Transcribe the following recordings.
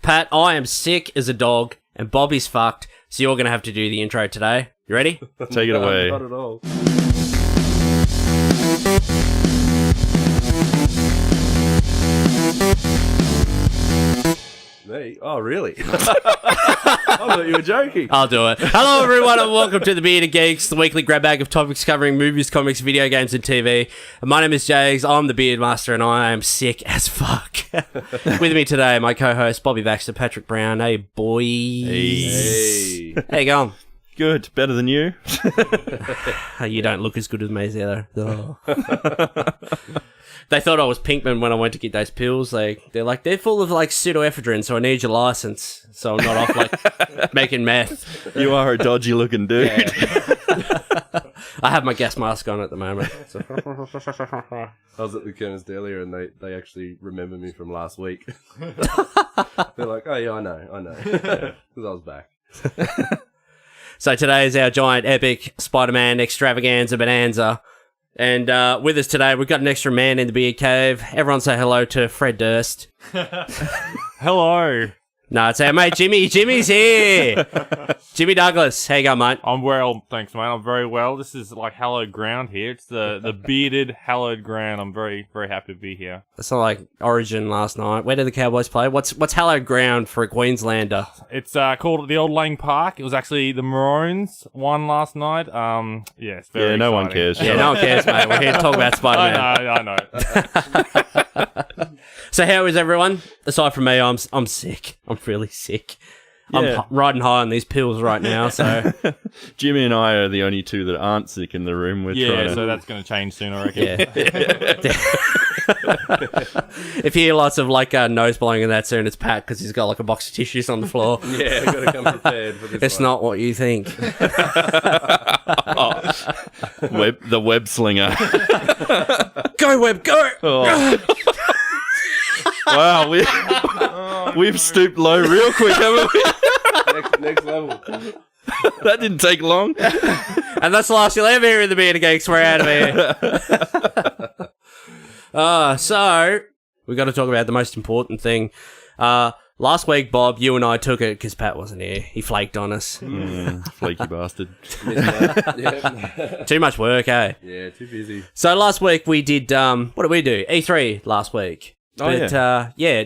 Pat, I am sick as a dog, and Bobby's fucked, so you're going to have to do the intro today. You ready? Take it away. Not at all. Me? Oh, really? I thought you were joking. I'll do it. Hello, everyone, and welcome to the Bearded Geeks, the weekly grab bag of topics covering movies, comics, video games, and TV. My name is Jags. I'm the Beard Master, and I am sick as fuck. With me today, my co-host Bobby Baxter, Patrick Brown. Hey, boys. Hey. How you going? Good. Better than you. You don't look as good as me, either. Oh. They thought I was Pinkman when I went to get those pills. They're full of pseudoephedrine, so I need your license, so I'm not off making meth. You are a dodgy looking dude. Yeah. I have my gas mask on at the moment. So. I was at the chemist earlier and they actually remember me from last week. They're like, oh yeah, I know. Because I was back. So today is our giant epic Spider-Man extravaganza bonanza. And with us today, we've got an extra man in the beard cave. Everyone say hello to Fred Durst. Hello. No, it's our mate Jimmy. Jimmy's here. Jimmy Douglas. How you going, mate? I'm well, thanks, mate. I'm very well. This is like hallowed ground here. It's the bearded hallowed ground. I'm very, very happy to be here. It's not like Origin last night. Where did the Cowboys play? What's hallowed ground for a Queenslander? It's called the Old Lang Park. It was actually the Maroons won last night. Yeah, it's very no one exciting. cares. Yeah, no one cares, mate. We're here to talk about Spider-Man. I know. So how is everyone? Aside from me, I'm sick. I'm really sick. Yeah. I'm riding high on these pills right now, so... Jimmy and I are the only two that aren't sick in the room. We're Yeah, trying to... so that's going to change soon, I reckon. Yeah. If you hear lots of nose blowing and that soon, it's Pat because he's got a box of tissues on the floor. Yeah, I've got to come prepared for this. It's not what you think. The webslinger. Go, Web, go! Oh. Wow, we've stooped low real quick, haven't we? Next level. That didn't take long. And that's the last you'll ever hear in the Bearded Geeks. We're out of here. So, we've got to talk about the most important thing. Last week, Bob, you and I took it because Pat wasn't here. He flaked on us. Flaky bastard. Yeah. Too much work, eh? Yeah, too busy. So last week we did, what did we do? E3 last week. But,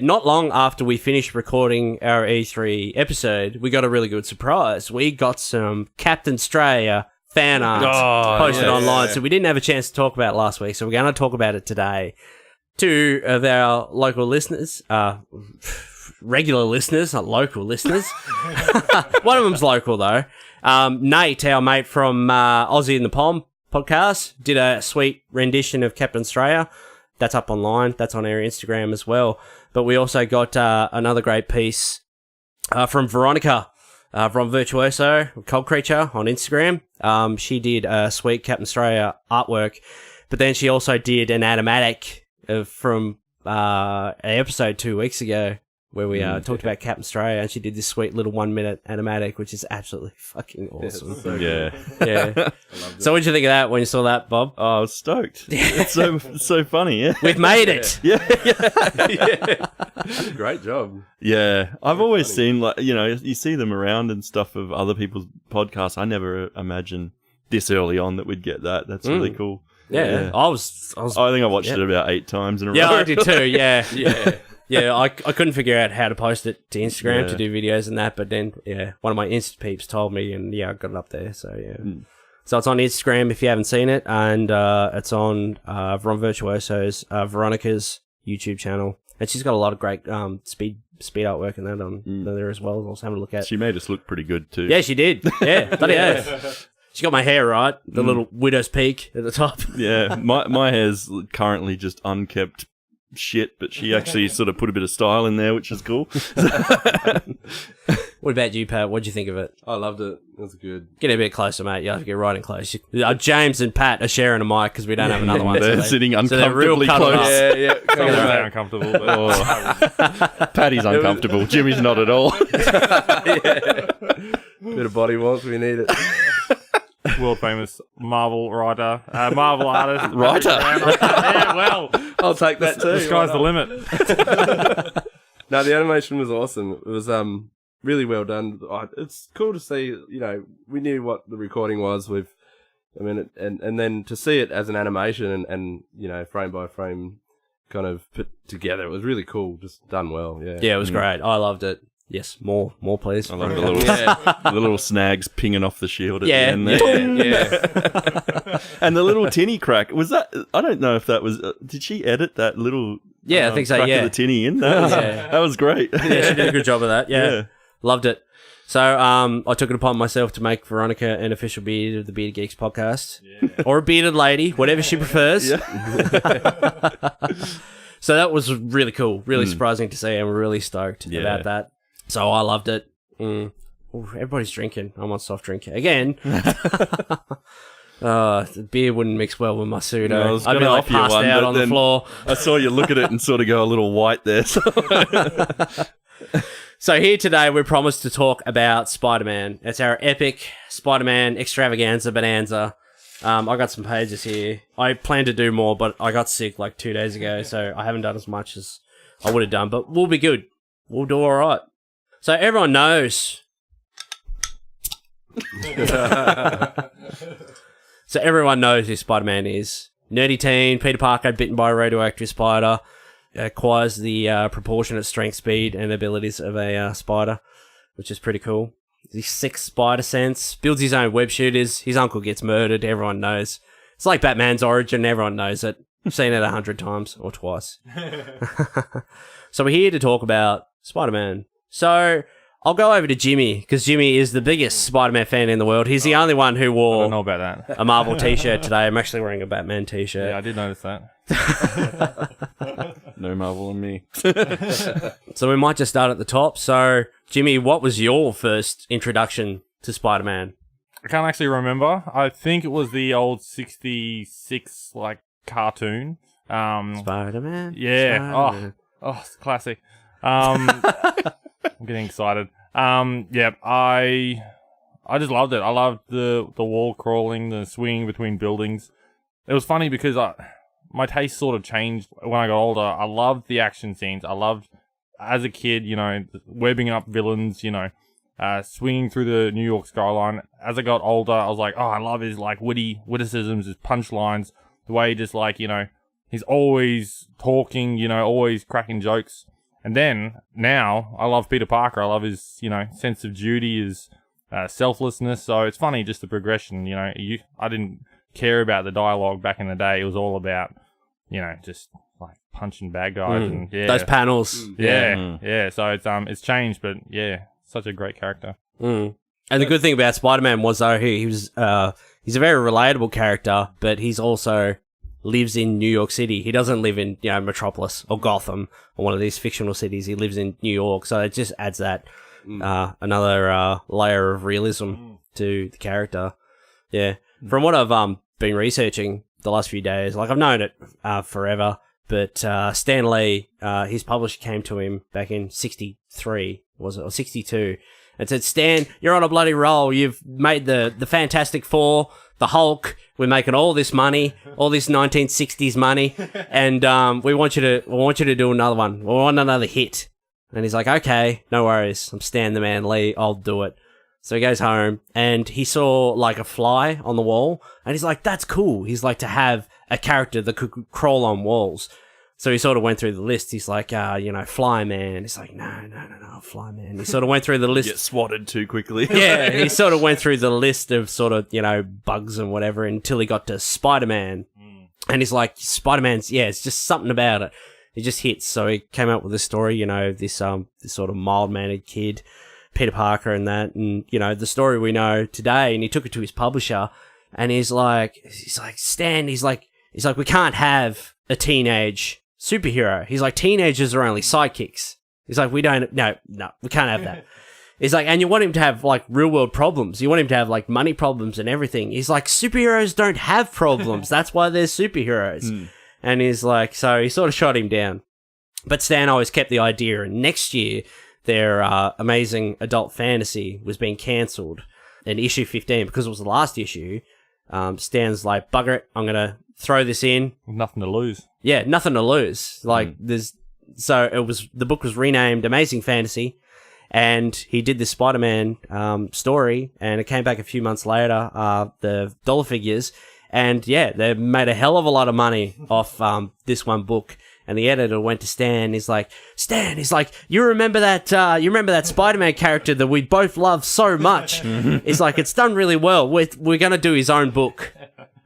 not long after we finished recording our E3 episode, we got a really good surprise. We got some Captain Australia fan art posted online, so we didn't have a chance to talk about it last week, so we're going to talk about it today. Two of our local listeners, regular listeners, not local listeners. One of them's local, though. Nate, our mate from Aussie in the Pom podcast, did a sweet rendition of Captain Australia. That's up online. That's on our Instagram as well. But we also got another great piece from Veronica from Virtuoso, Cold Creature, on Instagram. She did a sweet Captain Australia artwork, but then she also did an animatic from an episode 2 weeks ago where we talked about Captain Australia, and she did this sweet little 1-minute animatic, which is absolutely fucking awesome. So Yeah. Yeah. So what did you think of that when you saw that, Bob? Oh, I was stoked. It's so funny, yeah. We've made it. Yeah. Great job. Yeah. I've always seen, you see them around and stuff of other people's podcasts. I never imagined this early on that we'd get that. That's really cool. Yeah. I think I watched it about 8 times in a row. Yeah, I did too. Yeah. Yeah. Yeah, I couldn't figure out how to post it to Instagram to do videos and that, but then, one of my Insta peeps told me, and I got it up there, so So it's on Instagram if you haven't seen it, and it's on From Virtuoso's, Veronica's YouTube channel, and she's got a lot of great speed artwork and that on there as well. I was having a look at. She made us look pretty good too. Yeah, she did. Yeah, bloody hell. She got my hair right, the little widow's peak at the top. Yeah, my hair's currently just unkept shit, but she actually sort of put a bit of style in there, which is cool. What about you, Pat? What'd you think of it? I loved it. It was good. Get a bit closer, mate. You have to get right in close. James and Pat are sharing a mic because we don't have another one. They're sitting uncomfortably real close. cuddled Yeah. Very uncomfortable. But Patty's uncomfortable. Jimmy's not at all. Bit of body warmth, we need it. world famous Marvel writer, Marvel artist. Writer? Yeah, well, I'll take that too. the sky's the limit. No, the animation was awesome. It was really well done. It's cool to see. We knew what the recording was with. I mean, and then to see it as an animation and frame by frame kind of put together, it was really cool. Just done well. Yeah. Yeah, it was great. I loved it. Yes, more, please. I love the little, the little snags pinging off the shield at the end there. Yeah. And the little tinny crack, was that, I don't know if that was, did she edit that little I think so, crack yeah. of the tinny in? That was great. Yeah, she did a good job of that. Yeah. Yeah. Loved it. So I took it upon myself to make Veronica an official beard of the Bearded Geeks podcast. Yeah. Or a bearded lady, whatever she prefers. Yeah. So that was really cool, really surprising to see, and we're really stoked about that. So I loved it. Ooh, everybody's drinking. I'm on soft drink again. The beer wouldn't mix well with my suit. No, I'd be like passed out on the floor. I saw you look at it and sort of go a little white there. So here today, we promised to talk about Spider-Man. It's our epic Spider-Man extravaganza bonanza. I got some pages here. I planned to do more, but I got sick like 2 days ago, so I haven't done as much as I would have done. But we'll be good. We'll do all right. So everyone knows. So everyone knows who Spider-Man is. Nerdy teen, Peter Parker, bitten by a radioactive spider, acquires the proportionate strength, speed, and abilities of a spider, which is pretty cool. His sixth spider sense, builds his own web shooters, his uncle gets murdered, everyone knows. It's like Batman's origin, everyone knows it. I've seen it 100 times, or twice. So we're here to talk about Spider-Man. So I'll go over to Jimmy, because Jimmy is the biggest Spider-Man fan in the world. He's the only one who I wore don't know about that. a Marvel t-shirt today. I'm actually wearing a Batman t-shirt. Yeah, I did notice that. No Marvel on me. So we might just start at the top. So, Jimmy, what was your first introduction to Spider-Man? I can't actually remember. I think it was the old 66 cartoon. Spider-Man? Yeah. Spider-Man. Oh, it's classic. I'm getting excited. Yeah, I just loved it. I loved the wall crawling, the swinging between buildings. It was funny because my taste sort of changed when I got older. I loved the action scenes. I loved, as a kid, webbing up villains, swinging through the New York skyline. As I got older, I was like, oh, I love his witty witticisms, his punchlines, the way he just he's always talking, always cracking jokes. And then, now, I love Peter Parker. I love his, sense of duty, his selflessness. So it's funny, just the progression, I didn't care about the dialogue back in the day. It was all about, just punching bad guys and those panels. Yeah. So it's changed, but yeah, such a great character. And the good thing about Spider-Man was, though, he's a very relatable character, but he's also lives in New York City. He doesn't live in, Metropolis or Gotham or one of these fictional cities. He lives in New York, so it just adds that another layer of realism to the character. Yeah. From what I've been researching the last few days, I've known it forever, but Stan Lee, his publisher came to him back in 63, was it, or 62, and said, Stan, you're on a bloody roll. You've made the Fantastic Four, the Hulk. We're making all this money, all this 1960s money, and we want you to do another one. We want another hit. And he's like, okay, no worries. I'm Stan the Man Lee. I'll do it. So he goes home and he saw a fly on the wall, and he's like, that's cool. He's like, to have a character that could crawl on walls. So he sort of went through the list. He's like, Fly Man. He's like, no, Fly Man. He sort of went through the list. Get swatted too quickly. Yeah, he sort of went through the list of sort of, bugs and whatever until he got to Spider-Man. And he's like, Spider-Man's, it's just something about it. It just hits. So he came up with this story, this sort of mild-mannered kid, Peter Parker and that. And, the story we know today. And he took it to his publisher and he's like, Stan, he's like, we can't have a teenage superhero. He's like, teenagers are only sidekicks. He's like, we can't have that. He's like, and you want him to have real world problems. You want him to have money problems and everything. He's like, superheroes don't have problems. That's why they're superheroes. And he's like, so he sort of shot him down. But Stan always kept the idea. And next year, their Amazing Adult Fantasy was being cancelled. And issue 15, because it was the last issue, Stan's like, bugger it, I'm going to throw this in. Nothing to lose. Yeah, nothing to lose. There's so the book was renamed Amazing Fantasy, and he did this Spider-Man story, and it came back a few months later, the dollar figures, and yeah, they made a hell of a lot of money off this one book. And the editor went to Stan. He's like, you remember that Spider-Man character that we both love so much? He's like, it's done really well. We're gonna do his own book,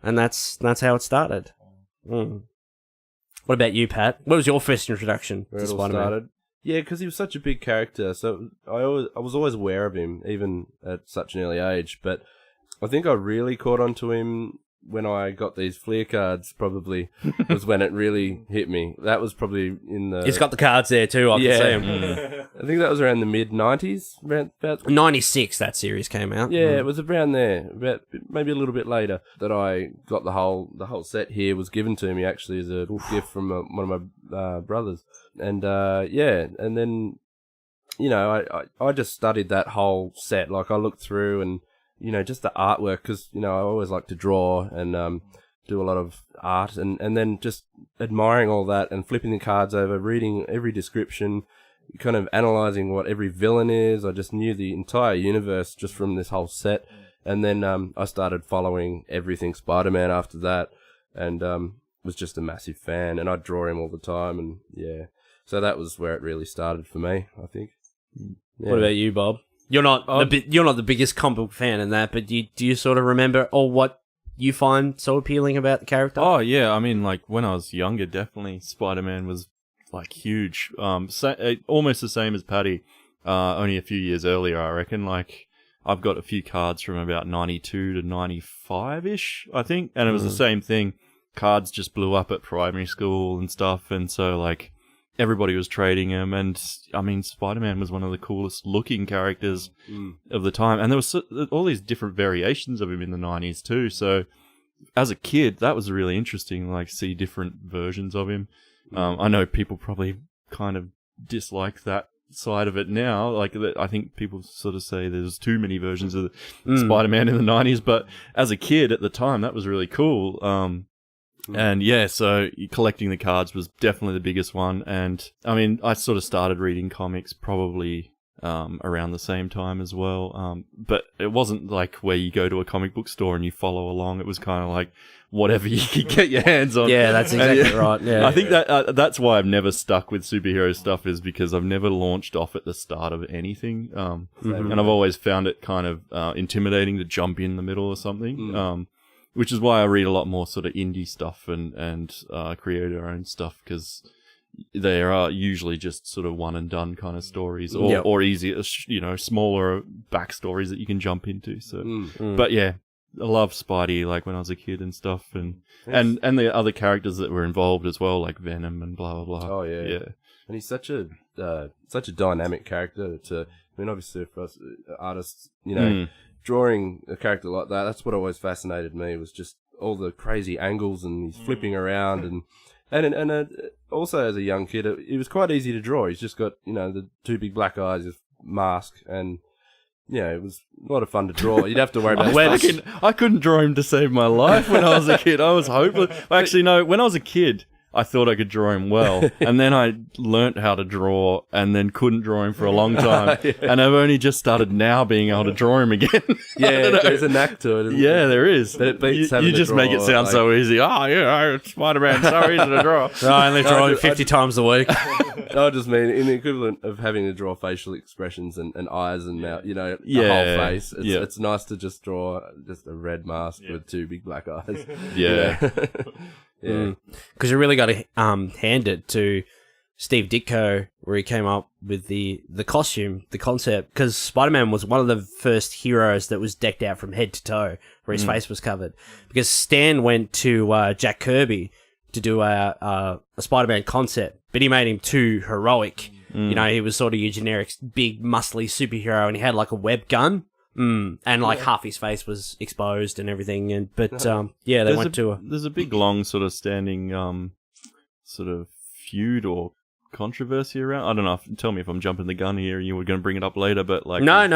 and that's how it started. Mm. What about you, Pat? What was your first introduction to Spider-Man? Yeah, because he was such a big character, so I was always aware of him, even at such an early age. But I think I really caught on to him when I got these Fleer cards, probably, was when it really hit me. That was probably in the... He's got the cards there too, I can see him. I think that was around the mid-90s. About 96, that series came out. Yeah, it was around there, about maybe a little bit later, that I got the whole set here was given to me, actually, as a gift from one of my brothers. And, yeah, and then, you know, I just studied that whole set. Like, I looked through and... you know, just the artwork, because, you know, I always like to draw and do a lot of art, and then just admiring all that and flipping the cards over, reading every description, kind of analysing what every villain is. I just knew the entire universe just from this whole set, and then I started following everything Spider-Man after that, and was just a massive fan, and I'd draw him all the time, and yeah, so that was where it really started for me, I think. Yeah. What about you, Bob? You're not the biggest comic book fan in that, but do you sort of remember or what you find so appealing about the character? Oh yeah, I mean, like when I was younger, definitely Spider-Man was like huge. Almost the same as Paddy, only a few years earlier, I reckon. Like I've got a few cards from about 92 to 95-ish, I think, and it was the same thing. Cards just blew up at primary school and stuff, and so like. Everybody was trading him, and I mean, Spider-Man was one of the coolest looking characters of the time, and there was all these different variations of him in the 90s too. So, as a kid, that was really interesting. Like, see different versions of him. I know people probably kind of dislike that side of it now. Like, I think people sort of say there's too many versions of Spider-Man in the 90s, but as a kid at the time, that was really cool. And yeah, so collecting the cards was definitely the biggest one. And I mean, I sort of started reading comics probably around the same time as well. But it wasn't like where you go to a comic book store and you follow along. It was kind of like whatever you could get your hands on. Yeah, that's exactly right. Yeah, I think that's why I've never stuck with superhero stuff, is because I've never launched off at the start of anything. And I've always found it kind of intimidating to jump in the middle or something. Which is why I read a lot more sort of indie stuff and creator own stuff, because they are usually just sort of one and done kind of stories, or easier, you know, smaller backstories that you can jump into. So, but yeah, I love Spidey, like when I was a kid and stuff, and the other characters that were involved as well, like Venom and blah blah blah. Oh yeah. And he's such a dynamic character. I mean, obviously for us artists, you know. Drawing a character like that's what always fascinated me, was just all the crazy angles and he's flipping around and also as a young kid it was quite easy to draw. He's just got, you know, the two big black eyes, his mask, and yeah, it was a lot of fun to draw. You'd have to worry about I couldn't draw him to save my life when I was a kid. I was hopeless. Actually, no, when I was a kid I thought I could draw him well, and then I learnt how to draw, and then couldn't draw him for a long time, and I've only just started now being able to draw him again. Yeah, there's a knack to it. There is. But it beats you just draw, make it sound so easy. Oh, yeah, Spider-Man, so easy to draw. I only draw him 50 times a week. I just mean in the equivalent of having to draw facial expressions and eyes and mouth, you know, the whole face. It's nice to just draw just a red mask with two big black eyes. Yeah. Yeah, because you really got to hand it to Steve Ditko, where he came up with the costume, the concept, because Spider-Man was one of the first heroes that was decked out from head to toe, where his face was covered. Because Stan went to Jack Kirby to do a Spider-Man concept, but he made him too heroic. You know, he was sort of your generic big, muscly superhero, and he had like a web gun. And like half his face was exposed and everything, but there's a big long sort of standing sort of feud or controversy around. I don't know. Tell me if I'm jumping the gun here. You were going to bring it up later, but like No, with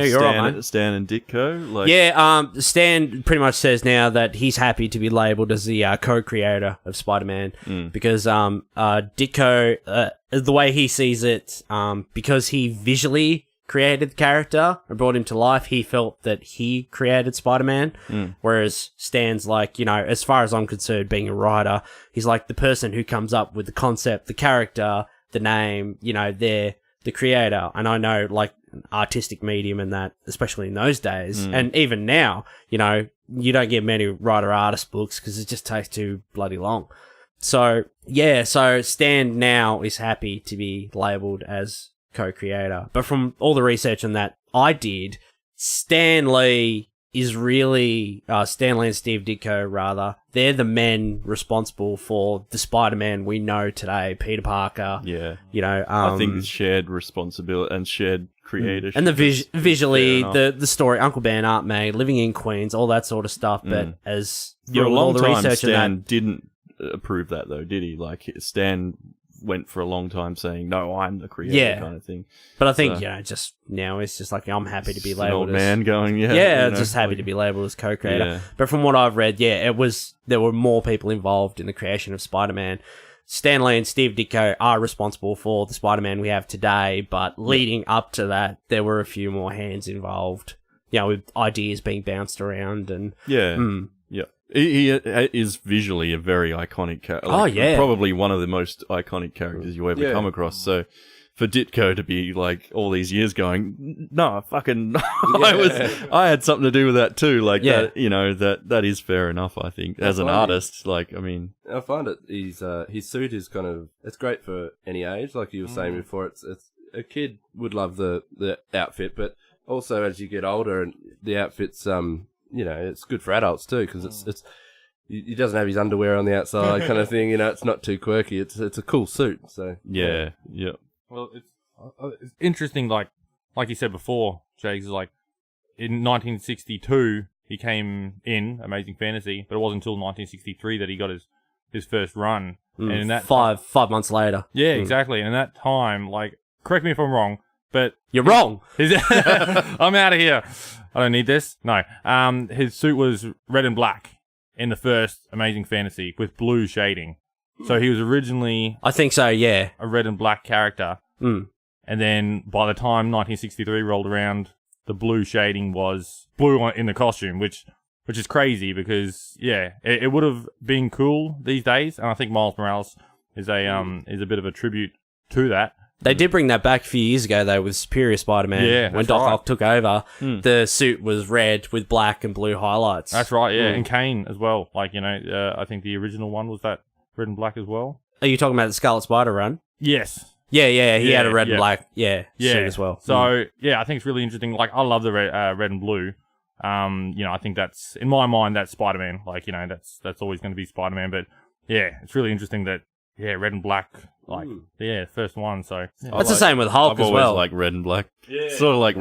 you're Stan, right, mate. Stan and Ditko. Like, Yeah, Stan pretty much says now that he's happy to be labelled as the co-creator of Spider-Man because Ditko, the way he sees it, because he visually created the character and brought him to life, he felt that he created Spider-Man, whereas Stan's like, as far as I'm concerned, being a writer, he's like the person who comes up with the concept, the character, the name, they're the creator. And I know, like, an artistic medium and that, especially in those days, and even now, you don't get many writer-artist books because it just takes too bloody long. So Stan now is happy to be labelled as co-creator. But from all the research on that I did, Stan Lee and Steve Ditko, rather, they're the men responsible for the Spider-Man we know today, Peter Parker. Yeah. I think it's shared responsibility and shared creatorship. And the visually, the story, Uncle Ben, Aunt May, living in Queens, all that sort of stuff. But as for a long all the time, research Stan didn't approve that, though, did he? Like, Stan went for a long time saying, no, I'm the creator kind of thing. But I think, just now it's just like, I'm happy to be labelled an old as... man going, just happy to be labelled as co-creator. Yeah. But from what I've read, there were more people involved in the creation of Spider-Man. Stan Lee and Steve Ditko are responsible for the Spider-Man we have today, but leading up to that, there were a few more hands involved, with ideas being bounced around and... Yeah. Yeah. He is visually a very iconic character. Probably one of the most iconic characters you ever come across. So for Ditko to be like all these years going, no, fucking, I had something to do with that too. Like that is fair enough. I think as an artist, I find it. His suit is kind of, it's great for any age. Like you were saying before, it's a kid would love the outfit, but also as you get older and the outfits, it's good for adults too because he doesn't have his underwear on the outside kind of thing. It's not too quirky. It's a cool suit. So yeah. Well, it's interesting. Like you said before, Jakes, is like in 1962 he came in Amazing Fantasy, but it wasn't until 1963 that he got his first run. And in that 5 months later. Yeah, exactly. And in that time, correct me if I'm wrong, but you're wrong. I'm out of here. I don't need this. No. His suit was red and black in the first Amazing Fantasy with blue shading. So he was originally... I think so, yeah. ...a red and black character. And then by the time 1963 rolled around, the blue shading was blue in the costume, which is crazy because, it would have been cool these days. And I think Miles Morales is a bit of a tribute to that. They did bring that back a few years ago, though, with Superior Spider-Man. Yeah, when Doc Ock took over, the suit was red with black and blue highlights. That's right, yeah. And Kane as well. I think the original one was that red and black as well. Are you talking about the Scarlet Spider run? Yes. Yeah, he had a red and black suit as well. So, I think it's really interesting. I love the red and blue. I think that's, in my mind, that's Spider-Man. That's always going to be Spider-Man. But, it's really interesting that, red and black... first one, so... That's the same with Hulk as well. I've always liked red and black. Yeah. Sort of like a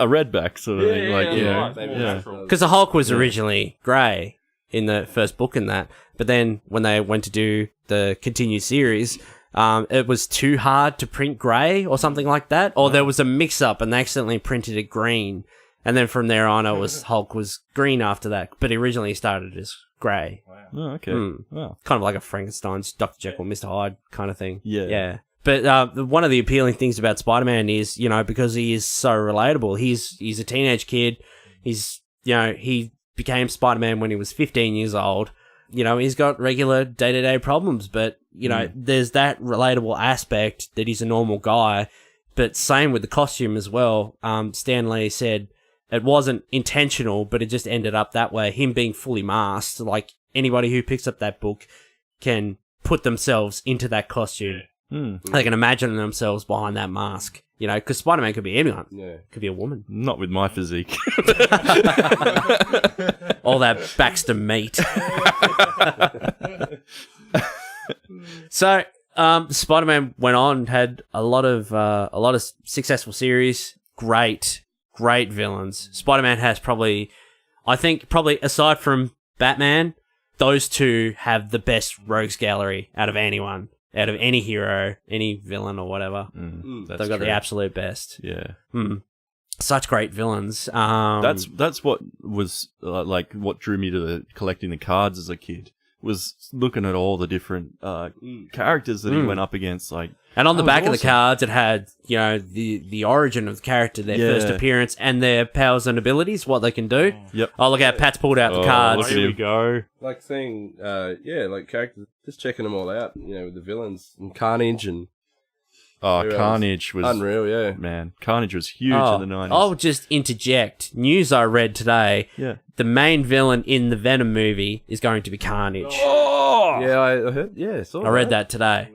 redback sort of thing. Because the Hulk was originally grey in the first book and that, but then when they went to do the continued series, it was too hard to print grey or something like that, or there was a mix-up and they accidentally printed it green, and then from there on Hulk was green after that, but originally started as grey. Oh, okay. Wow. Kind of like a Frankenstein's Dr. Jekyll, Mr. Hyde kind of thing. Yeah. But one of the appealing things about Spider-Man is, because he is so relatable. He's a teenage kid. He became Spider-Man when he was 15 years old. He's got regular day-to-day problems, but, there's that relatable aspect that he's a normal guy. But same with the costume as well. Stan Lee said it wasn't intentional, but it just ended up that way. Him being fully masked, anybody who picks up that book can put themselves into that costume. They can imagine themselves behind that mask, because Spider-Man could be anyone. Yeah. Could be a woman. Not with my physique. All that Baxter meat. So, Spider-Man went on, had a lot of successful series, great villains. Spider-Man has probably aside from Batman, those two have the best rogues gallery out of anyone. out of any hero, any villain or whatever. That's They've got true. the absolute best. Yeah. Such great villains. That's what was like what drew me to collecting the cards as a kid, was looking at all the different characters that he went up against. Like, and on the that back was of the cards, it had, you know, the origin of the character, their first appearance, and their powers and abilities, what they can do. Yep. Oh, look how Pat's pulled out the cards. look at Here we him. go. Like seeing, like characters, just checking them all out, you know, with the villains and Carnage and Oh, Who else? Carnage was unreal, yeah. man. Carnage was huge in the 90s. I'll just interject. News I read today. Yeah. The main villain in the Venom movie is going to be Carnage. Oh! Yeah, I heard, saw I read that today.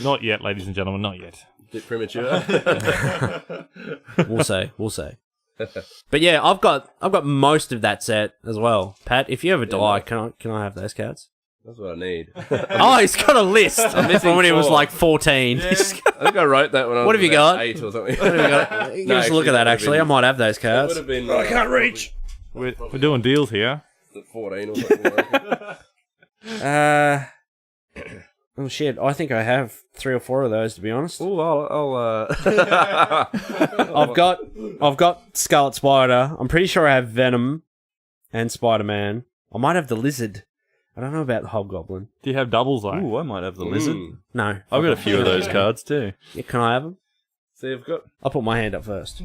Not yet, ladies and gentlemen, not yet. Bit premature. We'll see. But yeah, I've got most of that set as well. Pat, if you ever die, can I have those cards? That's what I need. Oh, he's got a list missing from when he was 4. like 14. I think I wrote that when I was What have you about got? 8 or something. Give us a look at that, actually. I might have those It cards. would have been. I can't reach. We're doing deals here. 14 or something. Oh shit! I think I have 3 or 4 of those, to be honest. Oh, I'll I've got Scarlet Spider. I'm pretty sure I have Venom and Spider-Man. I might have the Lizard. I don't know about the Hobgoblin. Do you have doubles, though? Ooh, I might have the lizard. No. I've got a few of those cards too. Yeah, can I have them? See, I've got. I'll put my hand up first.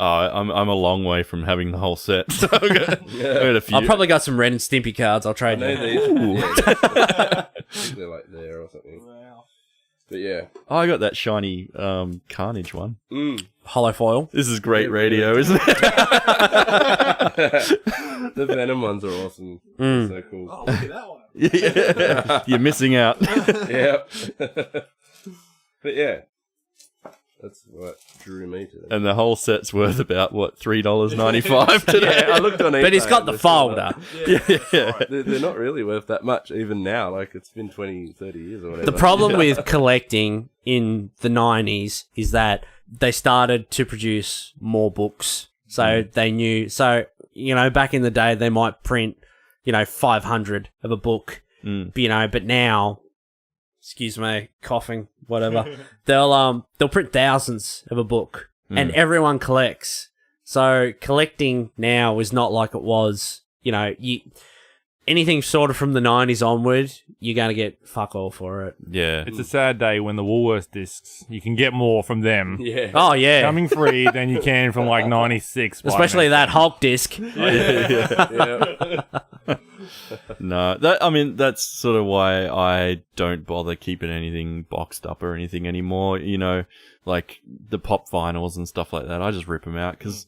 Oh, I'm a long way from having the whole set. So I've got a few. I've probably got some Ren and Stimpy cards. I'll I trade know you. these. Yeah, they're like there or something. But yeah. Oh, I got that shiny Carnage one. Hollow foil. This is great radio, isn't it? The Venom ones are awesome. So cool. Oh, look at that one. Yeah. You're missing out. Yep. But yeah. That's what drew me to it. And the whole set's worth about, what, $3.95 today? Yeah, I looked on eBay. But he's got the and they're still folder. like- They're not really worth that much even now. Like, it's been 20, 30 years or whatever. The problem with collecting in the 90s is that they started to produce more books. So they knew. So, you know, back in the day, they might print, 500 of a book. But now, excuse me, coughing, whatever, they'll print thousands of a book and everyone collects. So collecting now is not like it was, anything sort of from the 90s onward, you're going to get fuck all for it. Yeah. It's a sad day when the Woolworths discs, you can get more from them Yeah. Oh, yeah. coming free than you can from like 96. Especially Spider-Man. that Hulk disc. Yeah. No, that's sort of why I don't bother keeping anything boxed up or anything anymore. Like the pop vinyls and stuff like that. I just rip them out because,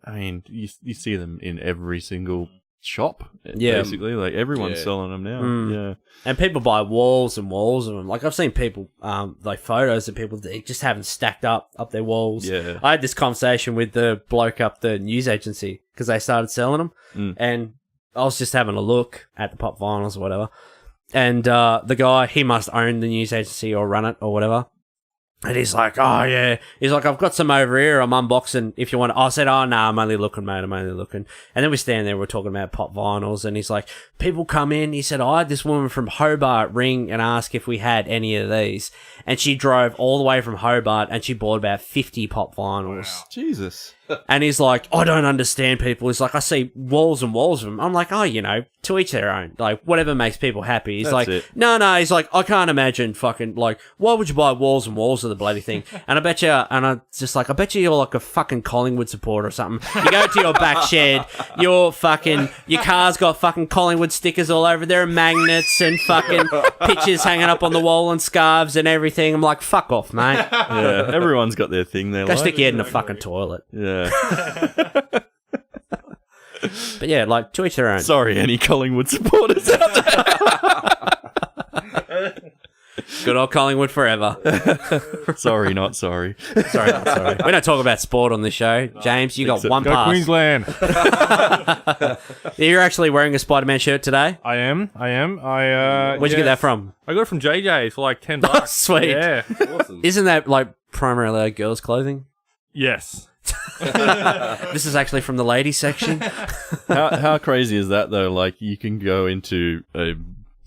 you see them in every single shop. Yeah. Basically, like everyone's selling them now. Yeah. And people buy walls and walls of them. Like, I've seen people, like photos of people that just haven't stacked up their walls. Yeah. I had this conversation with the bloke up the news agency because they started selling them. And I was just having a look at the pop vinyls or whatever. And the guy, he must own the news agency or run it or whatever. And he's like, oh, yeah. He's like, I've got some over here. I'm unboxing if you want. I said, oh, no, I'm only looking, mate. I'm only looking. And then we stand there. We're talking about pop vinyls. And he's like, people come in. He said, I had this woman from Hobart ring and ask if we had any of these. And she drove all the way from Hobart and she bought about 50 pop vinyls. Wow. Jesus. And he's like, I don't understand people. He's like, I see walls and walls of them. I'm like, oh, to each their own. Like, whatever makes people happy. He's That's like, it. no. He's like, I can't imagine fucking, like, why would you buy walls and walls of the bloody thing? And I bet you you're like a fucking Collingwood supporter or something. You go to your back shed, your car's got fucking Collingwood stickers all over there and magnets and fucking pictures hanging up on the wall and scarves and everything. I'm like, fuck off, mate. Yeah. Everyone's got their thing they Go like. stick your head in a fucking toilet. Yeah. But yeah, like, to each their own. Sorry, any Collingwood supporters out there. Good old Collingwood forever. Sorry, not sorry. Sorry, not sorry. We don't talk about sport on this show. James, you got Except- one Go pass. Queensland. You're actually wearing a Spider-Man shirt today? I am. Where'd you get that from? I got it from JJ's for like $10. Sweet. Yeah. Awesome. Isn't that, like, primarily like girls' clothing? Yes. This is actually from the ladies section. How crazy is that though? Like you can go into a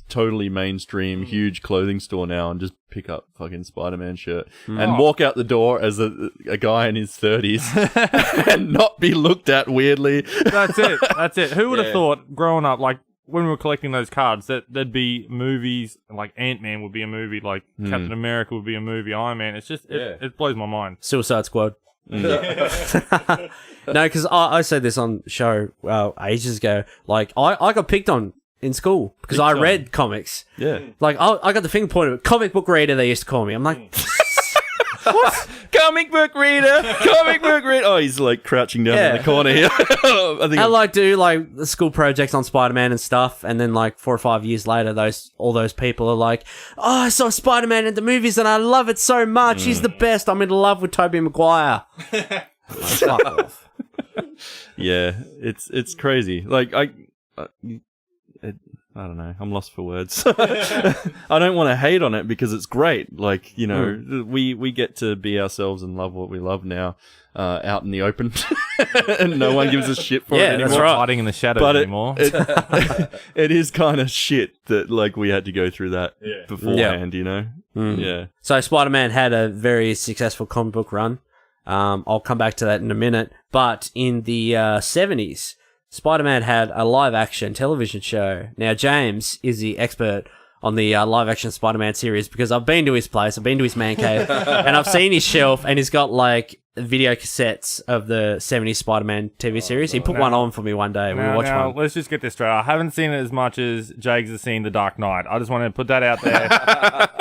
totally mainstream, huge clothing store now and just pick up fucking Spider-Man shirt and walk out the door as a guy in his 30s and not be looked at weirdly. That's it. Who would have thought growing up, like when we were collecting those cards, that there'd be movies like Ant-Man would be a movie, like Captain America would be a movie, Iron Man. It's just it blows my mind. Suicide Squad. No, because I said this on show ages ago. Like I got picked on in school because I read comics. Yeah. Like I got the finger pointed at comic book reader. They used to call me. I'm like, What? Comic book reader. Oh, he's like crouching down in the corner here. I think I like do like the school projects on Spider-Man and stuff, and then like 4 or 5 years later, all those people are like, "Oh, I saw Spider-Man in the movies, and I love it so much. He's the best. I'm in love with Tobey Maguire." Fuck off. Yeah, it's crazy. Like I don't know. I'm lost for words. I don't want to hate on it because it's great. Like, you know, we get to be ourselves and love what we love now out in the open. And no one gives a shit for it anymore. That's right. Hiding in the shadows anymore. It is kind of shit that, like, we had to go through that beforehand, you know? Yeah. So Spider-Man had a very successful comic book run. I'll come back to that in a minute. But in the 70s, Spider-Man had a live-action television show. Now, James is the expert on the live-action Spider-Man series because I've been to his place, I've been to his man cave, and I've seen his shelf, and he's got, like, video cassettes of the 70s Spider-Man TV series. He put one on for me one day. We watched one. Let's just get this straight. I haven't seen it as much as Jags has seen The Dark Knight. I just want to put that out there.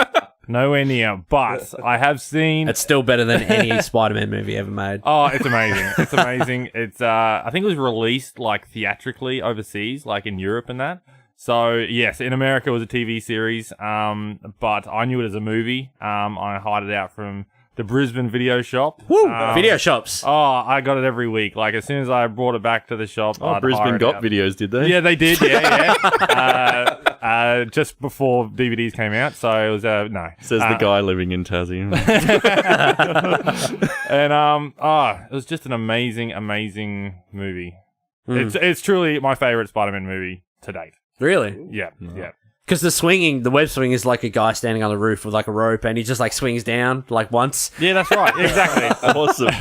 Nowhere near, but I have seen... It's still better than any Spider-Man movie ever made. Oh, it's amazing. It's amazing. It's, I think it was released, like, theatrically overseas, like in Europe and that. So, yes, in America it was a TV series, but I knew it as a movie. I hired it out from the Brisbane video shop. Woo! Video shops. Oh, I got it every week. Like, as soon as I brought it back to the shop, I'd Brisbane hire it got out. videos, did they? Yeah, they did. Yeah. Just before DVDs came out, so it was no. Says the guy living in Tassie. And it was just an amazing movie. It's truly my favorite Spider-Man movie to date. Really? Yeah. Because the web swing is like a guy standing on the roof with like a rope, and he just like swings down like once. Yeah, that's right. Exactly. Awesome.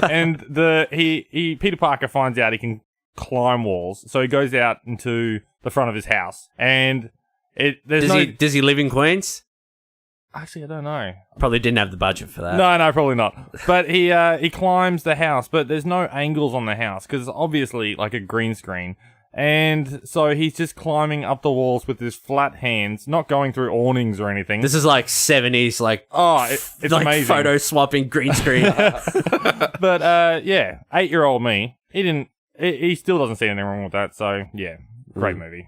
And Peter Parker finds out he can climb walls, so he goes out into the front of his house, and does he live in Queens? Actually, I don't know. Probably didn't have the budget for that. No, probably not. But he climbs the house, but there's no angles on the house because it's obviously like a green screen. And so he's just climbing up the walls with his flat hands, not going through awnings or anything. This is like 70s, like it's like amazing. Photo swapping green screen. But 8-year-old me, he still doesn't see anything wrong with that. So yeah, great movie.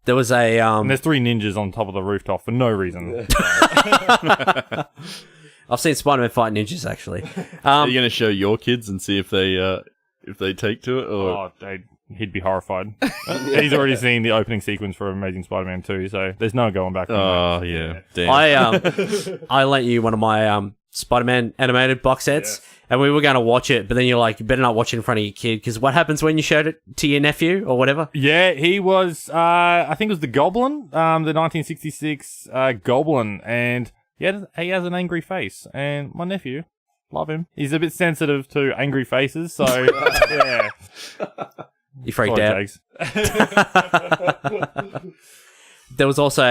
There was a and there's 3 ninjas on top of the rooftop for no reason. I've seen Spider-Man fight ninjas actually. Are you going to show your kids and see if they take to it, or? He'd be horrified. He's already seen the opening sequence for Amazing Spider-Man 2, so there's no going back. Oh, yeah. Damn. I lent you one of my Spider-Man animated box sets, and we were going to watch it, but then you're like, you better not watch it in front of your kid, because what happens when you showed it to your nephew or whatever? Yeah, he was, I think it was the Goblin, the 1966 Goblin, and he has an angry face, and my nephew, love him. He's a bit sensitive to angry faces, so yeah. You freaked out. There was also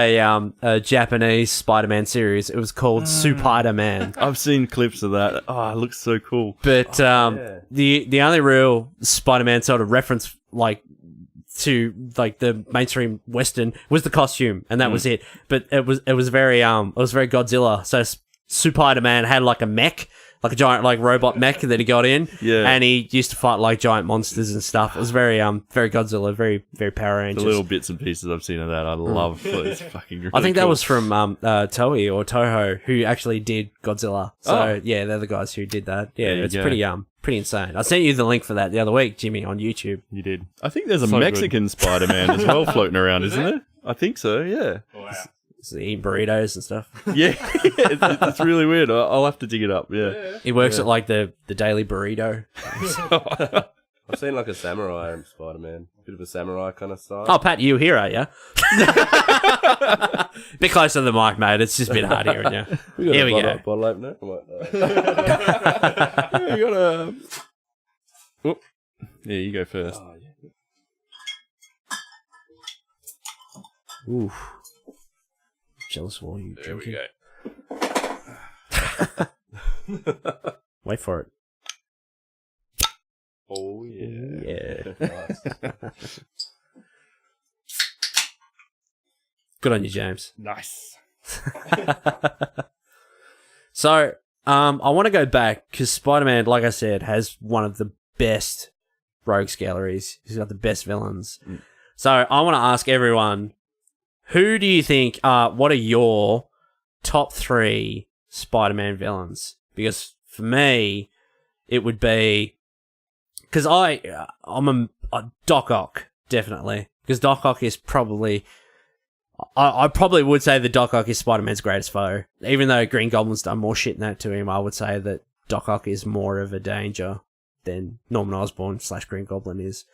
a Japanese Spider-Man series. It was called Spider-Man. I've seen clips of that. Oh, it looks so cool. But the only real Spider-Man sort of reference like to like the mainstream Western was the costume, and that was it. But it was very Godzilla. So Spider-Man had like a mech. Like a giant, like robot mech that he got in, and he used to fight like giant monsters and stuff. It was very Godzilla, very, very Power Rangers. The little bits and pieces I've seen of that, I love. It's fucking. Really I think that cool. was from Toei or Toho, who actually did Godzilla. So yeah, they're the guys who did that. Yeah, it's pretty insane. I sent you the link for that the other week, Jimmy, on YouTube. You did. I think there's a Mexican Spider-Man as well floating around, isn't there? I think so. Yeah. Wow. He's eating burritos and stuff. Yeah, it's really weird. I'll have to dig it up. Yeah. He works at like the Daily Burrito. I've seen like a samurai Spider-Man. Bit of a samurai kind of style. Oh, Pat, you here, are you? Bit closer to the mic, mate. It's just a bit hard hearing you. Here we go. Bottle opener. You got a... Oh. Yeah, you go first. Oh, yeah. Oof. Jealous of all you There we drinking. go. Wait for it. Oh, yeah. Yeah. Nice. Good on you, James. Nice. So, I want to go back because Spider-Man, like I said, has one of the best rogues galleries. He's got the best villains. So, I want to ask everyone, who do you think what are your top 3 Spider-Man villains? Because for me, it would be... Because I'm a Doc Ock, definitely. Because Doc Ock is probably... I probably would say that Doc Ock is Spider-Man's greatest foe. Even though Green Goblin's done more shit than that to him, I would say that Doc Ock is more of a danger than Norman Osborn / Green Goblin is.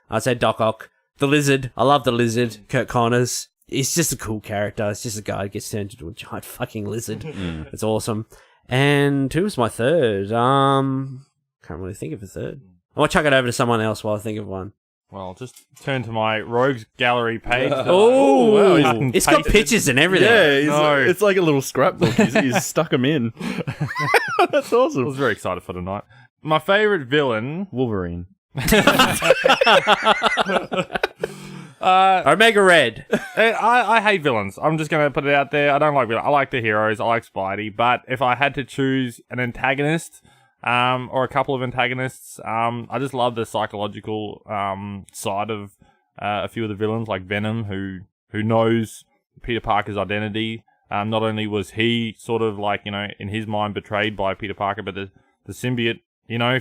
I'd say Doc Ock. The Lizard. I love the Lizard. Kurt Connors. He's just a cool character. It's just a guy who gets turned into a giant fucking lizard. It's awesome. And who was my third? Can't really think of a third. I want to chuck it over to someone else while I think of one. Well, just turn to my rogues gallery page. Oh, wow, it's got pictures and everything. Yeah, it's like a little scrapbook. He's stuck them in. That's I awesome. was very excited for tonight. My favorite villain, Wolverine. Omega Red. I hate villains. I'm just going to put it out there. I don't like villains. I like the heroes. I like Spidey. But if I had to choose an antagonist, or a couple of antagonists, I just love the psychological side of a few of the villains, like Venom, who knows Peter Parker's identity. Not only was he sort of like, in his mind betrayed by Peter Parker, but the symbiote,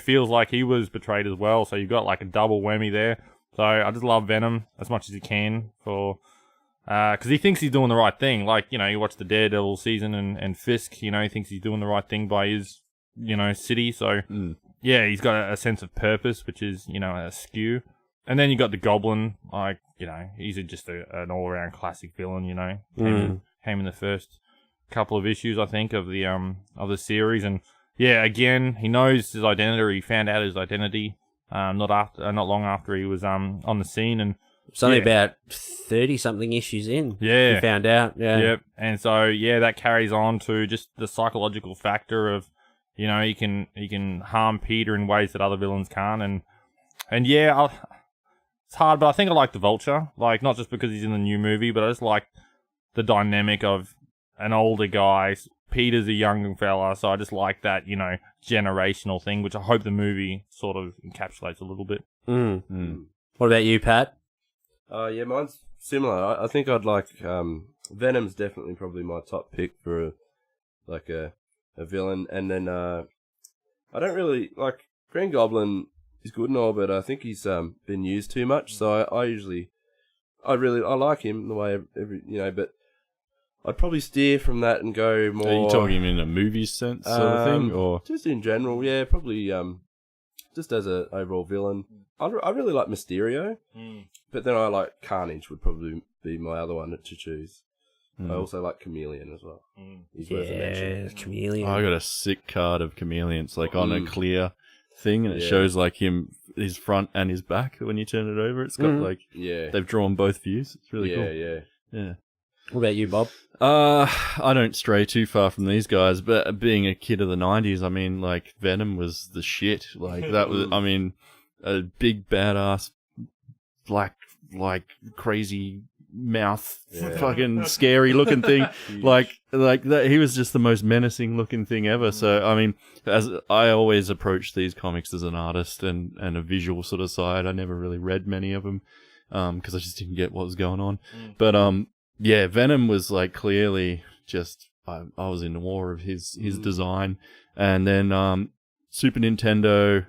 feels like he was betrayed as well. So you've got like a double whammy there. So I just love Venom as much as he can because he thinks he's doing the right thing. Like, you watch the Daredevil season and Fisk, he thinks he's doing the right thing by his, city. So, yeah, he's got a sense of purpose, which is, a skew. And then you got the Goblin, like, he's just an all-around classic villain, Came in the first couple of issues, I think, of the series. And, yeah, again, he knows his identity. He found out his identity not long after he was on the scene. And it's only about 30-something issues in. Yeah. He found out. Yeah. Yep. And so, yeah, that carries on to just the psychological factor of, he can harm Peter in ways that other villains can't. And yeah, it's hard, but I think I like the Vulture. Like, not just because he's in the new movie, but I just like the dynamic of an older guy. Peter's a young fella, so I just like that, generational thing, which I hope the movie sort of encapsulates a little bit. What about you, Pat? Yeah, mine's similar. I think I'd like Venom's definitely probably my top pick for a villain, and then I don't really like Green Goblin. Is good and all, but I think he's been used too much. So I like him the way but I'd probably steer from that and go more. Are you talking in a movie sense sort of thing, or just in general? Yeah, probably just as a overall villain. I really like Mysterio, but then I like Carnage would probably be my other one to choose. I also like Chameleon as well. He's worth a mention. Chameleon. I got a sick card of Chameleons, like on a clear thing, and it shows like his front and his back when you turn it over. It's got like they've drawn both views. It's really cool. Yeah. What about you, Bob? I don't stray too far from these guys, but being a kid of the 90s, I mean, like, Venom was the shit. Like, that was, I mean, a big, badass, black, like, crazy mouth, fucking scary looking thing. like that, he was just the most menacing looking thing ever. So, I mean, as I always approach these comics as an artist and a visual sort of side, I never really read many of them, because I just didn't get what was going on. But, yeah, Venom was like clearly just I was in awe of his design, and then Super Nintendo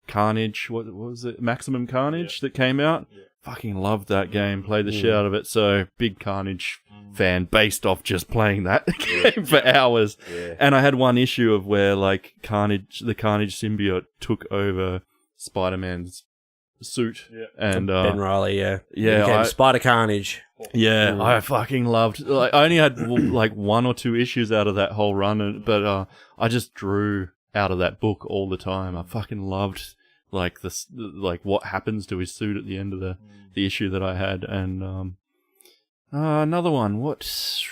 Carnage, what was it? Maximum Carnage that came out. fucking loved that game. Played the shit out of it. So big Carnage fan based off just playing that game for hours. Yeah. And I had one issue of where like the Carnage symbiote took over Spider-Man's suit. Yeah. And Ben Reilly, yeah. Yeah, Became Spider Carnage. Yeah, I fucking loved. Like, I only had like 1 or 2 issues out of that whole run, but I just drew out of that book all the time. I fucking loved like this, like what happens to his suit at the end of the issue that I had, and another one. What's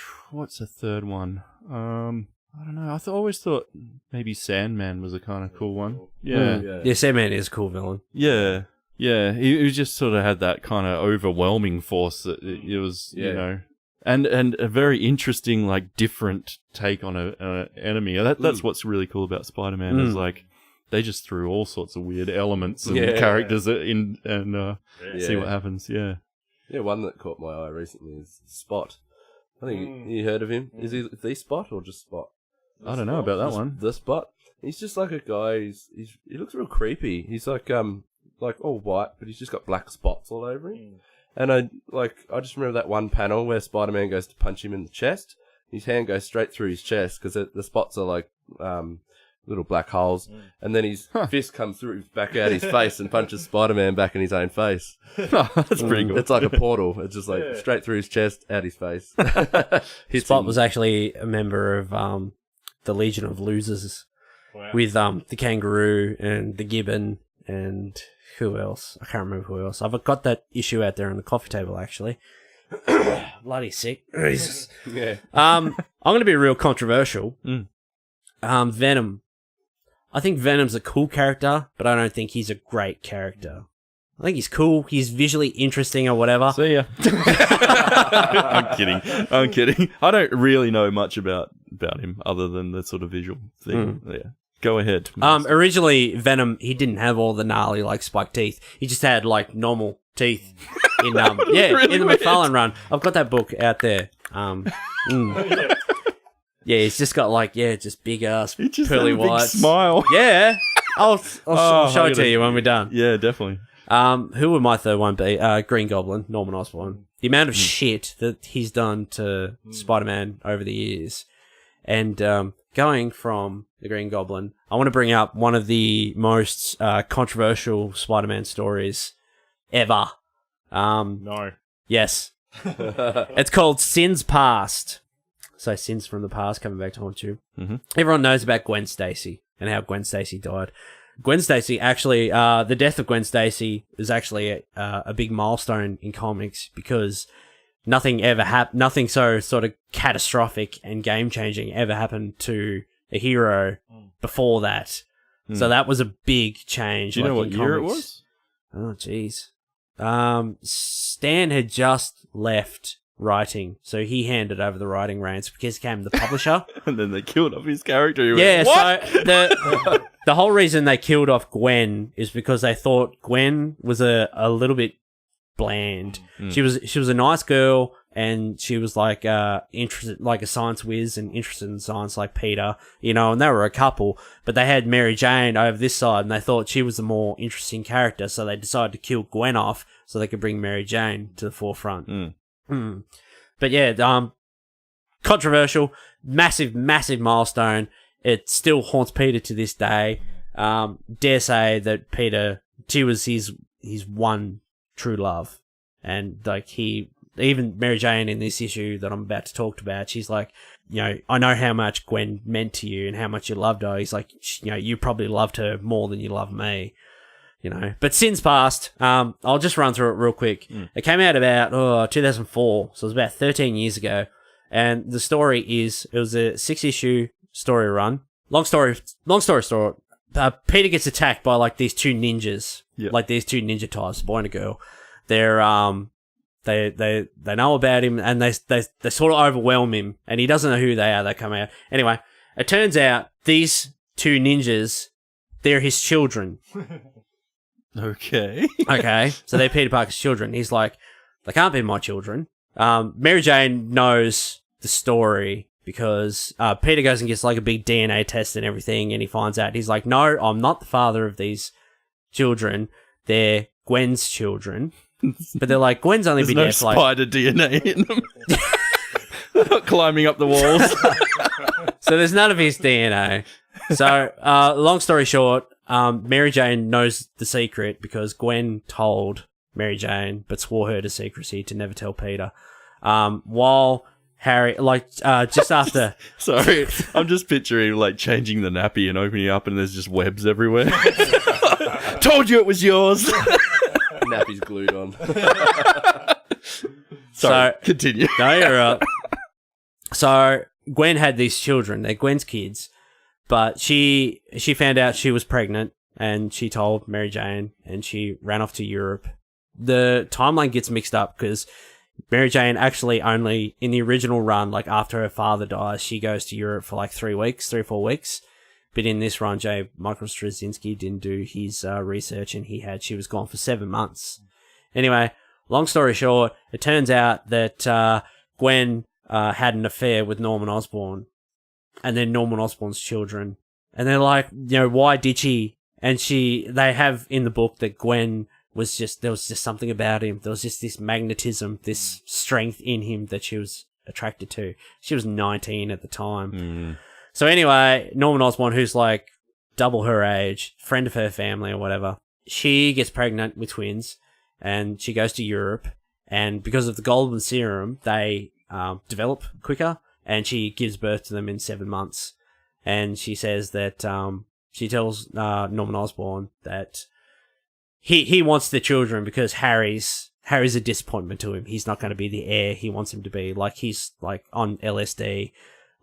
a third one? I don't know. Always thought maybe Sandman was a kind of cool one. Yeah, Sandman is a cool villain. Yeah. Yeah, he just sort of had that kind of overwhelming force that it was, you know, and a very interesting, like, different take on an enemy. That's what's really cool about Spider-Man is, like, they just threw all sorts of weird elements and characters in and see what happens, Yeah, one that caught my eye recently is Spot. I think you heard of him. Is he the Spot or just Spot? I don't know about that one. The Spot. He's just like a guy, he looks real creepy. He's like all white, but he's just got black spots all over him. And I just remember that one panel where Spider-Man goes to punch him in the chest. His hand goes straight through his chest because the spots are like little black holes. And then his fist comes through back out his face and punches Spider-Man back in his own face. That's pretty cool. It's like a portal. It's just like straight through his chest, out his face. Spot was actually a member of the Legion of Losers with the Kangaroo and the Gibbon and who else? I can't remember who else. I've got that issue out there on the coffee table, actually. Bloody sick. Jesus. Yeah. I'm going to be real controversial. Venom. I think Venom's a cool character, but I don't think he's a great character. I think he's cool. He's visually interesting or whatever. See ya. I'm kidding. I don't really know much about him other than the sort of visual thing. Yeah. Go ahead. Originally, Venom, he didn't have all the gnarly, like, spiked teeth. He just had, like, normal teeth in, really in the McFarlane run. I've got that book out there. Yeah, he's just got, like, just big-ass pearly whites. Big smile. Yeah. I'll show it to you when we're done. Yeah, definitely. Who would my third one be? Green Goblin, Norman Osborn. The amount of shit that he's done to Spider-Man over the years. And, going from the Green Goblin, I want to bring up one of the most controversial Spider-Man stories ever. No. Yes. It's called Sins Past. So Sins from the Past coming back to haunt you. Everyone knows about Gwen Stacy and how Gwen Stacy died. Gwen Stacy actually, the death of Gwen Stacy is actually a big milestone in comics because nothing so sort of catastrophic and game-changing ever happened to a hero before that. So that was a big change. Do you know what year it was? Oh, jeez. Stan had just left writing, so he handed over the writing reins because he became the publisher. And then they killed off his character. So the whole reason they killed off Gwen is because they thought Gwen was a little bit bland. She was a nice girl, and she was like interested, like a science whiz, and interested in science like Peter, and they were a couple, but they had Mary Jane over this side, and they thought she was the more interesting character, so they decided to kill Gwen off so they could bring Mary Jane to the forefront. But yeah, controversial, massive milestone. It still haunts Peter to this day. Dare say that Peter, she was his one true love, and like even Mary Jane in this issue that I'm about to talk about, she's like, I know how much Gwen meant to you and how much you loved her. He's like, you probably loved her more than you love me, But Sins Past, I'll just run through it real quick. It came out about 2004, so it was about 13 years ago. And the story is, it was a 6-issue story run. Long story short, Peter gets attacked by like these two ninjas, like these two ninja types, boy and a girl. They're they know about him, and they sort of overwhelm him, and he doesn't know who they are. They come out anyway. It turns out these two ninjas, they're his children. Okay. Okay, so they're Peter Parker's children. He's like, they can't be my children. Mary Jane knows the story because Peter goes and gets like a big DNA test and everything, and he finds out. He's like, no, I'm not the father of these children. They're Gwen's children. But they're like, Gwen's only There's been no there for like... spider DNA in them. They're not climbing up the walls. So there's none of his DNA. So, long story short, Mary Jane knows the secret because Gwen told Mary Jane, but swore her to secrecy to never tell Peter. While Harry, just after... Sorry, I'm just picturing, like, changing the nappy and opening up and there's just webs everywhere. Told you it was yours! Nappy's glued on. Sorry, continue. No, you're right. So, Gwen had these children. They're Gwen's kids. But she found out she was pregnant and she told Mary Jane and she ran off to Europe. The timeline gets mixed up because Mary Jane actually only, in the original run, like after her father dies, she goes to Europe for like 3 or 4 weeks. But in this run, Michael Straczynski didn't do his research and she was gone for 7 months. Anyway, long story short, it turns out that Gwen had an affair with Norman Osborn. And then Norman Osborn's children. And they're like, why did she? And they have in the book that Gwen was there was just something about him. There was just this magnetism, this strength in him that she was attracted to. She was 19 at the time. Mm. So anyway, Norman Osborn, who's like double her age, friend of her family or whatever, she gets pregnant with twins and she goes to Europe. And because of the golden serum, they develop quicker. And she gives birth to them in 7 months. And she says that, she tells Norman Osborn that he wants the children because Harry's a disappointment to him. He's not going to be the heir he wants him to be. Like, he's like on LSD,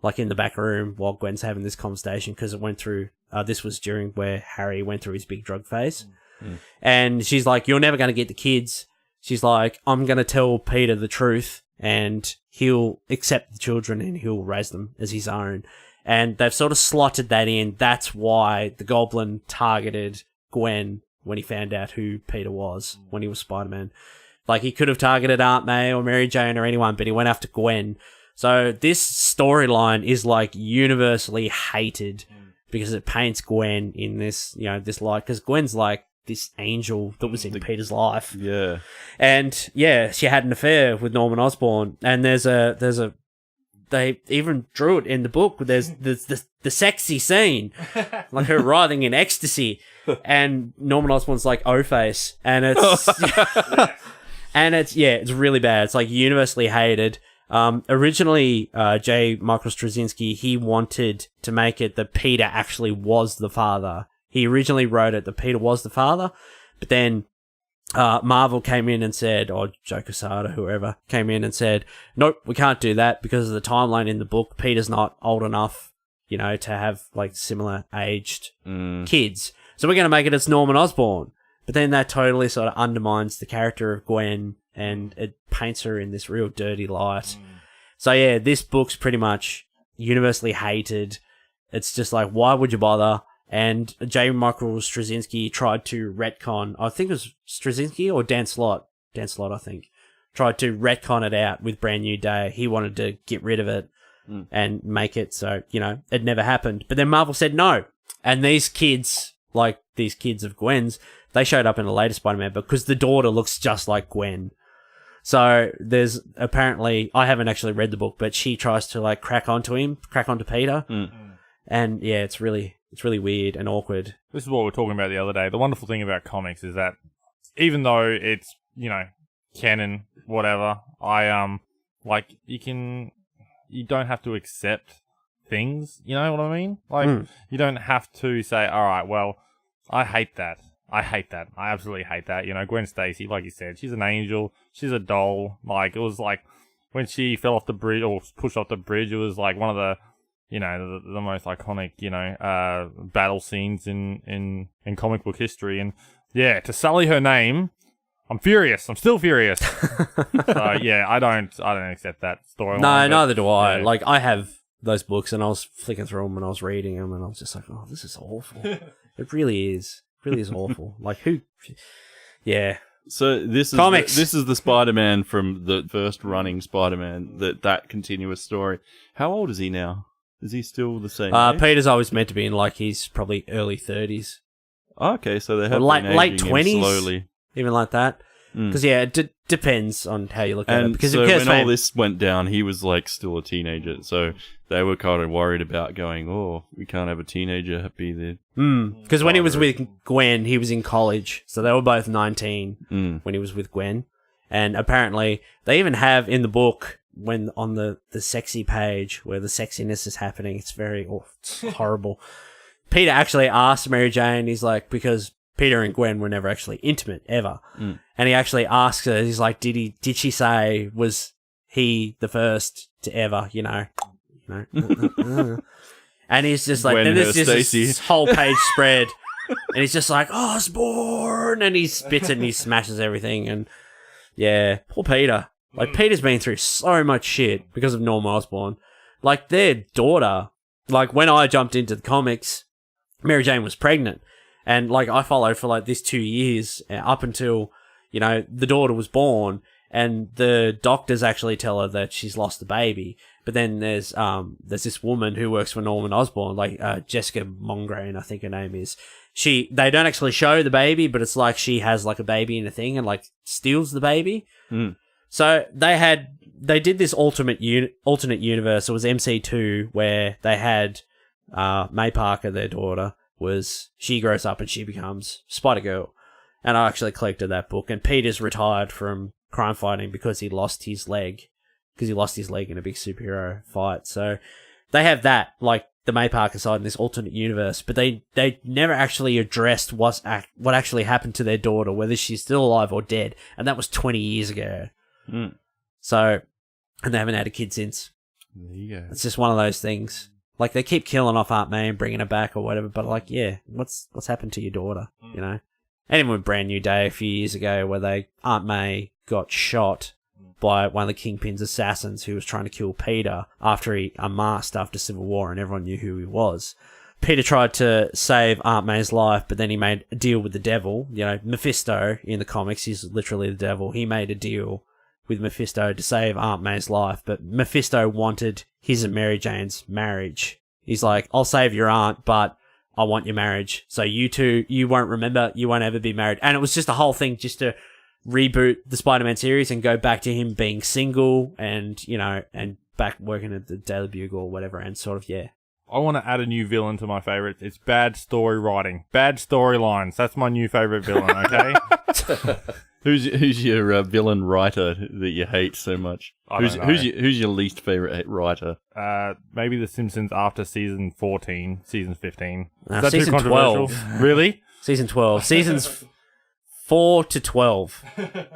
like in the back room while Gwen's having this conversation because it went through, this was during where Harry went through his big drug phase. Mm. And she's like, you're never going to get the kids. She's like, I'm going to tell Peter the truth. And he'll accept the children and he'll raise them as his own. And they've sort of slotted that in. That's why the Goblin targeted Gwen when he found out who Peter was when he was Spider-Man. Like, he could have targeted Aunt May or Mary Jane or anyone, but he went after Gwen. So this storyline is, like, universally hated because it paints Gwen in this, this light. Because Gwen's, like, this angel that was in Peter's life. Yeah. And yeah, she had an affair with Norman Osborn. And they even drew it in the book. There's the sexy scene, like her writhing in ecstasy. And Norman Osborn's like O-face. And it's, it's really bad. It's like universally hated. Originally, Michael Straczynski, he wanted to make it that Peter actually was the father. He originally wrote it that Peter was the father, but then Marvel came in and said, or Joe Quesada, whoever, came in and said, nope, we can't do that because of the timeline in the book. Peter's not old enough, to have like similar aged kids. So we're going to make it as Norman Osborn. But then that totally sort of undermines the character of Gwen and it paints her in this real dirty light. So yeah, this book's pretty much universally hated. It's just like, why would you bother? And Michael Straczynski tried to retcon, I think it was Straczynski or Dan Slott, I think, tried to retcon it out with Brand New Day. He wanted to get rid of it and make it so, it never happened. But then Marvel said no. And these kids, like these kids of Gwen's, they showed up in the later Spider-Man book because the daughter looks just like Gwen. So there's apparently, I haven't actually read the book, but she tries to like crack onto Peter. And yeah, it's really weird and awkward. This is what we were talking about the other day. The wonderful thing about comics is that even though it's, canon, whatever, you don't have to accept things, you know what I mean? Like, you don't have to say, all right, well, I hate that. I absolutely hate that. Gwen Stacy, like you said, she's an angel. She's a doll. Like, it was like when she fell off the bridge or pushed off the bridge, it was like one of the, the most iconic, battle scenes in comic book history. And yeah, to sully her name, I'm furious. I'm still furious. So yeah, I don't accept that storyline. No, neither do I. Yeah. Like, I have those books and I was flicking through them when I was reading them and I was just like, oh, this is awful. It really is. It really is awful. Like, who? Yeah. So this is the Spider-Man from the first running Spider-Man, that continuous story. How old is he now? Is he still the same age? Peter's always meant to be in, like, he's probably early 30s. Okay, so they have late been aging him 20s? slowly. Even like that. Because it depends on how you look at it. And Because so if when all this went down, he was like still a teenager. So they were kind of worried about going, oh, we can't have a teenager be the... Because when he was with Gwen, he was in college. So they were both 19 when he was with Gwen. And apparently, they even have in the book, when on the sexy page where the sexiness is happening, it's it's horrible. Peter actually asked Mary Jane, he's like, because Peter and Gwen were never actually intimate, ever. And he actually asks her, he's like, did she say, was he the first to ever, you know? And he's just like, then there's just this whole page spread, and he's just like, Osborne, and he spits it and he smashes everything, and yeah, poor Peter. Like, Peter's been through so much shit because of Norm Osborn. Like, their daughter, like, when I jumped into the comics, Mary Jane was pregnant, and like, I followed for like this 2 years up until, you know, the daughter was born, and the doctors actually tell her that she's lost the baby. But then there's this woman who works for Norman Osborn, like Jessica Mongrain, I think her name is. They don't actually show the baby, but it's like she has like a baby in a thing and like steals the baby. So they did this alternate universe. It was MC2 where they had May Parker, their daughter, she grows up and she becomes Spider-Girl. And I actually collected that book. And Peter's retired from crime fighting because he lost his leg. Because he lost his leg in a big superhero fight. So they have that, like the May Parker side in this alternate universe, but they never actually addressed what actually happened to their daughter, whether she's still alive or dead, and that was 20 years ago. So, and they haven't had a kid since. There you go. It's just one of those things. Like, they keep killing off Aunt May and bringing her back or whatever, but like, yeah, what's happened to your daughter, you know? And even with Brand New Day a few years ago where Aunt May got shot by one of the Kingpin's assassins who was trying to kill Peter after he unmasked after Civil War and everyone knew who he was. Peter tried to save Aunt May's life, but then he made a deal with the devil. You know, Mephisto in the comics, he's literally the devil. He made a deal with Mephisto to save Aunt May's life, but Mephisto wanted his and Mary Jane's marriage. He's like, I'll save your aunt, but I want your marriage. So you two, you won't ever be married. And it was just a whole thing just to reboot the Spider-Man series and go back to him being single and, you know, and back working at the Daily Bugle or whatever, and sort of, yeah. I want to add a new villain to my favorite. It's bad story writing. Bad storylines. That's my new favorite villain, okay? Who's your villain writer that you hate so much? Who's your least favorite writer? Maybe The Simpsons after season 14, season 15. Is that season too controversial? 12. Really? Season 12. Seasons 4 to 12.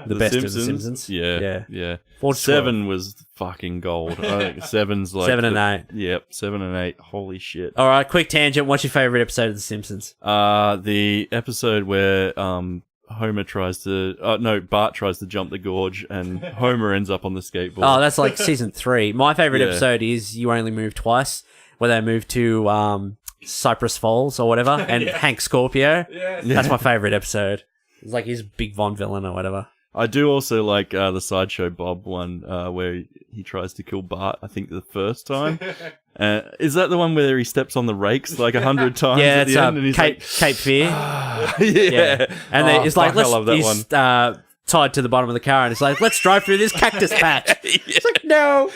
The best Simpsons? of The Simpsons. Yeah. 4 to 7 12. was fucking gold. I think 7's like 7 and 8. Yep, 7 and 8. Holy shit. All right, quick tangent. What's your favorite episode of The Simpsons? The episode where Bart tries to jump the gorge and Homer ends up on the skateboard. Oh, that's like season 3. My favorite episode is You Only Move Twice, where they move to Cypress Falls or whatever, and Hank Scorpio. That's my favorite episode. It's like he's a big Von villain or whatever. I do also like the Sideshow Bob one where he tries to kill Bart, I think the first time. Is that the one where he steps on the rakes like 100 times at the end? And he's Cape Fear. yeah. And it's like, I love that he's one. tied to the bottom of the car, and it's like, let's drive through this cactus patch. It's like, no.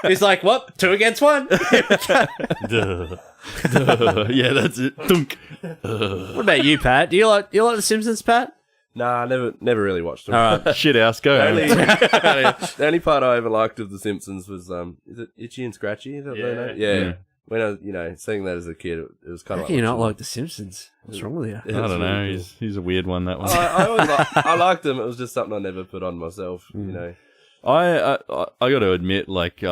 He's like, what? 2 against 1? Yeah, that's it. Dunk. What about you, Pat? Do you like The Simpsons, Pat? Nah, never really watched them. All right. Shit house, go. The only part I ever liked of The Simpsons was is it Itchy and Scratchy? Is that their name? Yeah. When I was, seeing that as a kid, it was kind of. How can you not like The Simpsons? What's wrong with you? I don't know. Really cool. He's a weird one. That one. I liked them. It was just something I never put on myself. You know. I got to admit, like,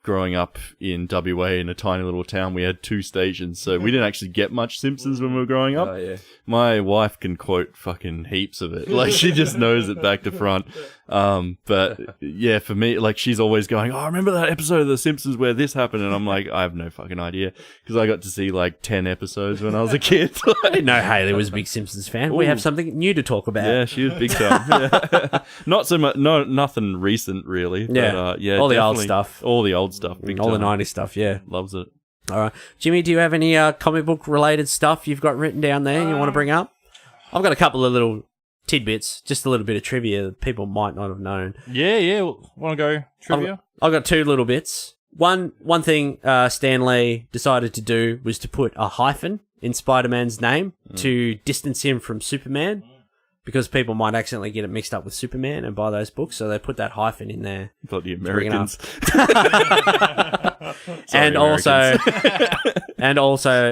growing up in WA in a tiny little town, we had 2 stations, so we didn't actually get much Simpsons when we were growing up. Oh, yeah. My wife can quote fucking heaps of it. Like, she just knows it back to front. But yeah, for me, like, she's always going, oh, remember that episode of The Simpsons where this happened? And I'm like, I have no fucking idea. Because I got to see like 10 episodes when I was a kid. I didn't know Haley was a big Simpsons fan. We have something new to talk about. Yeah, she was big time. Yeah. Not so much, nothing recent really. Yeah. But, yeah, all the old stuff. All the old stuff. Big all time. the 90s stuff, yeah. Loves it. All right. Jimmy, do you have any comic book related stuff you've got written down there you want to bring up? I've got a couple of little tidbits, just a little bit of trivia that people might not have known. Yeah. Want to go trivia? I've got 2 little bits. One thing Stan Lee decided to do was to put a hyphen in Spider-Man's name to distance him from Superman, because people might accidentally get it mixed up with Superman and buy those books, so they put that hyphen in there. Bloody Americans. And also,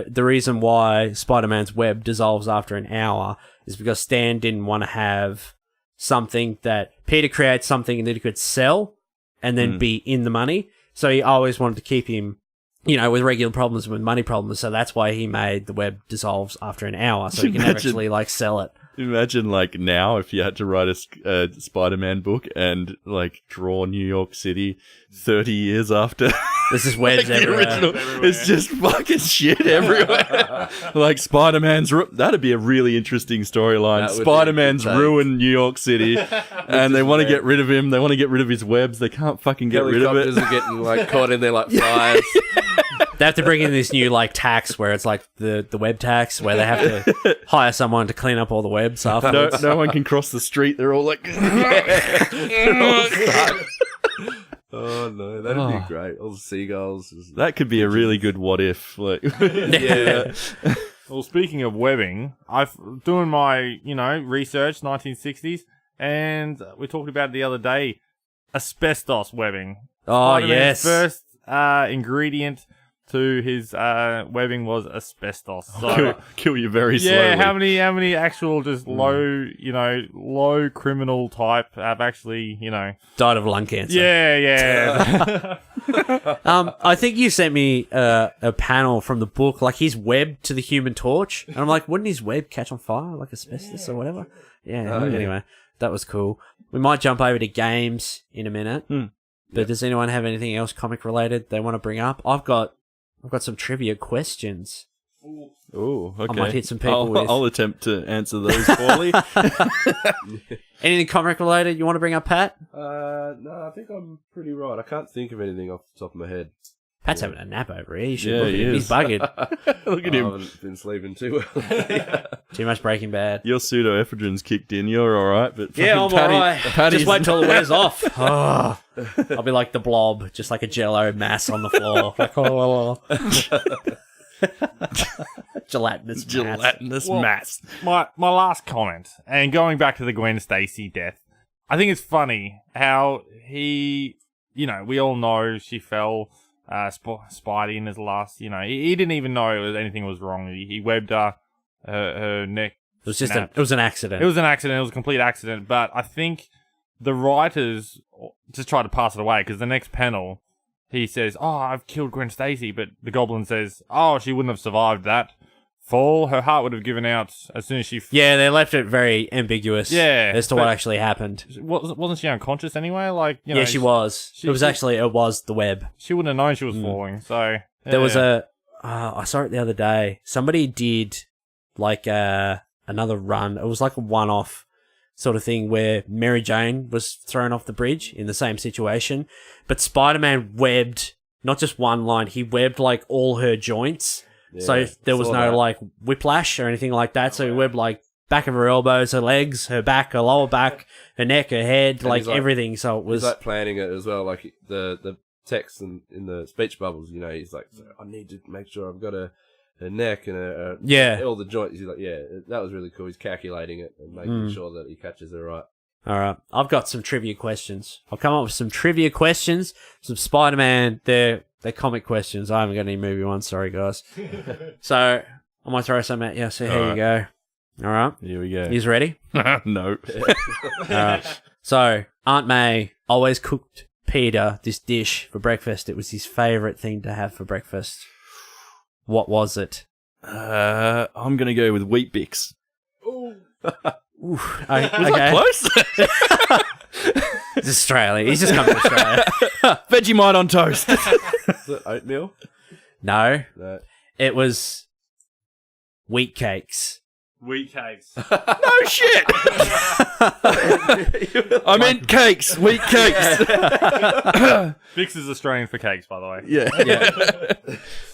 the reason why Spider-Man's web dissolves after an hour is because Stan didn't want to have something that Peter creates something that he could sell and then be in the money. So he always wanted to keep him, with regular problems and with money problems. So that's why he made the web dissolves after an hour, so he can actually sell it. Imagine now if you had to write a Spider-Man book and draw New York City 30 years after. This is webs everywhere. It's just fucking shit everywhere. Spider-Man's that'd be a really interesting storyline. Spider-Man's ruined New York City, and they want to get rid of him. They want to get rid of his webs. They can't fucking get rid of it. Helicopters are getting caught in there like flies. They have to bring in this new tax where it's the web tax, where they have to hire someone to clean up all the webs afterwards. No one can cross the street. They're all like, oh no, that'd be great. All the seagulls. That could be a really good what if. Yeah. Well, speaking of webbing, I've doing my research 1960s, and we talked about it the other day. Asbestos webbing. Oh, Spider-Man's yes. First ingredient to his webbing was asbestos. So, kill you very slowly. yeah, how many actual just low criminal type have actually Died of lung cancer. Yeah. I think you sent me a panel from the book, his web to the Human Torch, and I'm like, wouldn't his web catch on fire like asbestos or whatever? Yeah. Anyway, that was cool. We might jump over to games in a minute. But does anyone have anything else comic related they want to bring up? I've got some trivia questions. Oh, okay. I might hit some people with. I'll attempt to answer those poorly. Anything comic related you want to bring up, Pat? No, I think I'm pretty right. I can't think of anything off the top of my head. Pat's having a nap over here. You should Yeah, look at he him. is. He's buggered. Look at I him. haven't been sleeping too well. Too much Breaking Bad. Your pseudoephedrine's kicked in. You're all right, but Yeah, I'm Patty, alright. Patty's Just wait till it wears off. Oh. I'll be like the Blob, just like a Jello mass on the floor. Gelatinous mass. My last comment, and going back to the Gwen Stacy death, I think it's funny how he, we all know she fell. Spidey in his last, he didn't even know anything was wrong. He webbed her neck. It was just it was an accident. It was an accident. It was a complete accident. But I think the writers just tried to pass it away, because the next panel, he says, "Oh, I've killed Gwen Stacy," but the Goblin says, "Oh, she wouldn't have survived that fall. Her heart would have given out as soon as she." Yeah, they left it very ambiguous. Yeah, as to what actually happened. Wasn't she unconscious anyway? Yeah, she was. It was the web. She wouldn't have known she was falling. So there was I saw it the other day. Somebody did another run. It was like a one-off sort of thing where Mary Jane was thrown off the bridge in the same situation, but Spider-Man webbed not just one line. He webbed all her joints. Yeah, so there was no whiplash or anything like that. So he webbed back of her elbows, her legs, her back, her lower back, her neck, her head, everything. So it was he's planning it as well, the text in the speech bubbles. He's like, I need to make sure I've got her neck and all the joints. He's like, that was really cool. He's calculating it and making sure that he catches her right. All right, I've got some trivia questions. I'll come up with some trivia questions, some Spider-Man. They're comic questions. I haven't got any movie ones. Sorry, guys. So I might throw some at you. So here you go. All right. Here we go. You ready? No. All right. So Aunt May always cooked Peter this dish for breakfast. It was his favourite thing to have for breakfast. What was it? I'm going to go with Wheat Bix. Was that close? It's Australia. He's just come to Australia. Vegemite on toast. Is it oatmeal? No. No. It was wheat cakes. Wheat cakes. Oh shit! I meant cakes, wheat cakes. Bix is Australian for cakes, by the way. Yeah.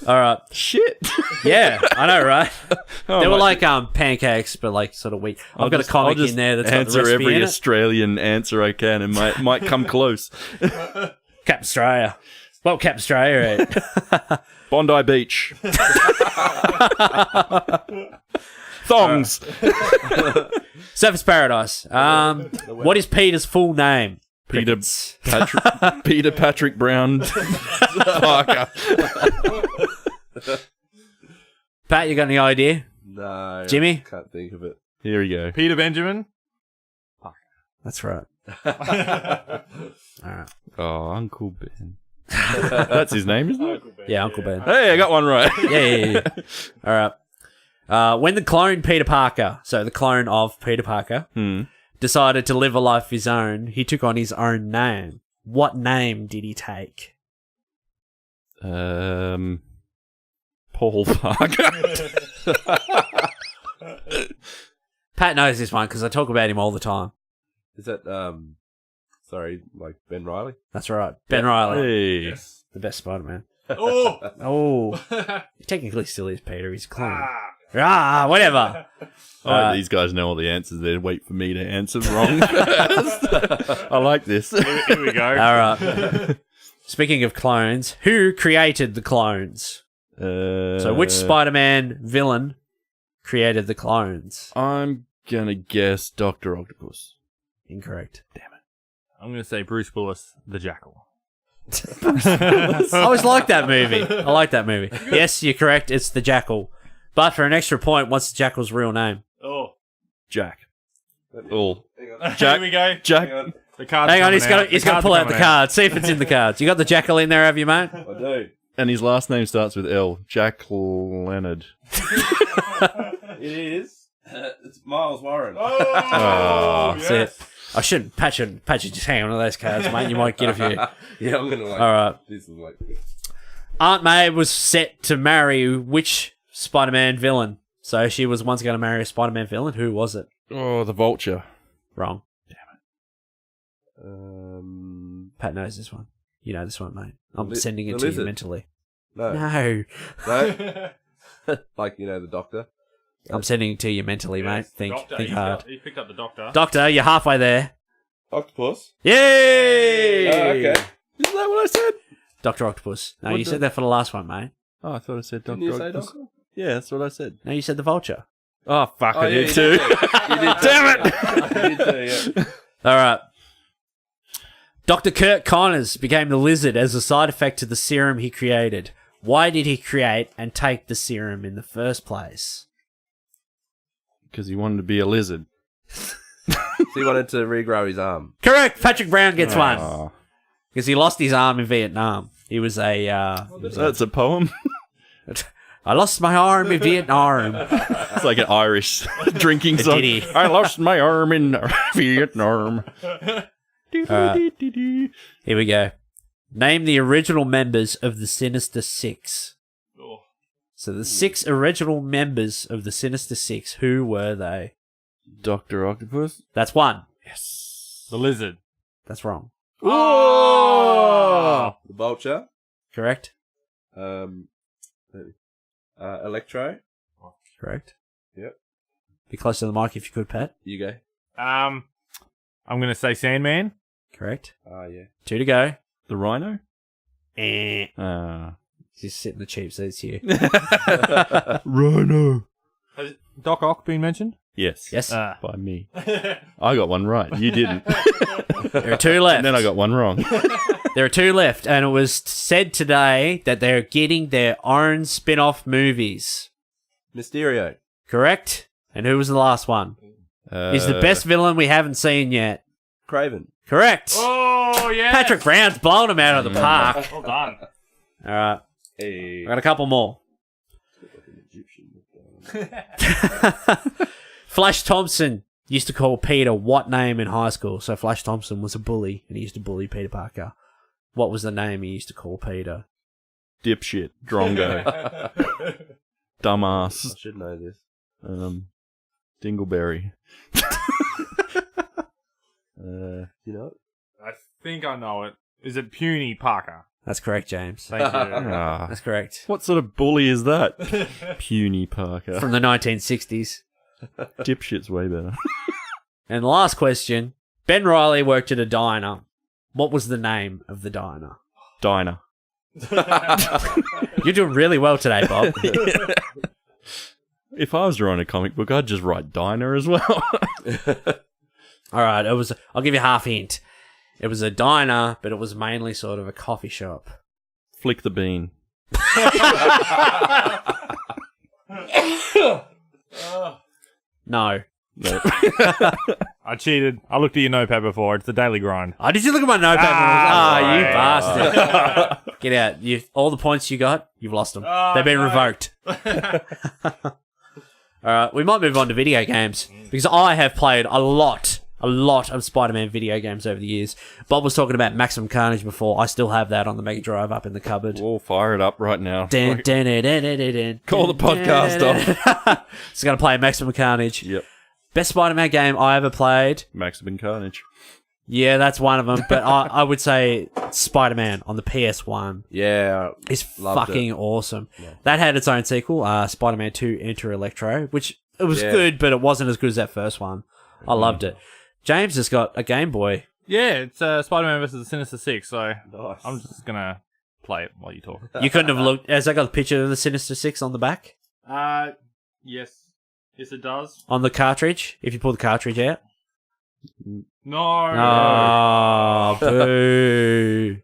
All right. Shit. Yeah, I know, right? Oh, They were my- like pancakes, but like sort of wheat. I've got a comic I'll just in there that's got the answer recipe every in it. Australian answer I can, and might come close. Cap Australia. What Cap Australia at? Bondi Beach. Thongs. Surface Paradise. What is Peter's full name? Peter Crickets. Peter Patrick Brown Parker. Pat, you got any idea? No. Jimmy? Can't think of it. Here we go. Peter Benjamin. That's right. All right. Oh, Uncle Ben. That's his name, isn't it? Yeah, Uncle Ben. Hey, I got one right. Yeah. All right. When the clone Peter Parker, so the clone of Peter Parker, decided to live a life of his own, he took on his own name. What name did he take? Paul Parker. Pat knows this one because I talk about him all the time. Is that sorry, like Ben Riley? That's right. Ben Riley. Hey. The best Spider-Man. Oh! Oh. He technically still is Peter. He's a clone. Whatever. Oh, these guys know all the answers. They wait for me to answer wrong first. I like this. Here we go. All right. Speaking of clones, who created the clones? So which Spider-Man villain created the clones? I'm gonna guess Dr. Octopus. Incorrect. I'm going to say Bruce Willis, the Jackal. I always liked that movie. I like that movie. Yes, you're correct. It's the Jackal. But for an extra point, what's the Jackal's real name? Oh. Jack. Oh. Here we go. Jack. The cards Hang on, coming he's got out. to cards pull are out the coming card. See if it's in the cards. You got the Jackal in there, have you, mate? I do. And his last name starts with L. Jack Leonard. It is. It's Miles Warren. Oh, That's it. I shouldn't. Pat should just hang on to those cards, mate. You might get a few. Yeah, I'm gonna like. All right. This is like. Aunt May was set to marry which Spider-Man villain? So she was once going to marry a Spider-Man villain. Who was it? Oh, the Vulture. Wrong. Pat Pat knows this one. You know this one, mate. I'm The sending it the to you lizard. mentally. No. No. No. Like, you know, the doctor. I'm sending it to you mentally, mate. Think hard. He picked up the doctor. Doctor, you're halfway there. Octopus. Yay! Oh, okay. Isn't that what I said? Dr. Octopus. No, What you the- said that for the last one, mate. Oh, I thought I said Dr. Didn't you say Octopus. doctor? Yeah, that's what I said. No, you said the Vulture. Oh, fuck, I yeah, did you too. did. You did. Damn it! You did too, yeah. All right. Dr. Kurt Connors became the lizard as a side effect to the serum he created. Why did he create and take the serum in the first place? Because he wanted to be a lizard. So he wanted to regrow his arm. Correct. Patrick Brown gets one. Oh, Because he lost his arm in Vietnam. He was a... that's a poem. I lost my arm in Vietnam. It's like an Irish drinking song. ditty. I lost my arm in Vietnam. Here we go. Name the original members of the Sinister Six. Oh. So the 6 original members of the Sinister Six, who were they? Dr. Octopus? That's one. Yes. The lizard. That's wrong. Oh! The vulture. Correct? Electro. Correct. Yep. Be close to the mic if you could, Pat. You go. I'm going to say Sandman. Correct. Oh, yeah. 2 to go. The Rhino? Just sit in the cheap seats here. Rhino. Has Doc Ock been mentioned? Yes. Yes. By me. I got one right. You didn't. There are 2 left. And then I got one wrong. There are 2 left, and it was said today that they're getting their own spin-off movies. Mysterio. Correct? And who was the last one? He's the best villain we haven't seen yet. Craven. Correct. Oh, yeah. Patrick Brown's blown him out of the park. Well done. All right. Hey. I got a couple more. Flash Thompson used to call Peter what name in high school? So Flash Thompson was a bully, and he used to bully Peter Parker. What was the name he used to call Peter? Dipshit. Drongo. I Dumbass. should know this. Dingleberry. You know it? I think I know it. Is it Puny Parker? That's correct, James. Thank you. Ah, That's correct. what sort of bully is that? Puny Parker. From the 1960s. Dipshit's way better. And the last question. Ben Riley worked at a diner. What was the name of the diner? Diner. You're doing really well today, Bob. If I was drawing a comic book, I'd just write Diner as well. All right, I'll give you half hint. It was a diner, but it was mainly sort of a coffee shop. Flick the bean. No. No. I cheated. I looked at your notepad before. It's the Daily Grind. Oh, did you look at my notepad? Ah, You right. bastard. Get out. All the points you got, you've lost them. Oh, They've been no. revoked. All right, we might move on to video games because I have played a lot of Spider-Man video games over the years. Bob was talking about Maximum Carnage before. I still have that on the Mega Drive up in the cupboard. We'll fire it up right now. Call the podcast off. Just going to play Maximum Carnage. Yep. Best Spider-Man game I ever played. Maximum Carnage. Yeah, that's one of them. But I would say Spider-Man on the PS1 Yeah. is Loved fucking awesome. Yeah. That had its own sequel, Spider-Man 2 Enter Electro, which it was good, but it wasn't as good as that first one. I loved it. James has got a Game Boy. Yeah, it's Spider-Man versus the Sinister Six, so Nice. I'm just going to play it while you talk. You couldn't have looked... Has that got the picture of the Sinister Six on the back? Yes. Yes, it does. On the cartridge? If you pull the cartridge out? No. Oh, boo.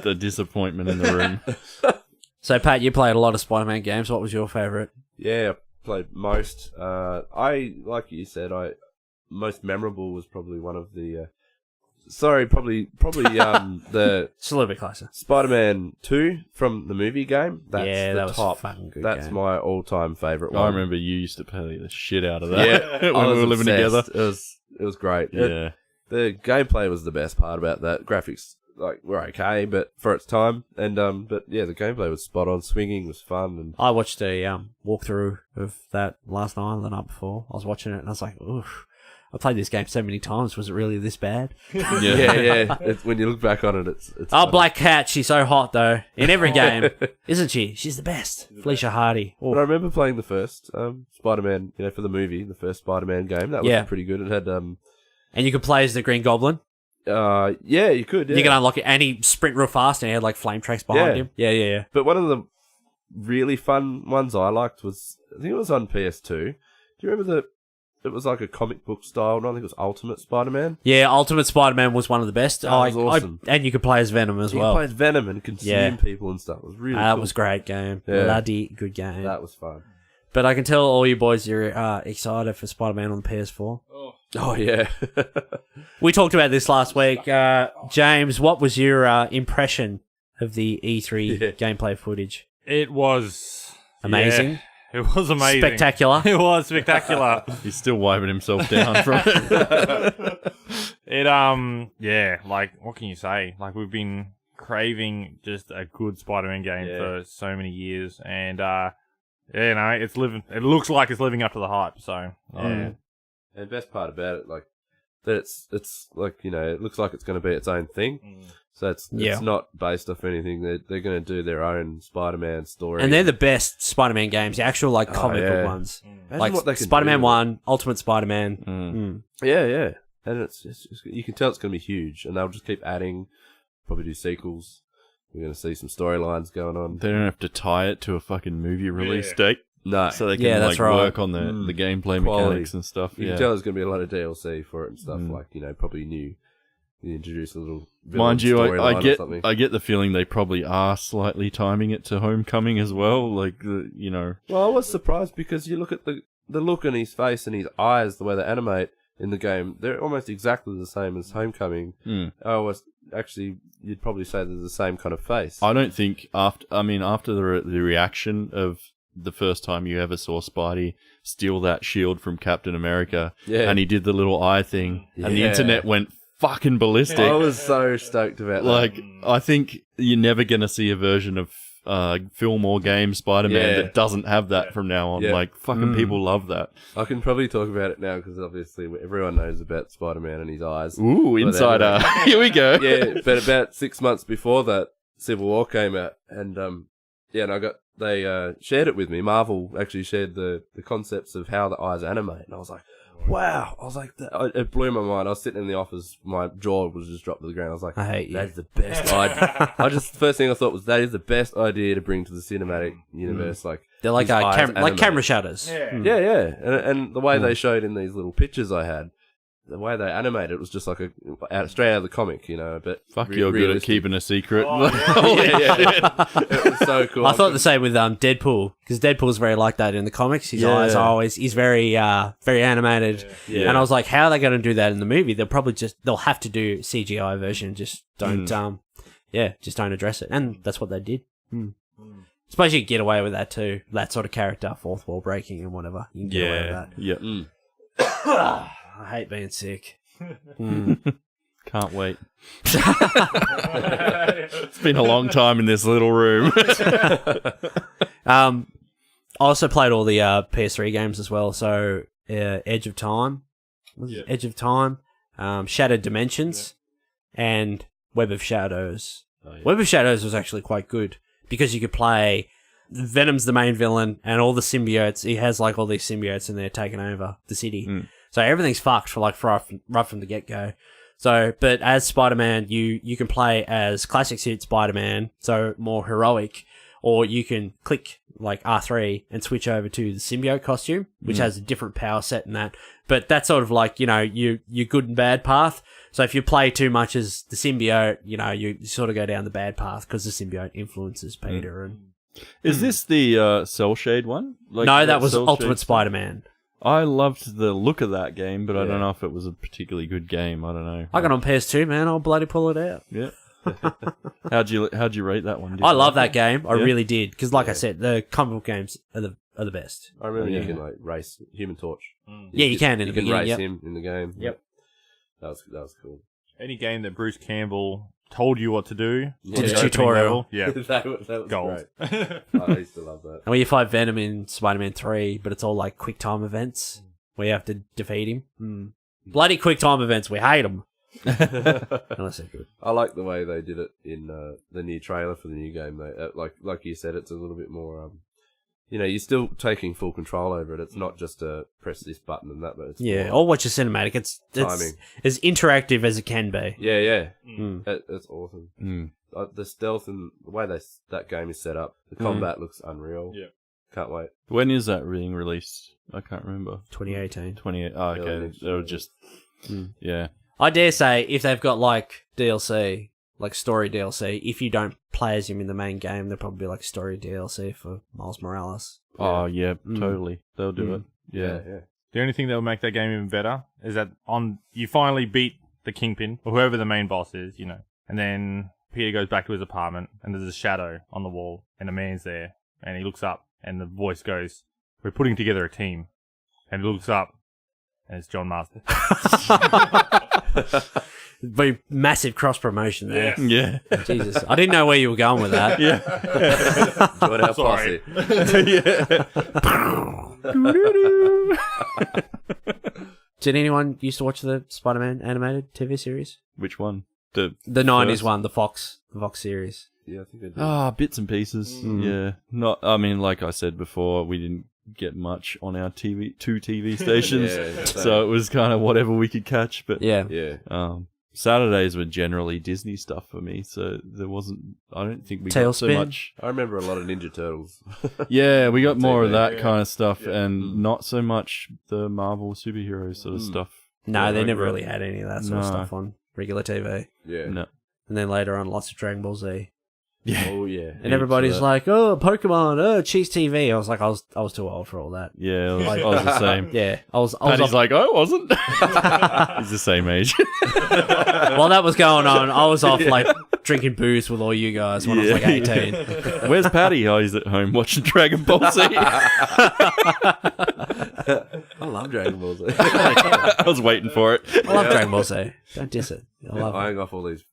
The disappointment in the room. So, Pat, you played a lot of Spider-Man games. What was your favourite? Yeah, I played most. Like you said, most memorable was probably one of the. Probably the Just a little bit closer. Spider-Man 2 from the movie game. That's Yeah, the that was top. fucking good That's game. my all-time favourite one. I remember you used to play the shit out of that Yeah, when we were living together. It was great. Yeah. The gameplay was the best part about that. Graphics were okay, but for its time, and but yeah, the gameplay was spot on. Swinging was fun, and I watched a walkthrough of that last night or the night before. I was watching it and I was like, oof. I played this game so many times. Was it really this bad? yeah. When you look back on it, it's Oh, funny. Black Cat. She's so hot, though. In every game. Isn't she? She's the best. Felicia Hardy. But I remember playing the first Spider-Man, for the movie, the first Spider-Man game. That was pretty good. It had And you could play as the Green Goblin. yeah, you could. Yeah. You can unlock it, and he sprint real fast, and he had like flame tracks behind him. Yeah. But one of the really fun ones I liked was, I think it was on PS2. Do you remember it was like a comic book style one? I think it was Ultimate Spider-Man. Yeah, Ultimate Spider-Man was one of the best. That was awesome. And you could play as Venom as You well. could play as Venom and consume people and stuff. It was really cool. That was a great game. Yeah. Bloody good game. That was fun. But I can tell all you boys are excited for Spider-Man on the PS4. Oh, yeah. We talked about this last week. James, what was your impression of the E3 gameplay footage? It was Amazing. Yeah, it was amazing. Spectacular. It was spectacular. He's still wiping himself down from it. What can you say? Like, we've been craving just a good Spider-Man game for so many years, and it looks like it's living up to the hype. So And the best part about it, that it's like, it looks like it's going to be its own thing. So it's not based off anything. They're going to do their own Spider-Man story. And they're the best Spider-Man games, the actual comic book ones. Imagine Like what they can Spider-Man do. 1, Ultimate Spider-Man. Yeah. And it's you can tell it's going to be huge, and they'll just keep adding, probably do sequels. We're going to see some storylines going on. They don't have to tie it to a fucking movie release date. No. So they can that's right. work on the gameplay Quality. mechanics and stuff. You can tell there's going to be a lot of DLC for it and stuff, probably new. You introduce a little villain Mind you, storyline or something. I get the feeling they probably are slightly timing it to Homecoming as well. Well, I was surprised because you look at the look on his face and his eyes, the way they animate in the game, they're almost exactly the same as Homecoming. Actually, you'd probably say they're the same kind of face. I don't think after the reaction of the first time you ever saw Spidey steal that shield from Captain America, and he did the little eye thing, and the internet went fucking ballistic. I was so stoked about that. I think you're never going to see a version of film or game Spider-Man Yeah. that doesn't have that from now on. Yeah. Like, fucking people love that. I can probably talk about it now because obviously everyone knows about Spider-Man and his eyes. Ooh, insider. Here we go. Yeah, but about 6 months before that, Civil War came out, and and they shared it with me. Marvel actually shared the concepts of how the eyes animate, and I was like, wow. I was like, it blew my mind. I was sitting in the office, my jaw was just dropped to the ground. I was like, I hate you. that's the best idea. First thing I thought was, that is the best idea to bring to the cinematic universe. Like, They're like his eyes animate. camera shutters. Yeah. Yeah. And the way they showed in these little pictures I had, the way they animated it was just like straight out of the comic, But Fuck, you're good at keeping a secret. yeah. It was so cool. I thought the same with Deadpool, because Deadpool's very like that in the comics. His eyes are always, he's very very animated. Yeah. And I was like, how are they going to do that in the movie? They'll have to do CGI version. Just don't just don't address it. And that's what they did. Suppose you can get away with that too. That sort of character, fourth wall breaking and whatever. You can get away with that. Yeah. I hate being sick. Can't wait. It's been a long time in this little room. I also played all the PS3 games as well. So Edge of Time, Shattered Dimensions, and Web of Shadows. Oh, yeah. Web of Shadows was actually quite good because you could play Venom's the main villain and all the symbiotes. He has like all these symbiotes and they're taking over the city. So everything's fucked for like right from the get go. So, but as Spider-Man, you can play as classic suit Spider-Man, so more heroic, or you can click like R3 and switch over to the symbiote costume, which has a different power set in that. But that's sort of like, your good and bad path. So if you play too much as the symbiote, you sort of go down the bad path because the symbiote influences Peter. And Is this the Cell Shade one? Like, no, that was Cell Ultimate Shade Spider-Man. I loved the look of that game, but I don't know if it was a particularly good game. I don't know. I got it on PS2, man. I'll bloody pull it out. Yeah. How'd you rate that one? Did I you love like that game. I Yeah? really did. Because like I said, the comic book games are the best. I remember you can like race Human Torch. Yeah, you can in you the can beginning, race yep. him in the game. Yep. That was cool. Any game that Bruce Campbell told you what to do. Yeah. Did a tutorial. Yeah. that was Gold. great. I used to love that. And when you fight Venom in Spider-Man 3, but it's all like quick time events where you have to defeat him. Bloody quick time events, we hate them. Unless they're good. I like the way they did it in the new trailer for the new game. They, like you said, it's a little bit more. You're still taking full control over it. It's not just a press this button and that. But it's Yeah, more or watch a cinematic. It's timing. as interactive as it can be. Yeah. Mm. It's awesome. Mm. The stealth and the way that game is set up, the combat looks unreal. Yeah. Can't wait. When is that being released? I can't remember. 2018. 28. Oh, Early okay. next They were year. just. Mm. Yeah. I dare say, if they've got like DLC, like story DLC, if you don't play as him in the main game, there'll probably be like story DLC for Miles Morales. Oh, yeah, Mm. totally. They'll do it. Yeah. The only thing that will make that game even better is that you finally beat the Kingpin, or whoever the main boss is, and then Peter goes back to his apartment, and there's a shadow on the wall, and a man's there, and he looks up, and the voice goes, "We're putting together a team," and he looks up, and it's John Marston. Be massive cross promotion there. Yeah. Jesus, I didn't know where you were going with that. Join our Sorry. posse. Did anyone used to watch the Spider-Man animated TV series? Which one? The 90s first? one, the Fox series. Yeah, I think I did. bits and pieces. Mm. Yeah. Not. I mean, like I said before, we didn't get much on our two TV stations, Yeah, so it was kind of whatever we could catch. But Yeah. yeah. Saturdays were generally Disney stuff for me, so there wasn't. I don't think we got so Tailspin? much. I remember a lot of Ninja Turtles. Yeah, we got more of TV, that yeah. kind of stuff, Yeah. and not so much the Marvel superhero sort of stuff. No, Yeah, they like never that. really had any of that sort of No. stuff on regular TV. Yeah. No. And then later on, lots of Dragon Ball Z. Yeah. Oh yeah. And everybody's that. like, "Oh, Pokemon, oh, Cheese TV." I was like, I was too old for all that. Yeah, I was the same. Yeah, I was Paddy's off. like, I wasn't. He's the same age. While that was going on, I was off like drinking booze with all you guys when I was like 18. Where's Paddy? Oh, he's at home watching Dragon Ball Z. I love Dragon Ball Z. I was waiting for it. I love Dragon Ball Z. Don't diss it. I love it. Eyeing off all these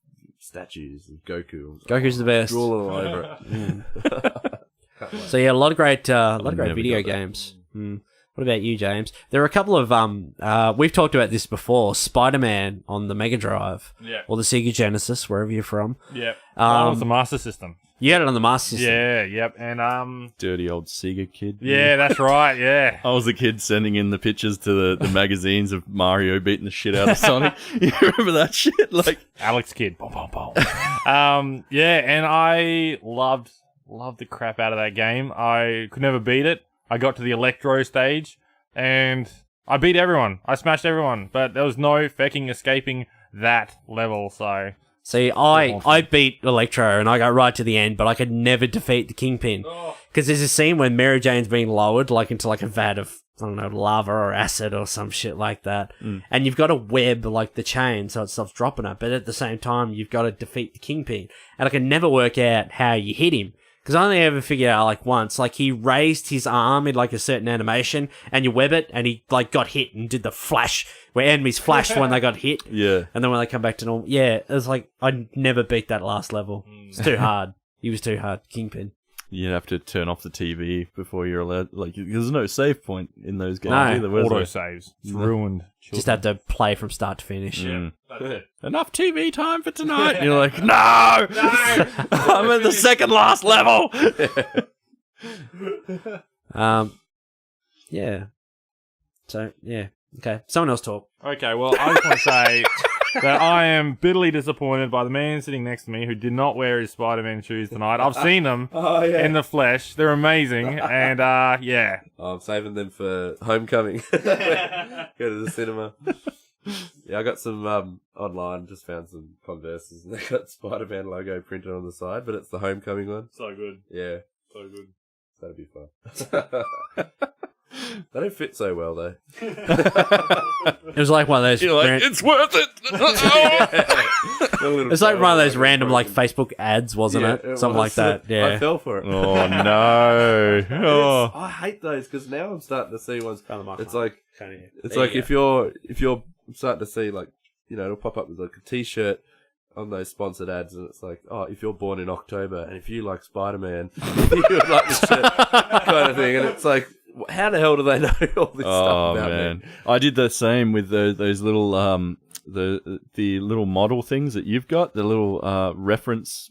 statues of Goku. Goku's the best. Drooling all over it. So yeah, a lot of great never video got that. games. What about you, James? There are a couple of we've talked about this before. Spider-Man on the Mega Drive, or the Sega Genesis, wherever you're from. Yep. That was the Master System. You had it on the Master System. Yeah, yep. And Dirty old Sega kid. yeah, that's right. Yeah. I was a kid sending in the pictures to the magazines of Mario beating the shit out of Sonic. You remember that shit? Like Alex Kidd. Boom, boom, boom. Yeah, and I loved the crap out of that game. I could never beat it. I got to the Electro stage, and I beat everyone. I smashed everyone, but there was no fecking escaping that level, so... See, I beat Electro, and I got right to the end, but I could never defeat the Kingpin. Because there's a scene when Mary Jane's being lowered, like, into, like, a vat of, I don't know, lava or acid or some shit like that. And you've got to web, like, the chain so it stops dropping it, but at the same time, you've got to defeat the Kingpin. And I can never work out how you hit him. Because I only ever figured out, like, once, like, he raised his arm in, like, a certain animation, and you web it, and he, like, got hit and did the flash, where enemies flashed when they got hit. Yeah. And then when they come back to normal, yeah, it was like, I never beat that last level. It's too hard. He was too hard. Kingpin. You have to turn off the TV before you're allowed. Like, there's no save point in those games No. either. was Auto there? saves. It's ruined. Just had to play from start to finish. That's it. Enough TV time for tonight. And you're like, no! I'm at the second last level. Yeah. So, yeah. Okay. Someone else talk. Okay, well, I just want to say that I am bitterly disappointed by the man sitting next to me who did not wear his Spider-Man shoes tonight. I've seen them in the flesh. They're amazing. And, yeah. I'm saving them for Homecoming. Go to the cinema. Yeah, I got some online, just found some Converses, and they got Spider-Man logo printed on the side, but it's the Homecoming one. So good. Yeah, So good. that'd be fun. They don't fit so well, though. It was like one of those. You're like, it's worth it. It's like one of those random, like, Facebook ads, wasn't it? Something like that. Yeah. I fell for it. Oh, no. Oh. I hate those because now I'm starting to see ones. It's like There like you if you're starting to see, like, you know, it'll pop up with like a T-shirt on those sponsored ads, and it's like, oh, if you're born in October and if you like Spider-Man, you would like this shit, kind of thing. And it's like, how the hell do they know all this stuff about me? I did the same with those little the little model things that you've got, the little reference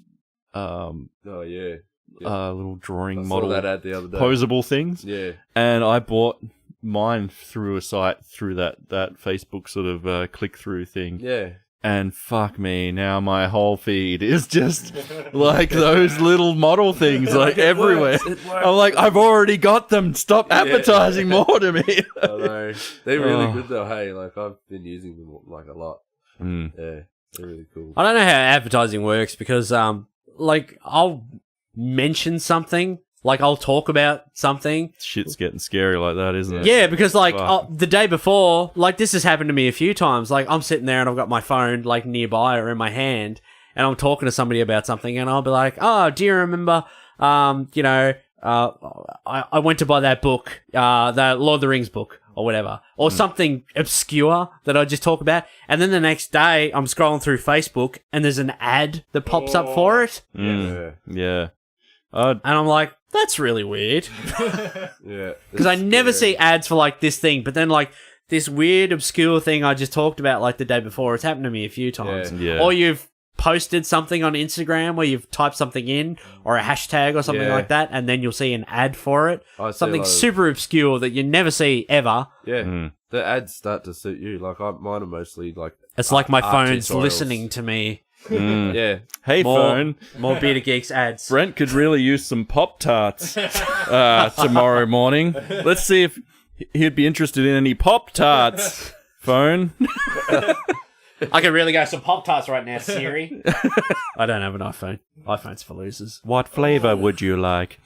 Oh yeah, little drawing I saw model that ad the other day. posable things. Yeah, And I bought mine through a site through that Facebook sort of click-through thing. yeah. And fuck me, now my whole feed is just like those little model things, like everywhere. It works. I'm like, I've already got them. Stop advertising more to me. I know. They're really good though. Hey, like, I've been using them like a lot. Mm. Yeah, they're really cool. I don't know how advertising works because, like, I'll mention something, like, I'll talk about something. Shit's getting scary like that, isn't it? Yeah, because, like, Fuck. the day before, like, this has happened to me a few times. Like, I'm sitting there and I've got my phone, like, nearby or in my hand, and I'm talking to somebody about something, and I'll be like, oh, do you remember, you know, I went to buy that book, the Lord of the Rings book, or whatever, or something obscure that I just talk about, and then the next day, I'm scrolling through Facebook, and there's an ad that pops up for it, Yeah. and I'm like, that's really weird. Yeah, Because I never see ads for, like, this thing, but then, like, this weird, obscure thing I just talked about, like, the day before, it's happened to me a few times. Yeah. Or you've posted something on Instagram where you've typed something in, or a hashtag or something Yeah. like that, and then you'll see an ad for it. I see Something a lot of- super obscure that you never see ever. Yeah, the ads start to suit you. Like, mine are mostly like. It's like my art phone's tutorials. listening to me. Yeah, Hey, More, phone. more Bearded Geeks ads. Brent could really use some Pop-Tarts tomorrow morning. Let's see if he'd be interested in any Pop-Tarts, phone. I could really go some Pop-Tarts right now, Siri. I don't have an iPhone. iPhone's for losers. What flavor would you like?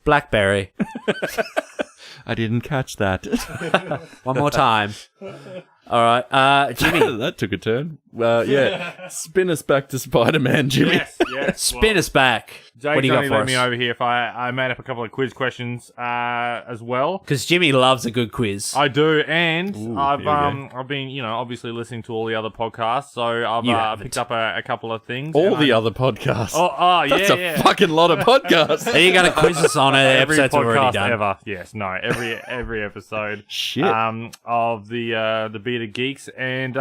Blackberry. I didn't catch that. One more time. All right, Jimmy. That took a turn. Yeah. Spin us back to Spider-Man, Jimmy. Yes. Spin us back. Jay's What do you got only for let us? me over here if I made up a couple of quiz questions as well. Because Jimmy loves a good quiz. I do, and Ooh, I've here we I've been obviously listening to all the other podcasts, so You I've haven't. picked up a couple of things. All and the I- other podcasts. yeah, That's a yeah. fucking lot of podcasts. Are you going to quiz us on Every episodes we've already podcast done? ever. Yes, no, every episode. Shit. Of the Bearded Geeks, and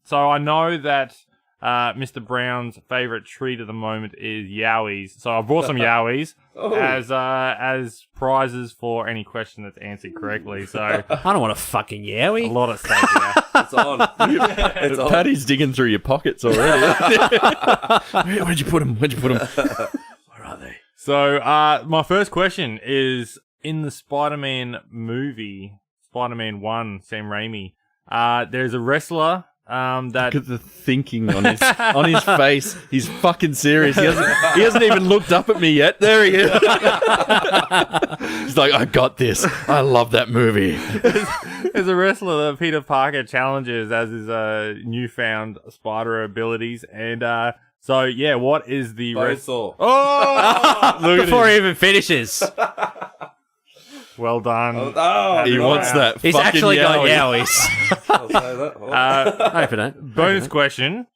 so I know that Mr. Brown's favorite treat at the moment is yowies. So I brought some yowies Oh. as prizes for any question that's answered correctly. So I don't want a fucking a yowie. lot at stake here. It's on. It's on. Paddy's digging through your pockets already. Where'd you put him? Where are they? So my first question is, in the Spider-Man movie, Spider-Man 1, Sam Raimi, there's a wrestler that Look at the thinking on his face. He's fucking serious. He hasn't even looked up at me yet. There he is. He's like, I got this. I love that movie. there's a wrestler that Peter Parker challenges as his newfound spider abilities, and so yeah, what is the Bonesaw. Oh, look at Before him. he even finishes, Well done. Oh, He wants that. he's fucking actually got yowie. yowies. I'll say that. Oh. Hope you don't. Bonus question.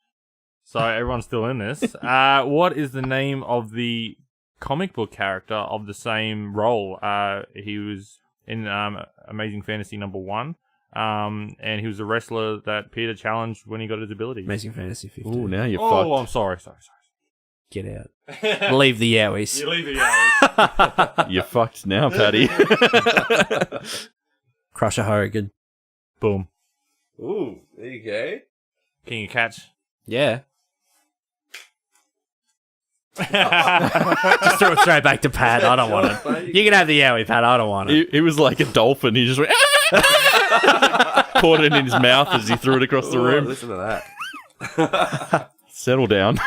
So everyone's still in this. What is the name of the comic book character of the same role? He was in Amazing Fantasy #1, and he was a wrestler that Peter challenged when he got his abilities. Amazing Fantasy 15. Ooh, now you're Oh, fucked. I'm sorry. Get out. Leave the yowies. You leave it. You're fucked now, Paddy. Crusher Hogan. Boom. Ooh, there you go. Can you catch? Yeah. Just throw it straight back to Pat. I don't want it. You can have the yowie, Pat. I don't want it. He was like a dolphin. He just went, poured it in his mouth as he threw it across the Ooh, room. listen to that. Settle down.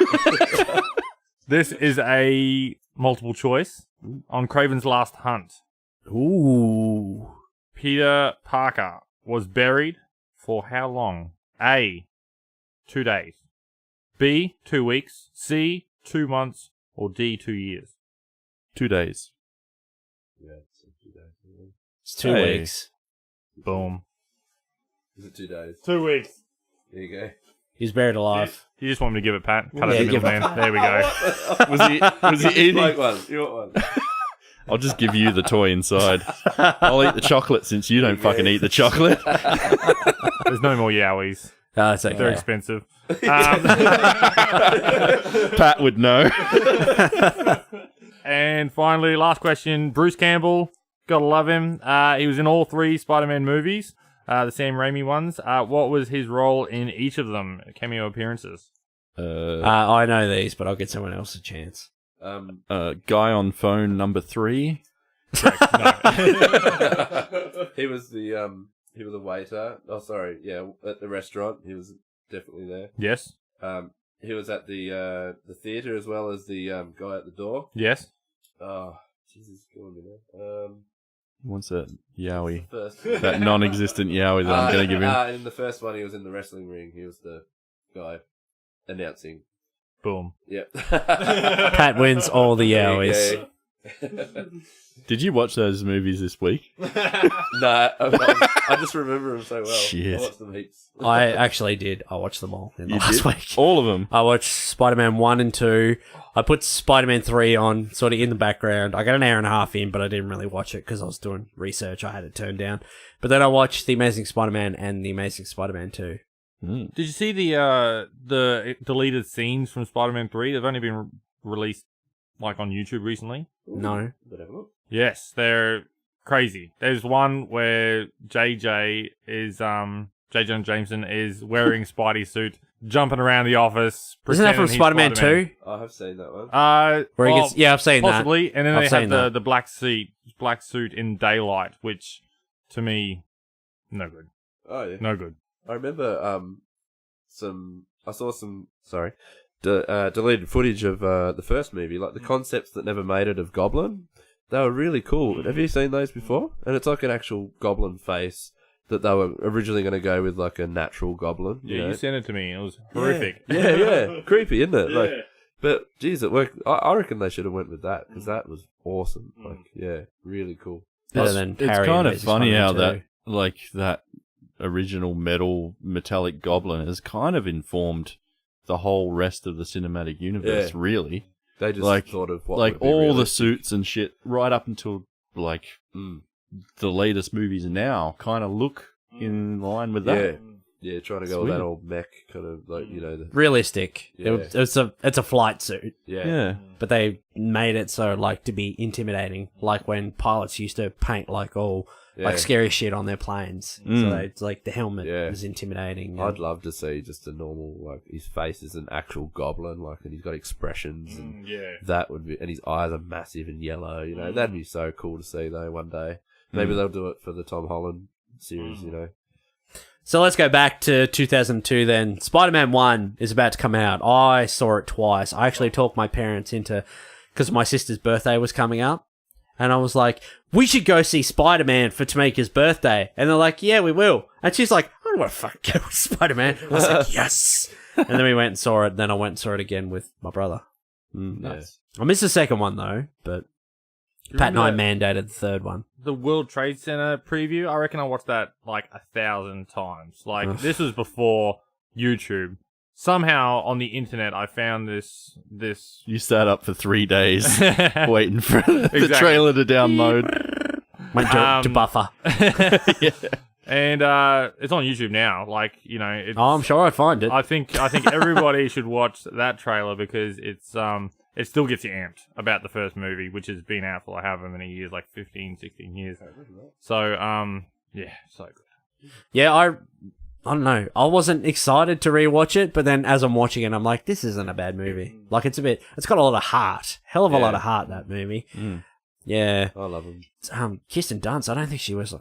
This is a multiple choice. On Craven's Last Hunt, Ooh. Peter Parker was buried for how long? A, 2 days. B, 2 weeks. C, 2 months. Or D, 2 years. 2 days. Yeah, it's 2 days. It's 2 Hey. weeks. Boom. Is it 2 days? 2 weeks. There you go. He's buried alive. You just want me to give it, Pat? Cut Yeah, it in the give middle, man. There we go. Was he eating? Like one. You want one? I'll just give you the toy inside. I'll eat the chocolate since you don't fucking eat the chocolate. There's no more yowies. Oh, it's okay. They're expensive. Pat would know. And finally, last question. Bruce Campbell. Gotta love him. He was in all 3 Spider-Man movies. The Sam Raimi ones. What was his role in each of them? Cameo appearances. I know these, but I'll get someone else a chance. Guy on phone number 3. He was a waiter. Oh, sorry. Yeah, at the restaurant. He was definitely there. Yes. He was at the theater as well as the guy at the door. Yes. Oh, Jesus, killing me now. What's that yowie? First, That non-existent yowie that I'm going to give him. in the first one, he was in the wrestling ring. He was the guy announcing. Boom. Yep. Pat wins all the There you yowies. go. Did you watch those movies this week? No, I just remember him so well. Shit. I watched them heaps. I actually did. I watched them all in the You last did? week. All of them. I watched Spider-Man 1 and 2. I put Spider-Man 3 on sort of in the background. I got an hour and a half in, but I didn't really watch it because I was doing research. I had it turned down. But then I watched The Amazing Spider-Man and The Amazing Spider-Man 2. Mm. Did you see the deleted scenes from Spider-Man 3? They've only been released like on YouTube recently. No. Whatever. Yes, they're crazy. There's one where JJ Jonah Jameson is wearing Spidey suit, jumping around the office. Isn't that from pretending he's Spider-Man 2? I have seen that one. Where he well, gets, yeah, I've seen that. possibly. And then I've they seen have that. the black suit in daylight, which to me, no good. Oh yeah. No good. I remember I saw some deleted footage of the first movie, like the concepts that never made it of Goblin. They were really cool. Have you seen those before? And it's like an actual Goblin face that they were originally going to go with, like a natural Goblin. Yeah, know? you sent it to me. It was horrific. Yeah, creepy, isn't it? Like, But geez, it worked. I reckon they should have went with that because that was awesome. Like, yeah, really cool. Better than It's Harry kind and of funny Spider-Man how 2. that, like, that original metallic goblin has kind of informed the whole rest of the cinematic universe, really. They just thought of what like would be all the realistic. suits and shit right up until like the latest movies now kind of look in line with that. Yeah, trying to It's go with that weird. old mech kind of like, you know. Realistic. Yeah. It's a flight suit, Yeah. but they made it so like to be intimidating, like when pilots used to paint like all like scary shit on their planes. So it's like the helmet is intimidating. I'd love to see just a normal, like, his face is an actual goblin, like, and he's got expressions, and that would be, and his eyes are massive and yellow, you know. That'd be so cool to see, though, one day. Maybe they'll do it for the Tom Holland series, you know. So let's go back to 2002 then. Spider-Man 1 is about to come out. I saw it twice. I actually talked my parents into, because my sister's birthday was coming up. And I was like, we should go see Spider-Man for Tamika's birthday. And they're like, yeah, we will. And she's like, I don't want to fucking go with Spider-Man. I was like, yes. And then we went and saw it. Then I went and saw it again with my brother. Nice. I missed the second one though, but Pat and I mandated the third one. The World Trade Center preview, I reckon I watched that like 1,000 times. Like, this was before YouTube. Somehow on the internet, I found this. You sat up for 3 days waiting for the trailer to download. Went to buffer. And it's on YouTube now. Like, you know, it's, I'm sure I'd find it. I think everybody should watch that trailer because it's it still gets you amped about the first movie, which has been out for like however many years, like 15, 16 years. So yeah, so good. Yeah, I don't know. I wasn't excited to rewatch it, but then as I'm watching it, I'm like, this isn't a bad movie. Like, it's got a lot of heart. Hell of a lot of heart, that movie. Yeah. I love him. Kirsten Dunst, I don't think she was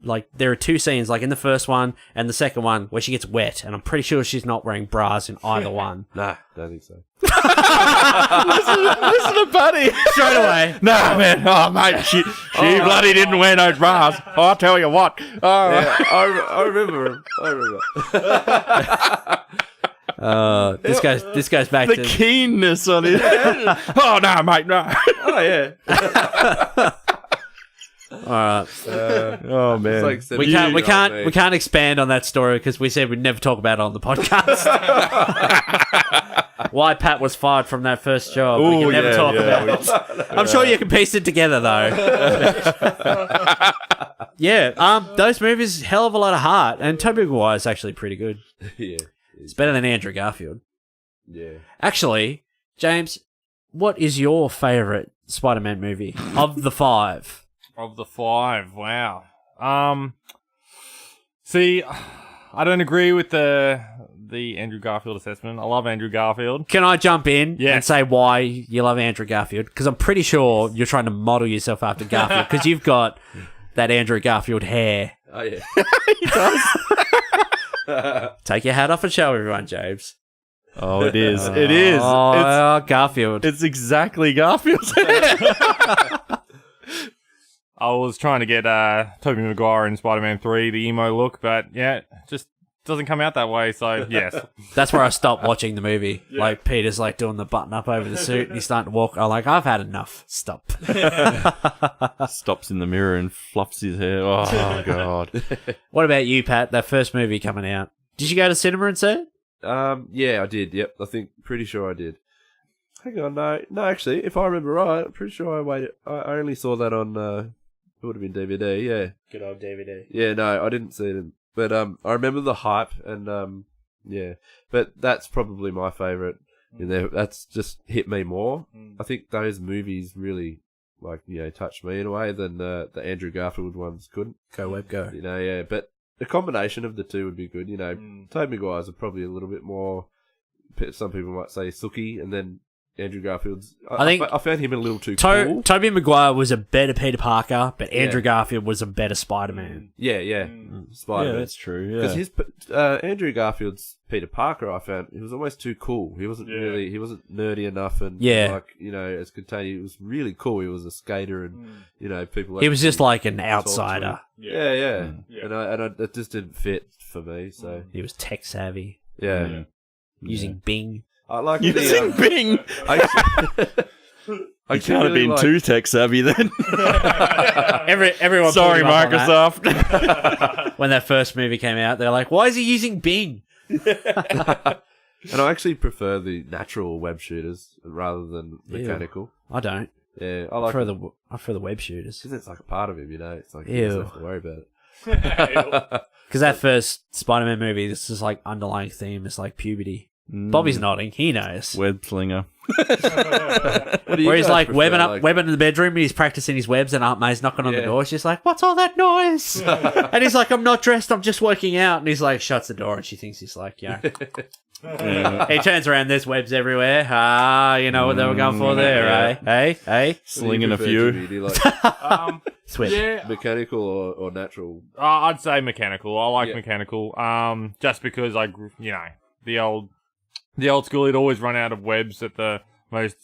like, there are two scenes, like in the first one and the second one, where she gets wet, and I'm pretty sure she's not wearing bras in either one. Nah, don't think so. Listen to Buddy. Straight away. Nah, man. Oh, mate, she bloody didn't wear no bras. I'll tell you what. Oh, Yeah, I remember him. I remember. This goes back the to keenness on it. Oh, no, mate, no. Oh, yeah. all right. Oh, man. It's like We can't expand on that story because we said we'd never talk about it on the podcast. Why Pat was fired from that first job. We can never talk about it. I'm sure you can piece it together though. Yeah, those movies, hell of a lot of heart, and Tobey Maguire is actually pretty good. Yeah. It's better than Andrew Garfield. Yeah. Actually, James, what is your favourite Spider-Man movie of the 5? Of the 5, wow. See, I don't agree with the Andrew Garfield assessment. I love Andrew Garfield. Can I jump in Yes. and say why you love Andrew Garfield? Because I'm pretty sure you're trying to model yourself after Garfield because you've got that Andrew Garfield hair. Oh, yeah. He does. Take your hat off and show everyone, James. Oh, it is. It is. Oh, Garfield. It's exactly Garfield's. I was trying to get Tobey Maguire in Spider-Man 3, the emo look, but yeah, just doesn't come out that way, so yes. That's where I stopped watching the movie. Yeah. Like, Peter's like doing the button up over the suit and he's starting to walk. I'm like, I've had enough. Stop. Stops in the mirror and fluffs his hair. Oh, God. What about you, Pat? That first movie coming out. Did you go to cinema and see it? Yeah, I did. Yep, pretty sure I did. Hang on, no, actually, if I remember right, I'm pretty sure I waited. I only saw that on, it would have been DVD, yeah. Good old DVD. Yeah, no, I didn't see it. But I remember the hype, and yeah. But that's probably my favourite in there. That's just hit me more. I think those movies really, like, you know, touched me in a way than the Andrew Garfield ones couldn't. Go Web, go. You know, yeah. But the combination of the two would be good. You know, Tobey Maguire's are probably a little bit more, some people might say, sooky, and then Andrew Garfield's... I found him a little too cool. Tobey Maguire was a better Peter Parker, but Andrew Garfield was a better Spider-Man. Yeah. Spider-Man. Yeah, that's true, yeah. Because Andrew Garfield's Peter Parker, I found, he was almost too cool. He wasn't he wasn't nerdy enough and, like, you know, as contained, he was really cool. He was a skater and, you know, people... He was just like an outsider. Yeah. And it just didn't fit for me, so... He was tech savvy. Yeah. Using Bing. I like Using Bing. I You can't have been too tech savvy then. Everyone. Sorry, pulled him up on Microsoft. when that first movie came out, they're like, "Why is he using Bing?" And I actually prefer the natural web shooters rather than mechanical. I don't. Yeah, I I like prefer the web shooters. because it's like a part of him, you know. It's like Ew. you don't have to worry about it. Because that first Spider-Man movie, this is like underlying theme is like puberty. Bobby's nodding. He knows. Web slinger. Where he's like webbing in the bedroom and he's practicing his webs and Aunt May's knocking on the door. She's like, "What's all that noise?" And he's like, "I'm not dressed. I'm just working out." And he's like, shuts the door and she thinks he's like, you know. He turns around. There's webs everywhere. You know what they were going for there, eh? Hey. Slinging a few. Do you like Swim. Yeah, mechanical or natural? I'd say mechanical. I like mechanical. Just because the old school, he'd always run out of webs at the most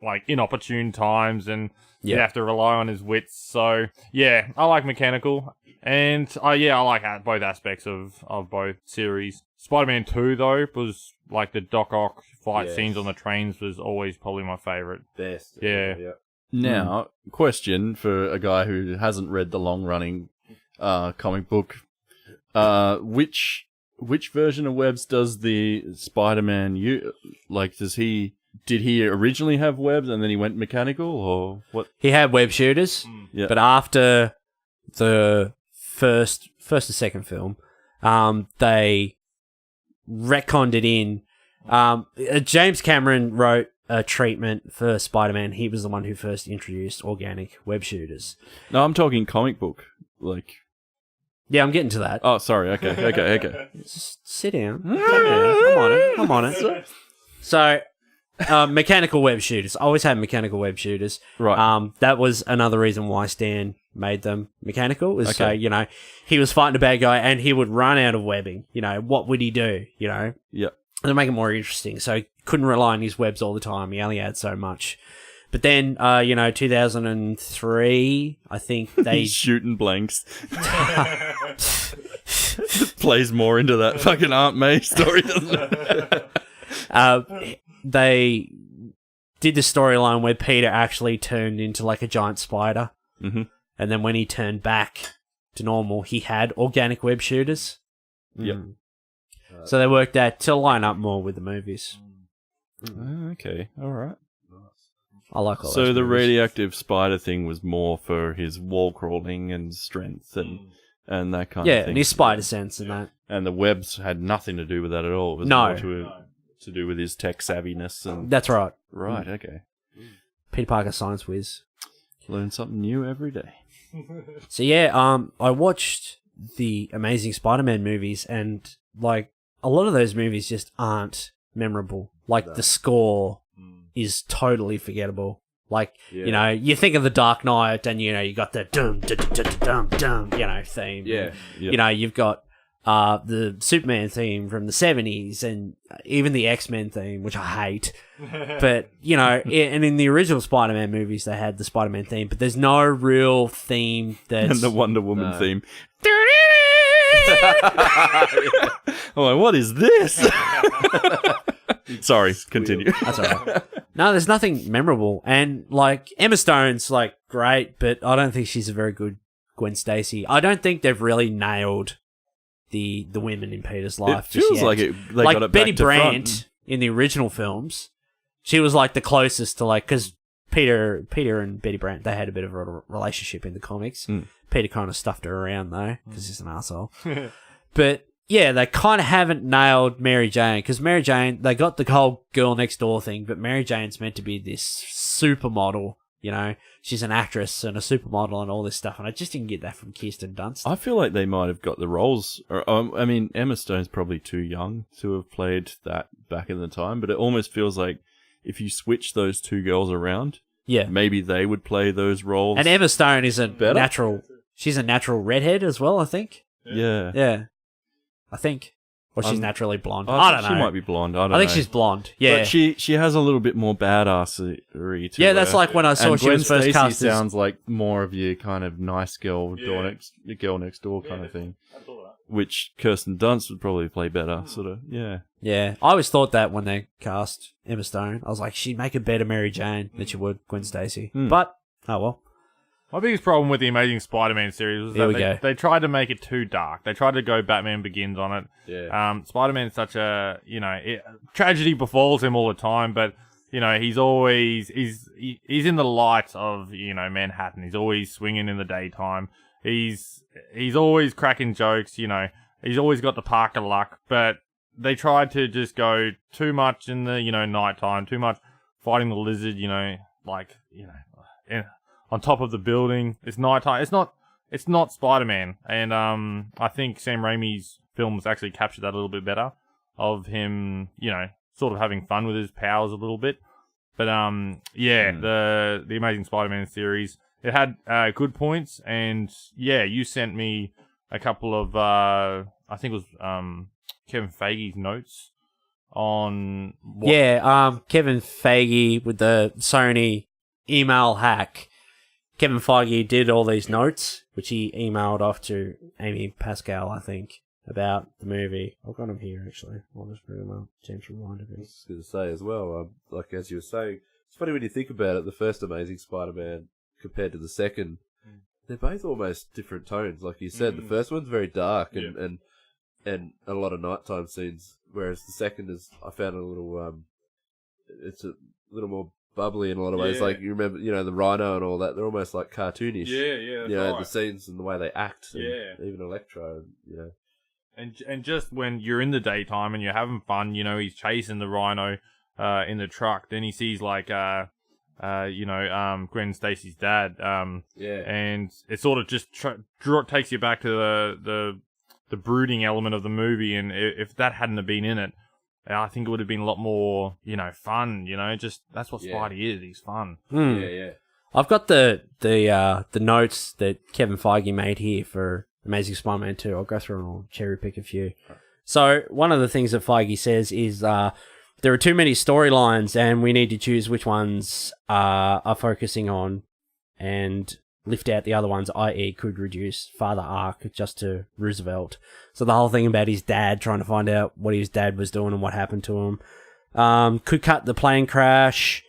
like inopportune times, and you have to rely on his wits. So yeah, I like mechanical, and I like both aspects of both series. Spider-Man 2 though was like the Doc Ock fight scenes on the trains was always probably my favorite. Best. Yeah. Now, question for a guy who hasn't read the long-running comic book: which version of webs does the Spider-Man use? Like, did he originally have webs and then he went mechanical, or what? He had web shooters, but after the first or second film, they retconned it in. James Cameron wrote a treatment for Spider-Man. He was the one who first introduced organic web shooters. No, I'm talking comic book. Like, yeah, I'm getting to that. oh, sorry. Okay. Just sit down. I'm on it. So, mechanical web shooters. I always had mechanical web shooters. Right. That was another reason why Stan made them mechanical. Is so, he was fighting a bad guy and he would run out of webbing. What would he do? Yep. To make it more interesting. So he couldn't rely on his webs all the time. He only had so much. But then, 2003, I think they... He's shooting blanks. Plays more into that fucking Aunt May story, doesn't it? They did the storyline where Peter actually turned into like a giant spider. Mm-hmm. And then when he turned back to normal, he had organic web shooters. Yep. So they worked that to line up more with the movies. Okay, all right. I like all So those the movies. radioactive spider thing was more for his wall crawling and strength and that kind of Yeah, thing. and his spider sense and that. And the webs had nothing to do with that at all. It was No. more to do with his tech savviness. And That's right. right, okay. Peter Parker science whiz. Learn something new every day. So yeah, I watched the Amazing Spider-Man movies, and like a lot of those movies just aren't memorable. Like the score is totally forgettable. Like you think of the Dark Knight, and you got the dum dum dum dum dum theme. Yeah. You've got the Superman theme from the 70s, and even the X-Men theme, which I hate. But, and in the original Spider-Man movies, they had the Spider-Man theme, but there's no real theme that's... And the Wonder Woman theme. I'm like, what is this? Sorry, continue. That's alright. No, there's nothing memorable. And, like, Emma Stone's, like, great, but I don't think she's a very good Gwen Stacy. I don't think they've really nailed the women in Peter's life. It feels just yet. like they like got it Betty back to Brant front. in the original films, she was like the closest to like, because Peter and Betty Brant, they had a bit of a relationship in the comics. Peter kind of stuffed her around though because he's an asshole. But yeah, they kind of haven't nailed Mary Jane, because Mary Jane, they got the whole girl next door thing, but Mary Jane's meant to be this supermodel. She's an actress and a supermodel and all this stuff, and I just didn't get that from Kirsten Dunst. I feel like they might have got the roles. I mean, Emma Stone's probably too young to have played that back in the time, but it almost feels like if you switch those two girls around, maybe they would play those roles. And Emma Stone is a better. natural. She's a natural redhead as well, I think. Yeah. Yeah, I think. Or she's naturally blonde. I don't know. She might be blonde. I don't know. I think she's blonde. Yeah. But she has a little bit more badassery to her. That's like when I saw and she Gwen was first Stacy cast as... sounds like more of your kind of nice girl, girl next door kind of thing. Which Kirsten Dunst would probably play better, sort of. Yeah. Yeah, I always thought that when they cast Emma Stone. I was like, she'd make a better Mary Jane than she would Gwen Stacy. But, oh well. My biggest problem with the Amazing Spider-Man series was that they tried to make it too dark. They tried to go Batman Begins on it. Yeah. Spider-Man's such a, tragedy befalls him all the time, but, he's in the light of, Manhattan. He's always swinging in the daytime. He's always cracking jokes, he's always got the Parker luck, but they tried to just go too much in the, nighttime, too much fighting the lizard, on top of the building. It's nighttime. It's not Spider-Man. And I think Sam Raimi's films actually captured that a little bit better of him, sort of having fun with his powers a little bit. But the Amazing Spider-Man series, it had good points, and you sent me a couple of I think it was Kevin Feige's notes on Kevin Feige with the Sony email hack. Kevin Feige did all these notes, which he emailed off to Amy Pascal, I think, about the movie. I've got them here, actually. I'll just bring them up. James reminded me. I was going to say as well, like as you were saying, it's funny when you think about it, the first Amazing Spider-Man compared to the second, they're both almost different tones. Like you said, the first one's very dark and a lot of nighttime scenes, whereas the second is, I found it a little, it's a little more bubbly in a lot of ways. Like you remember, the Rhino and all that, they're almost like cartoonish. The scenes and the way they act. And even Electro, And just when you're in the daytime and you're having fun, he's chasing the Rhino in the truck. Then he sees like Gwen Stacy's dad. And it sort of just takes you back to the brooding element of the movie. And if that hadn't have been in it, I think it would have been a lot more, fun. Just that's what Spidey is. He's fun. I've got the notes that Kevin Feige made here for Amazing Spider-Man 2. I'll go through and I'll cherry pick a few. So one of the things that Feige says is there are too many storylines and we need to choose which ones are focusing on and lift out the other ones, i.e. could reduce Father Ark just to Roosevelt. So the whole thing about his dad, trying to find out what his dad was doing and what happened to him. Could cut the plane crash,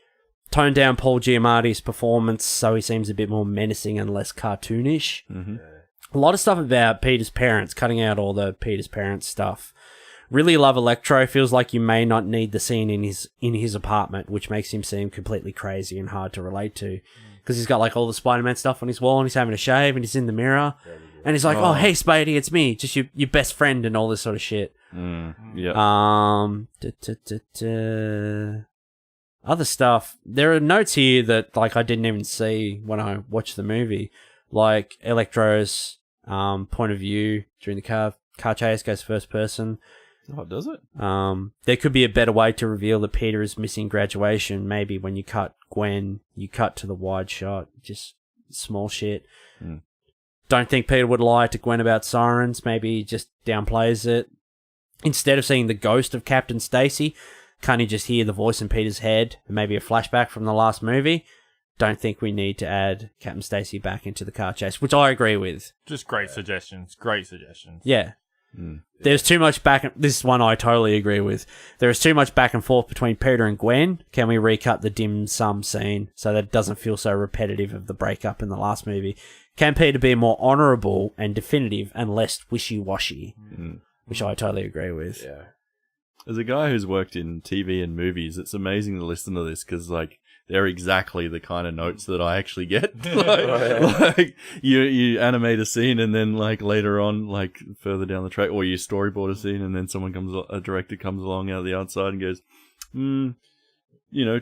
tone down Paul Giamatti's performance so he seems a bit more menacing and less cartoonish. A lot of stuff about Peter's parents, cutting out all the Peter's parents stuff. Really love Electro. Feels like you may not need the scene in his apartment, which makes him seem completely crazy and hard to relate to. Because he's got like all the Spider-Man stuff on his wall and he's having a shave and he's in the mirror. And he's like, oh hey Spidey, it's me. Just your best friend and all this sort of shit. Other stuff. There are notes here that like I didn't even see when I watched the movie. Like Electro's point of view during the car chase goes first person. Oh, does it? There could be a better way to reveal that Peter is missing graduation. Maybe when you cut Gwen, you cut to the wide shot. Just small shit. Don't think Peter would lie to Gwen about sirens. Maybe he just downplays it. Instead of seeing the ghost of Captain Stacy, can't he just hear the voice in Peter's head and maybe a flashback from the last movie? Don't think we need to add Captain Stacy back into the car chase, which I agree with. Just great suggestions. Great suggestions. Yeah. There's too much this is one I totally agree with. There is too much back and forth between Peter and Gwen. Can we recut the dim sum scene so that it doesn't feel so repetitive of the breakup in the last movie? Can Peter be more honourable and definitive and less wishy-washy? Which I totally agree with. Yeah. As a guy who's worked in TV and movies, it's amazing to listen to this because, like, they're exactly the kind of notes that I actually get. like you animate a scene and then like later on, like further down the track, or you storyboard a scene and then a director comes along out of the outside and goes,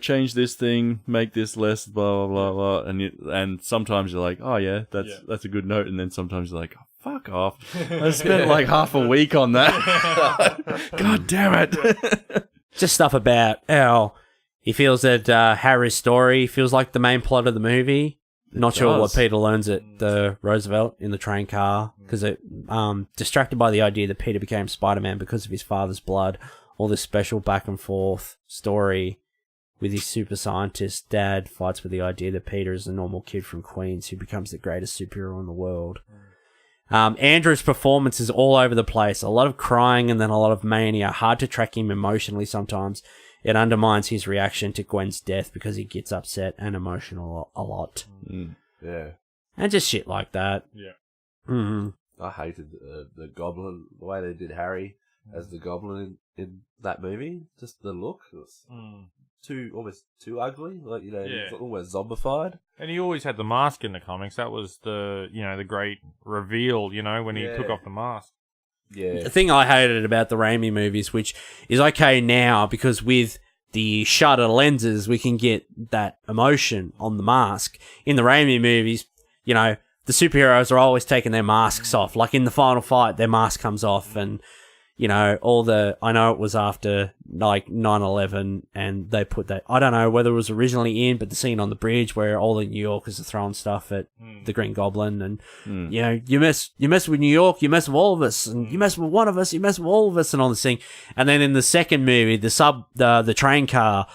change this thing, make this less, blah blah blah blah, and sometimes you're like, oh yeah, that's a good note, and then sometimes you're like, oh, fuck off, I spent like half a week on that. God damn it. Just stuff about how he feels that Harry's story feels like the main plot of the movie. Not sure what Peter learns at the Roosevelt in the train car, because it distracted by the idea that Peter became Spider-Man because of his father's blood. All this special back and forth story with his super scientist dad fights with the idea that Peter is a normal kid from Queens who becomes the greatest superhero in the world. Andrew's performance is all over the place. A lot of crying and then a lot of mania. Hard to track him emotionally sometimes. It undermines his reaction to Gwen's death because he gets upset and emotional a lot. Yeah. And just shit like that. Yeah. Mm-hmm. I hated the goblin, the way they did Harry as the goblin in that movie. Just the look. It was almost too ugly. Like, it's almost zombified. And he always had the mask in the comics. That was the great reveal, when he took off the mask. Yeah. The thing I hated about the Raimi movies, which is okay now because with the shutter lenses, we can get that emotion on the mask. In the Raimi movies, the superheroes are always taking their masks off. Like in the final fight, their mask comes off and, I know it was after like 9/11 and they put that, I don't know whether it was originally in, but the scene on the bridge where all the New Yorkers are throwing stuff at the Green Goblin and, you mess with New York, you mess with all of us, and you mess with one of us, you mess with all of us and all this thing. And then in the second movie, the train car,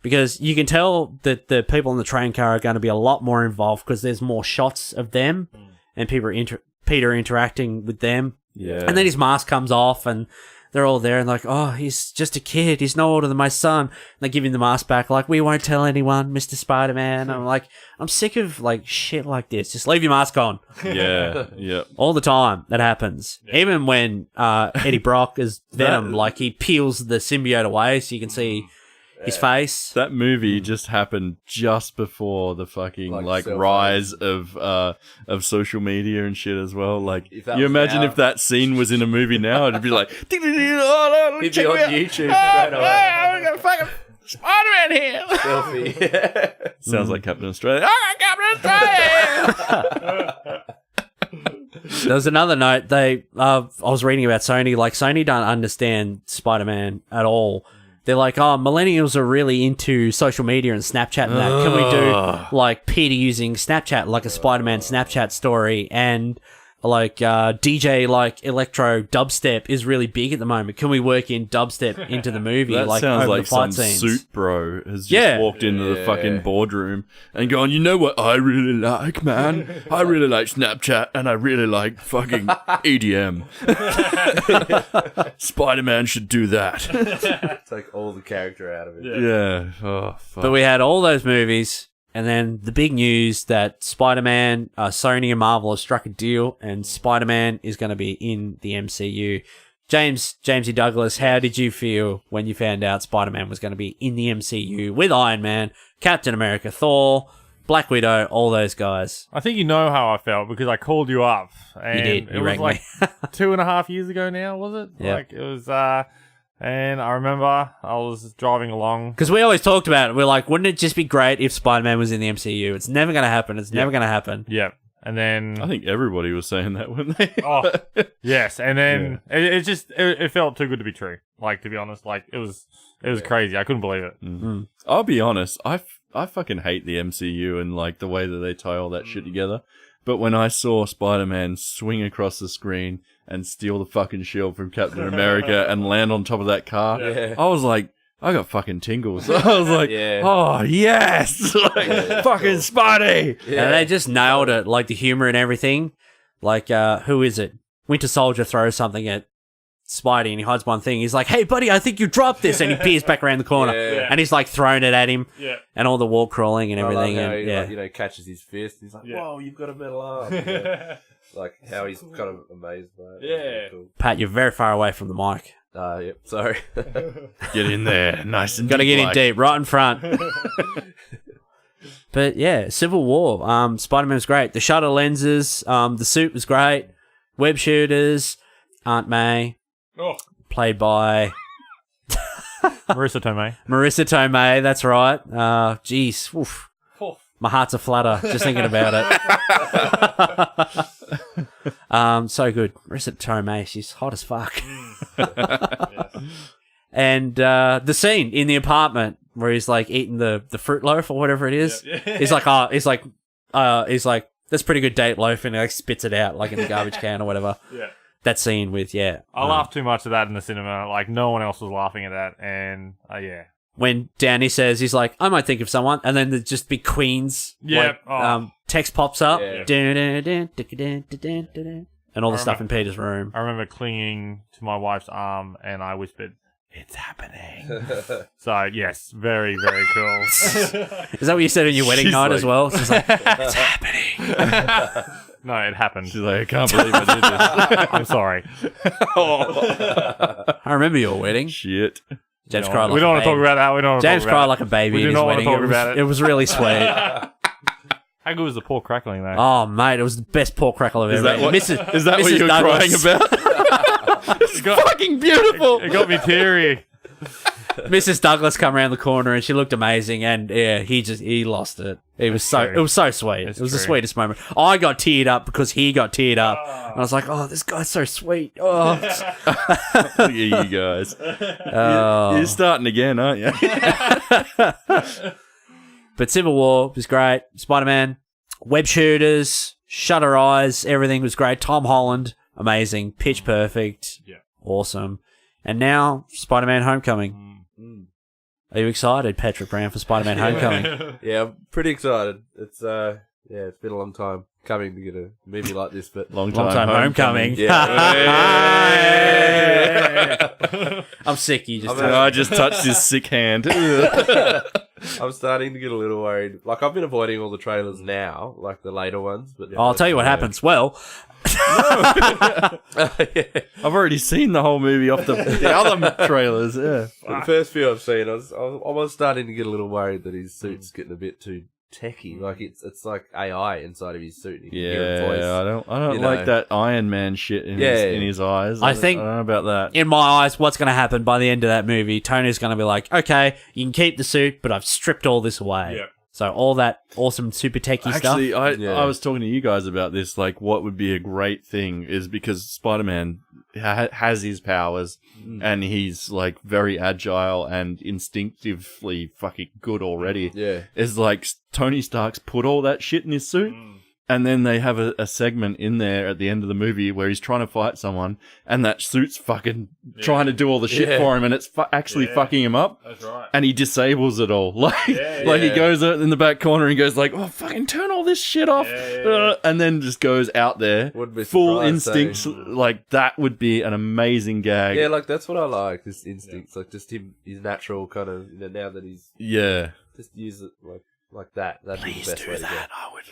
because you can tell that the people in the train car are going to be a lot more involved because there's more shots of them and Peter interacting with them. Yeah. And then his mask comes off and they're all there and like, oh, he's just a kid. He's no older than my son. And they give him the mask back like, we won't tell anyone, Mr. Spider-Man. I'm like, I'm sick of like shit like this. Just leave your mask on. Yeah. Yeah. All the time that happens. Yeah. Even when Eddie Brock is Venom, like he peels the symbiote away so you can see his face. That movie just happened just before the fucking rise of social media and shit as well. Like, you imagine if that scene was in a movie now, it'd be like, he'd be on YouTube straight away. I'm gonna fucking Spider-Man here. Selfie. Sounds like Captain Australia. Captain Australia. There was another note. I was reading about Sony. Like, Sony don't understand Spider-Man at all. They're like, oh, millennials are really into social media and Snapchat and that. Can we do, like, Peter using Snapchat, like a Spider-Man Snapchat story? And, like, DJ, like, electro dubstep is really big at the moment. Can we work in dubstep into the movie? That like, sounds over like the fight some scenes? suit bro has just walked into the fucking boardroom and gone, you know what I really like, man? I really like Snapchat and I really like fucking EDM. Spider-Man should do that. Take all the character out of it. Yeah. Oh, fuck. But we had all those movies, and then the big news that Spider-Man, Sony and Marvel have struck a deal, and Spider-Man is going to be in the MCU. Jamesy Douglas, how did you feel when you found out Spider-Man was going to be in the MCU with Iron Man, Captain America, Thor, Black Widow, all those guys? I think you know how I felt because I called you up. And you did. It was like 2.5 years ago now, was it? Yeah. Like, it was... And I remember I was driving along. Because we always talked about it. We're like, wouldn't it just be great if Spider-Man was in the MCU? It's never going to happen. It's never going to happen. Yeah. And then... I think everybody was saying that, weren't they? Oh, yes. And then it felt too good to be true. Like, to be honest, like, it was crazy. I couldn't believe it. Mm-hmm. I'll be honest. I fucking hate the MCU and, like, the way that they tie all that shit together. But when I saw Spider-Man swing across the screen and steal the fucking shield from Captain America and land on top of that car, I was like, I got fucking tingles. I was like, oh, yes! Like, fucking Spidey! Yeah. And they just nailed it, like the humor and everything. Like, who is it? Winter Soldier throws something at Spidey and he hides one thing. He's like, hey, buddy, I think you dropped this. And he peers back around the corner. And he's like throwing it at him. Yeah. And all the wall crawling and everything. I like how and, he, like, catches his fist. He's like, whoa, you've got a metal arm. Like, how he's kind of amazed by it. Yeah. Cool. Pat, you're very far away from the mic. Yep, sorry. Get in there, nice and Gotta deep. get in deep, right in front. But yeah, Civil War. Spider-Man was great. The shutter lenses, the suit was great. Web shooters, Aunt May, played by Marissa Tomei. Marissa Tomei, that's right. Jeez, oof. My heart's a flutter just thinking about it. So good. Marissa Tomei, she's hot as fuck. And the scene in the apartment where he's like eating the fruit loaf or whatever it is. He's like, that's pretty good date loaf, and he like spits it out like in the garbage can or whatever. Yeah. That scene with I laughed too much at that in the cinema. Like no one else was laughing at that, and when Danny says, he's like, I might think of someone, and then there's just big Queens. Text pops up. Yeah. and all the stuff in Peter's room. I remember clinging to my wife's arm, and I whispered, "It's happening." So yes, very, very cool. Is that what you said on your wedding She's night like- as well? It's just like, it's happening. No, it happened. She's like, I can't believe I did this. I'm sorry. I remember your wedding. Shit. James cried like we don't a want to talk baby. about that. We don't. James cried like a baby. We at do his not want to wedding. talk about it. It was really sweet. How good was the pork crackling though? Oh, mate, it was the best pork crackle I've Is ever that had. what, Mrs. is that what Mrs. you're Douglas. crying about? It's fucking beautiful. It got me teary. Mrs. Douglas come around the corner and she looked amazing, and yeah, he lost it. It was so sweet. It's it was the true. sweetest moment. I got teared up because he got teared up, and I was like, "Oh, this guy's so sweet." Oh, Look at you guys. You're starting again, aren't you? But Civil War was great. Spider-Man, web shooters, Shutter Eyes, everything was great. Tom Holland, amazing. Pitch Perfect, Yeah. awesome. And now Spider-Man: Homecoming. Are you excited, Patrick Brown, for Spider-Man: Homecoming? Yeah, I'm pretty excited. It's it's been a long time coming to get a movie like this, but Long Long time homecoming. I'm sick. You just. I just touched his sick hand. I'm starting to get a little worried. Like, I've been avoiding all the trailers now, like the later ones. But I'll tell you what happens. Well, I've already seen the whole movie off the other trailers. Yeah. The first few I've seen, I was starting to get a little worried that his suit's getting a bit too techy. Like it's like AI inside of his suit. You can hear a voice. Yeah, I don't you like know. that Iron Man shit in his eyes. I think- I don't know about that. in my eyes, what's going to happen by the end of that movie? Tony's going to be like, "Okay, you can keep the suit, but I've stripped all this away." Yeah. So all that awesome super techie Actually, stuff. I was talking to you guys about this. Like, what would be a great thing is because Spider-Man has his powers, and he's like very agile and instinctively fucking good already. Yeah. Is like Tony Stark's put all that shit in his suit. And then they have a segment in there at the end of the movie where he's trying to fight someone, and that suit's fucking trying to do all the shit for him, and it's actually fucking him up. That's right. And he disables it all. Like he goes out in the back corner and goes like, "Oh, fucking turn all this shit off," and then just goes out there, Wouldn't be full surprised, instincts. Like that would be an amazing gag. Yeah, like that's what I like. This instincts, like just him, his natural kind of. Now that he's Yeah. just use it like that. That'd be the best way to go. I would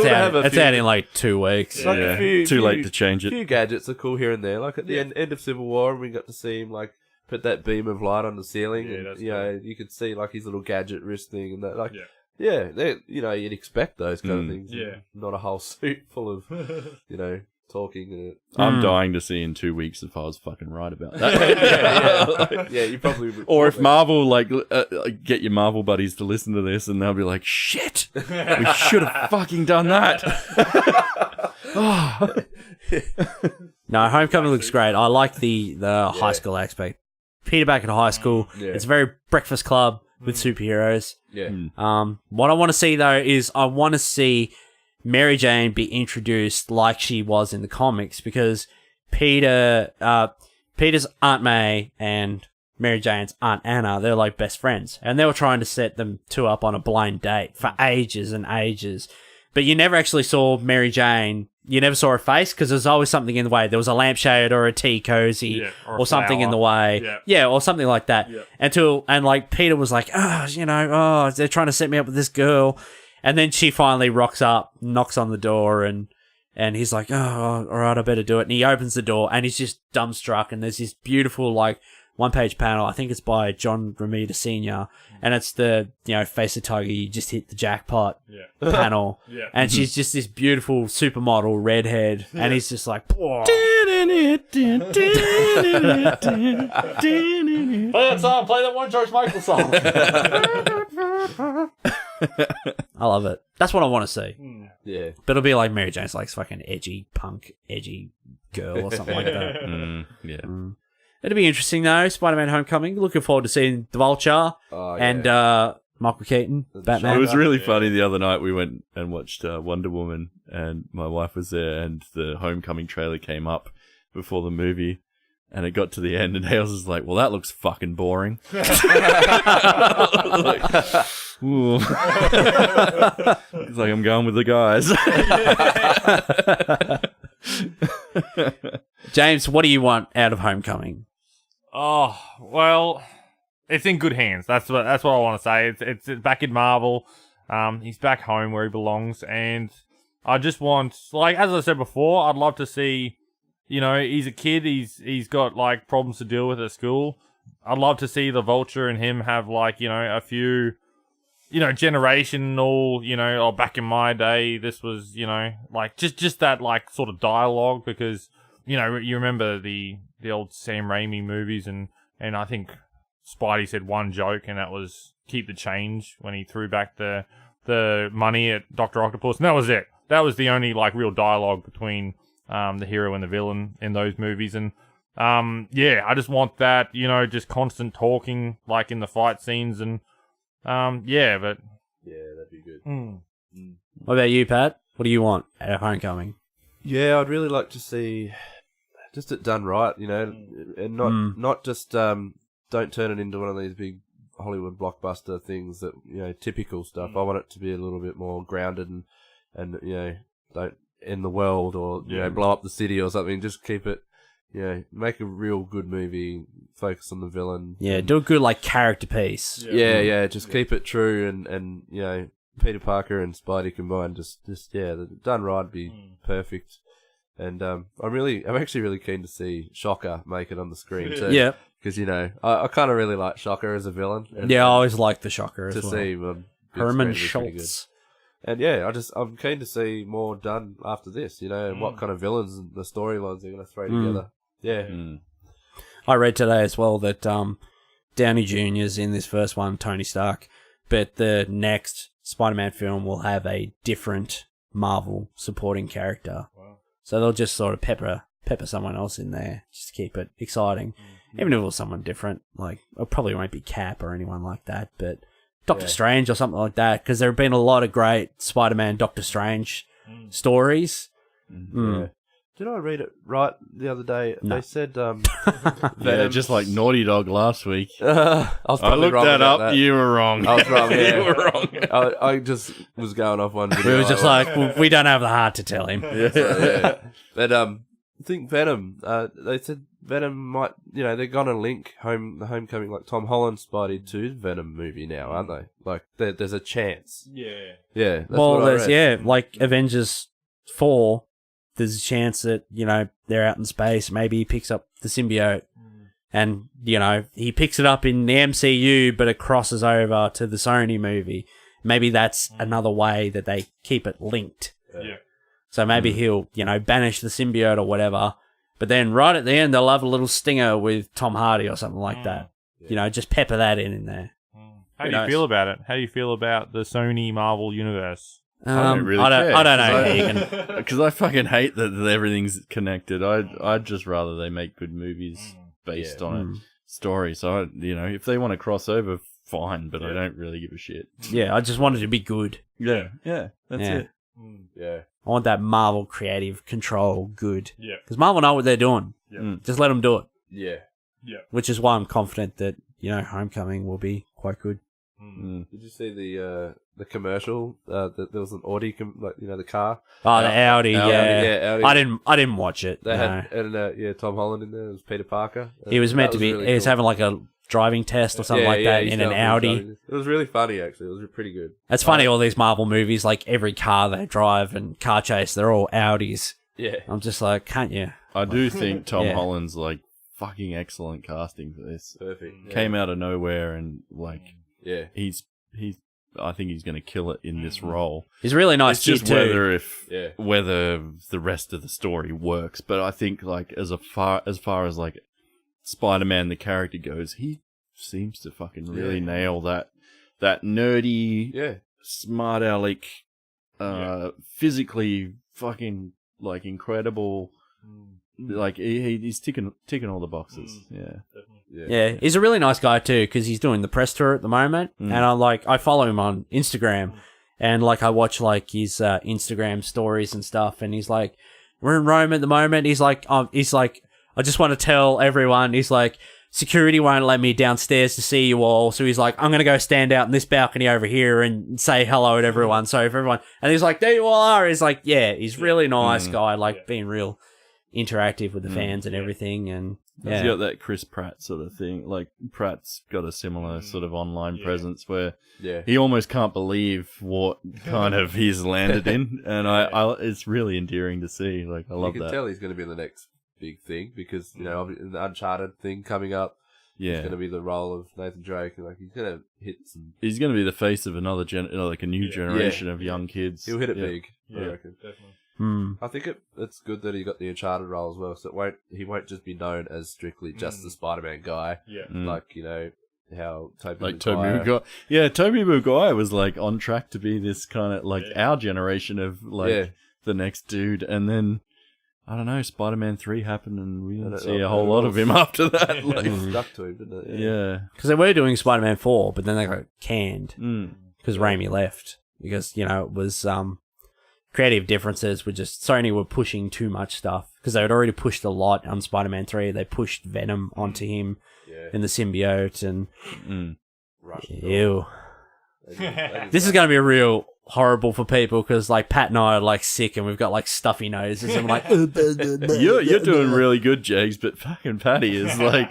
love That's out in like 2 weeks. Like Yeah. a few, Too late to change A it. few gadgets are cool here and there. Like at the end of Civil War, we got to see him like put that beam of light on the ceiling. Yeah, and, that's you know, you could see like his little gadget wrist thing and that. Like, Yeah. you'd expect those kind of things. Yeah. Not a whole suit full of, talking and I'm dying to see in 2 weeks if I was fucking right about that. yeah, you probably. Or if Marvel get your Marvel buddies to listen to this, and they'll be like, "Shit, we should have fucking done that." No, Homecoming looks great. I like the high school aspect. Peter back at high school. Yeah. It's a very Breakfast Club with superheroes. Yeah. What I want to see though is I want to see Mary Jane be introduced like she was in the comics, because Peter's Aunt May and Mary Jane's Aunt Anna, they're like best friends, and they were trying to set them two up on a blind date for ages and ages. But you never actually saw Mary Jane. You never saw her face because there was always something in the way. There was a lampshade or a tea cozy or something in the way. Yeah, or something like that. Yeah. And like Peter was like, they're trying to set me up with this girl. And then she finally rocks up, knocks on the door, and he's like, "Oh, all right, I better do it." And he opens the door, and he's just dumbstruck. And there's this beautiful, like, one-page panel. I think it's by John Romita Sr. And it's the, face a tiger, you just hit the jackpot panel. Yeah. And she's just this beautiful supermodel redhead. And he's just like, "Whoa." Play that song. Play that one George Michael song. I love it. That's what I want to see. Yeah. But it'll be like Mary Jane's like fucking edgy girl or something like that. It'll be interesting though. Spider-Man: Homecoming. Looking forward to seeing the Vulture and Michael Keaton, Batman. It was really funny the other night. We went and watched Wonder Woman, and my wife was there, and the Homecoming trailer came up before the movie. And it got to the end, and Hales was like, "Well, that looks fucking boring." Like, Ooh. It's like I'm going with the guys. James, what do you want out of Homecoming? Oh, well, it's in good hands. That's what I want to say. It's back in Marvel. He's back home where he belongs, and I just want, like, as I said before, I'd love to see, you know, he's a kid, he's got, like, problems to deal with at school. I'd love to see the Vulture and him have, like, you know, a few, you know, generational, you know, back in my day, this was, you know, like, just that, like, sort of dialogue, because, you know, you remember the old Sam Raimi movies, and I think Spidey said one joke, and that was keep the change when he threw back the money at Dr. Octopus, and that was it. That was the only, like, real dialogue between the hero and the villain in those movies, and yeah, I just want that, you know, just constant talking, like, in the fight scenes, and yeah, but Yeah, that'd be good. What about you, Pat? What do you want out of Homecoming? Yeah, I'd really like to see just it done right, you know, and not just don't turn it into one of these big Hollywood blockbuster things that, you know, typical stuff. I want it to be a little bit more grounded and you know, don't end the world or, you know, blow up the city or something. Just keep it, you know, make a real good movie, focus on the villain. Yeah, do a good, like, character piece. Yeah, just keep it true and you know, Peter Parker and Spidey combined, just done right would be perfect. And I'm actually really keen to see Shocker make it on the screen too. Yeah. Because, you know, I kind of really like Shocker as a villain. And, Yeah, I always liked the Shocker as to well. see him on big Herman screen would be pretty Schultz. good. And yeah, I'm keen to see more done after this, you know, and what kind of villains and the storylines they're going to throw together. Yeah. I read today as well that Downey Jr.'s in this first one, Tony Stark, but the next Spider-Man film will have a different Marvel supporting character. Wow. So they'll just sort of pepper someone else in there just to keep it exciting. Even if it was someone different, like, it probably won't be Cap or anyone like that, but Doctor Strange or something like that, because there have been a lot of great Spider-Man, Doctor Strange stories. Yeah. Did I read it right the other day? No. They said Yeah, just like Naughty Dog last week. I looked that up. You were wrong. I was wrong. Yeah. You were wrong. I just was going off one video. We were just like, we don't have the heart to tell him. But I think Venom. They said Venom might. You know, they're gonna link the Homecoming, like Tom Holland Spidey to Venom movie now, aren't they? Like there's a chance. Yeah. That's Well, what I read. like Avengers 4, there's a chance that, you know, they're out in space. Maybe he picks up the symbiote and, you know, he picks it up in the MCU, but it crosses over to the Sony movie. Maybe that's another way that they keep it linked. yeah. So maybe he'll, you know, banish the symbiote or whatever. But then right at the end, they'll have a little stinger with Tom Hardy or something like that. You know, just pepper that in there. How do you feel about it? How do you feel about the Sony Marvel universe? I don't really I don't know. care, how you can- because I fucking hate that everything's connected. I'd just rather they make good movies based on a story. So you know, if they want to cross over, fine. But I don't really give a shit. Yeah, I just want it to be good. Yeah, that's it. Yeah. I want that Marvel creative control good. Yeah. Because Marvel know what they're doing. Yeah. Just let them do it. Yeah. Which is why I'm confident that, you know, Homecoming will be quite good. Did you see the commercial? There was an Audi, like, you know, the car. Oh, the Audi, yeah. Audi. I didn't watch it. They No. had Tom Holland in there. It was Peter Parker. He was meant That to be. really He was cool. having like a driving test or something like that he's in an going for Audi. driving. It was really funny, actually. It was pretty good. It's funny, all these Marvel movies, like every car they drive and car chase, they're all Audis. Yeah. I'm just like, can't you? I do think Tom Yeah. Holland's like fucking excellent casting for this. Perfect. Yeah. Came out of nowhere and like Yeah. he's I think he's going to kill it in this role. He's a really nice It's just kid too. whether the rest of the story works. But I think like as far as like Spider-Man the character goes, he seems to fucking really nail that nerdy, smart aleck, physically fucking like incredible. Like he's ticking all the boxes. Yeah, he's a really nice guy too, because he's doing the press tour at the moment, and I follow him on Instagram, and like I watch like his Instagram stories and stuff, and he's like, we're in Rome at the moment. He's like, I just want to tell everyone. He's like, security won't let me downstairs to see you all. So he's like, I'm going to go stand out in this balcony over here and say hello to everyone. So if everyone, and he's like, there you all are. He's like, yeah, he's really nice guy, like being real interactive with the fans and everything. And He's got that Chris Pratt sort of thing. Like, Pratt's got a similar sort of online presence where he almost can't believe what kind of he's landed in. And I it's really endearing to see. Like, I love that. You can tell he's going to be in the next big thing because, you know, the Uncharted thing coming up. Yeah. It's going to be the role of Nathan Drake. And, like, he's going to hit some... He's going to be the face of another like a new generation of young kids. He'll hit it big, I reckon. Definitely. I think it's good that he got the Uncharted role as well, so he won't just be known as strictly just the Spider-Man guy. Like, you know, how Tobey Maguire... Tobey Maguire was, like, on track to be this kind of, like, our generation of, like, the next dude, and then... I don't know, Spider-Man 3 happened and we didn't see a whole lot of him after that. Like, stuck to him, didn't it? Yeah. Because they were doing Spider-Man 4, but then they got canned because Raimi left. Because, you know, it was creative differences were just... Sony were pushing too much stuff because they had already pushed a lot on Spider-Man 3. They pushed Venom onto him in the symbiote and... Ew. This is going to be a real... horrible for people because like Pat and I are like sick and we've got like stuffy noses and we're like you're doing really good, Jags, but fucking Patty is like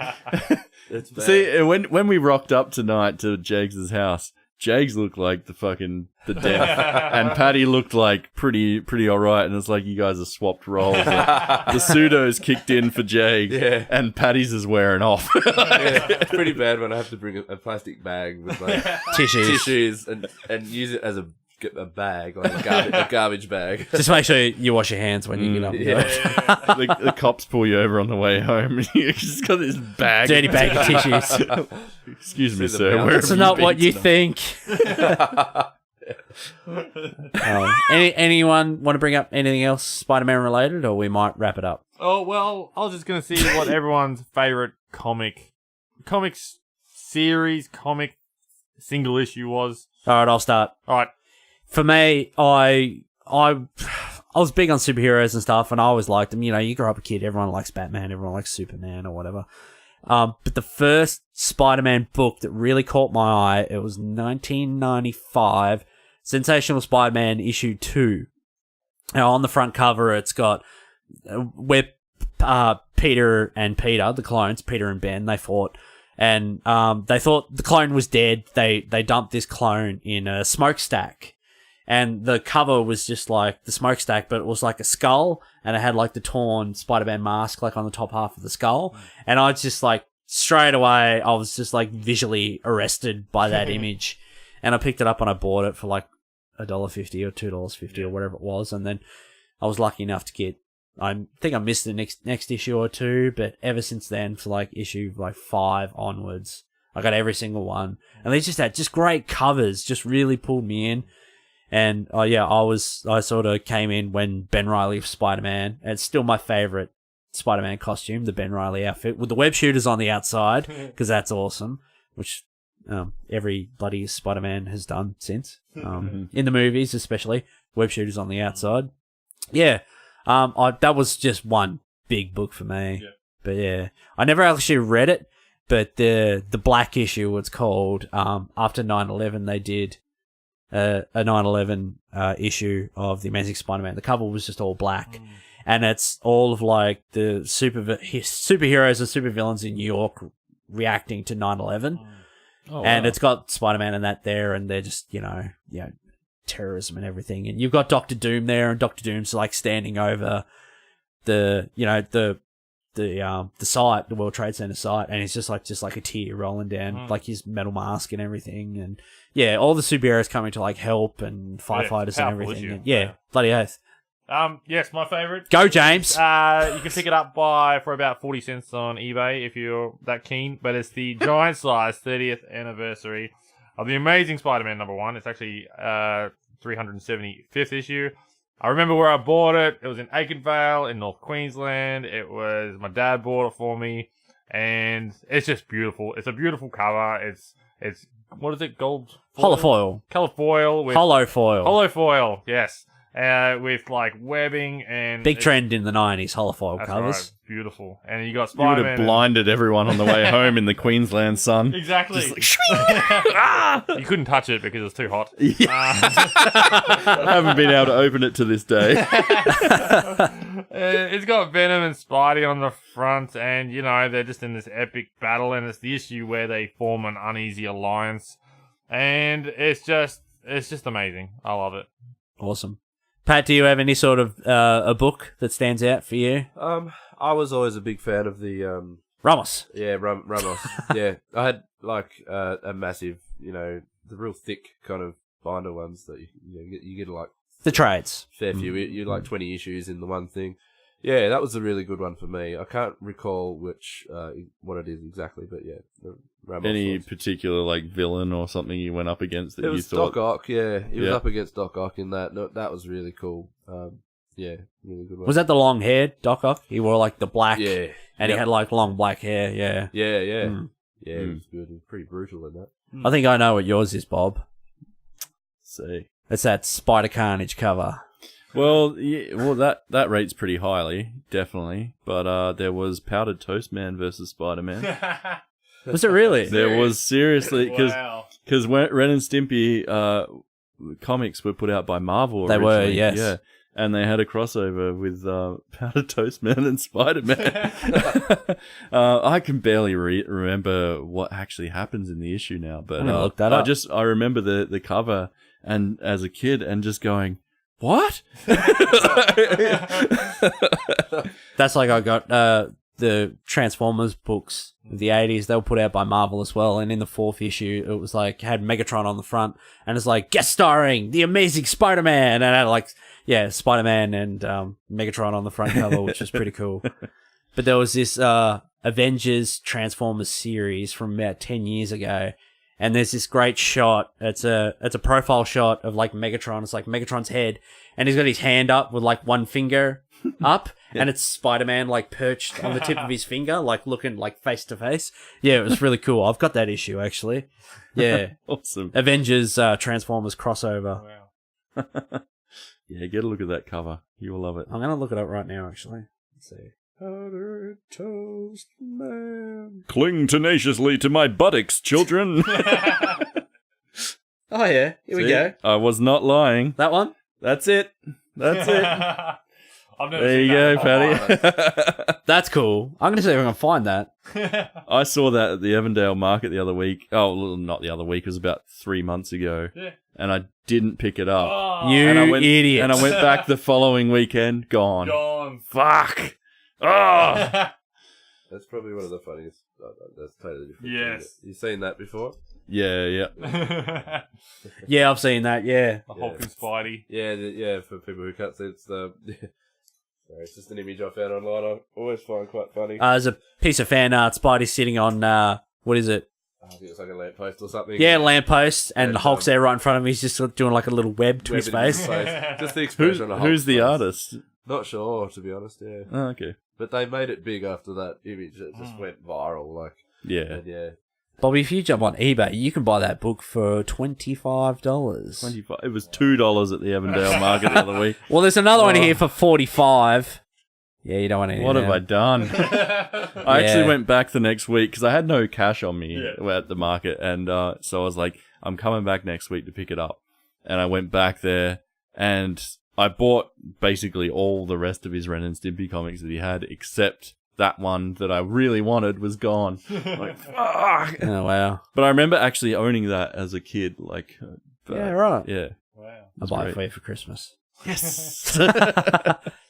see when we rocked up tonight to Jags's house, Jags looked like the death and Patty looked like pretty alright, and it's like you guys have swapped roles. The pseudos kicked in for Jags and Patty's is wearing off. It's pretty bad when I have to bring a plastic bag with like tissues and use it as a bag, like a garbage bag. Just make sure you wash your hands when you get up. The cops pull you over on the way home and you just got this bag. Dirty bag of tissues. Excuse me, sir. That's not what you think. Anyone want to bring up anything else Spider-Man related, or we might wrap it up? Oh, well, I was just going to see what everyone's favourite comic series, comic single issue was. All right, I'll start. All right. For me, I was big on superheroes and stuff, and I always liked them. You know, you grow up a kid, everyone likes Batman, everyone likes Superman or whatever. But the first Spider-Man book that really caught my eye, it was 1995, Sensational Spider-Man issue 2. Now, on the front cover, it's got where Peter and Peter, the clones, Peter and Ben, they fought. And they thought the clone was dead. They dumped this clone in a smokestack. And the cover was just like the smokestack, but it was like a skull, and it had like the torn Spider-Man mask like on the top half of the skull. And I just like straight away, I was just like visually arrested by that image. And I picked it up and I bought it for like $1.50 or $2.50 or whatever it was. And then I was lucky enough to get, I think I missed the next issue or two, but ever since then, for like issue like 5 onwards, I got every single one. And they just had just great covers, just really pulled me in. And I sort of came in when Ben Reilly was Spider-Man. And it's still my favorite Spider-Man costume, the Ben Reilly outfit with the web shooters on the outside, because that's awesome, which every bloody Spider-Man has done since, in the movies especially, web shooters on the outside. Yeah, that was just one big book for me. Yeah. But yeah, I never actually read it, but the black issue, it's called, after 9/11 they did a 9/11 issue of the Amazing Spider-Man. The cover was just all black, and it's all of like the superheroes and supervillains in New York reacting to 9/11. And it's got Spider-Man and that there, and they're just, you know, terrorism and everything. And you've got Doctor Doom there, and Doctor Doom's like standing over the site, the World Trade Center site, and it's just like a tear rolling down, like his metal mask and everything. And yeah, all the superheroes coming to like help and firefighters and everything. And, bloody oath. Yes, my favourite. Go, James. You can pick it up for about 40 cents on eBay if you're that keen. But it's the giant size 30th anniversary of the Amazing Spider-Man #1. It's actually 375th issue. I remember where I bought it. It was in Aikenvale in North Queensland. My dad bought it for me, and it's just beautiful. It's a beautiful cover. It's what is it? Gold foil? Holofoil. Color foil with Holo foil. Holo foil. Yes. with like webbing and Big trend in the 90s, holofoil That's covers. right, beautiful. And you got You would Spider-Man. have blinded everyone on the way home in the Queensland sun. Exactly. Just like, You couldn't touch it because it was too hot. I haven't been able to open it to this day. It's got Venom and Spidey on the front, and you know they're just in this epic battle, and it's the issue where they form an uneasy alliance, and it's just amazing. I love it. Awesome. Pat, do you have any sort of a book that stands out for you? I was always a big fan of the Ramos. Yeah, Ramos. Yeah, I had like a massive, the real thick kind of binder ones that you get like The trades. fair few. You like 20 issues in the one thing. Yeah, that was a really good one for me. I can't recall what it is exactly, but yeah, the Ramos Any ones. particular like villain or something you went up against that It you was thought? Doc Ock. Yeah, he was Yeah. up against Doc Ock in that. No, that was really cool. Yeah, really good one. Was that the long haired Doc Ock? He wore like the black, Yeah, and he had like long black hair. Yeah. yeah. Yeah, it Mm. was good. It was pretty brutal in that. I think I know what yours is, Bob. See. It's that Spider Carnage cover. Well, yeah, that rates pretty highly, definitely. But there was Powdered Toast Man versus Spider-Man. Was it really? There was seriously Wow. because Ren and Stimpy comics were put out by Marvel. They were, originally. yes. Yeah, and they had a crossover with Powdered Toast Man and Spider-Man. I can barely remember what actually happens in the issue now, but I'm gonna look that up. I remember the cover and as a kid and just going, what? That's like I got the Transformers books of the 80s. They were put out by Marvel as well. And in the 4th issue, it was like, had Megatron on the front. And it's like, guest starring the Amazing Spider-Man. And it had like, yeah, Spider-Man and Megatron on the front cover, which was pretty cool. But there was this Avengers Transformers series from about 10 years ago. And there's this great shot. It's a profile shot of like Megatron. It's like Megatron's head, and he's got his hand up with like one finger up, and it's Spider-Man like perched on the tip of his finger, like looking like face to face. Yeah, it was really cool. I've got that issue actually. Yeah, Awesome. Avengers Transformers crossover. Wow. Yeah, get a look at that cover. You will love it. I'm gonna look it up right now. Actually, let's see. Powdered Toast Man. Cling tenaciously to my buttocks, children. Oh yeah, here we See? go. I was not lying. That one. That's it. That's it. I've never There seen you go, that. Patty. That's cool. I'm gonna see if I can find that. I saw that at the Avondale Market the other week. Oh, well, not the other week. It was about 3 months ago. Yeah. And I didn't pick it up. Oh, You and I went, idiot. And I went back the following weekend. Gone. gone. Fuck. Oh. That's probably one of the funniest. That's totally different. Yes. You seen that before? Yeah, yeah. The Yeah, I've seen that. Yeah. Hulk and Spidey. Yeah, for people who can't see, it's the. Sorry, it's just an image I found online. I always find quite funny. There's a piece of fan art. Spidey sitting on what is it? I think it's like a lamppost or something. Yeah, lamppost, and And, Hulk's there right in front of him. He's just doing like a little web to his Web in face. Just the expression on Who's the Hulk's face. artist? Not sure, to be honest. Yeah, Oh, okay. but they made it big after that image. It just went viral. Like, Yeah. and yeah. Bobby, if you jump on eBay, you can buy that book for $25. 25. It was $2 at the Avondale Market the other week. Well, there's another one here for $45. Yeah, you don't want any. What have I done? I actually Yeah. went back the next week because I had no cash on me at the market, and so I was like, I'm coming back next week to pick it up. And I went back there, and I bought basically all the rest of his Ren and Stimpy comics that he had, except that one that I really wanted was gone. Like, fuck! Oh wow. But I remember actually owning that as a kid, like, Yeah, right. yeah. Wow. I'll buy great. it for you for Christmas. Yes.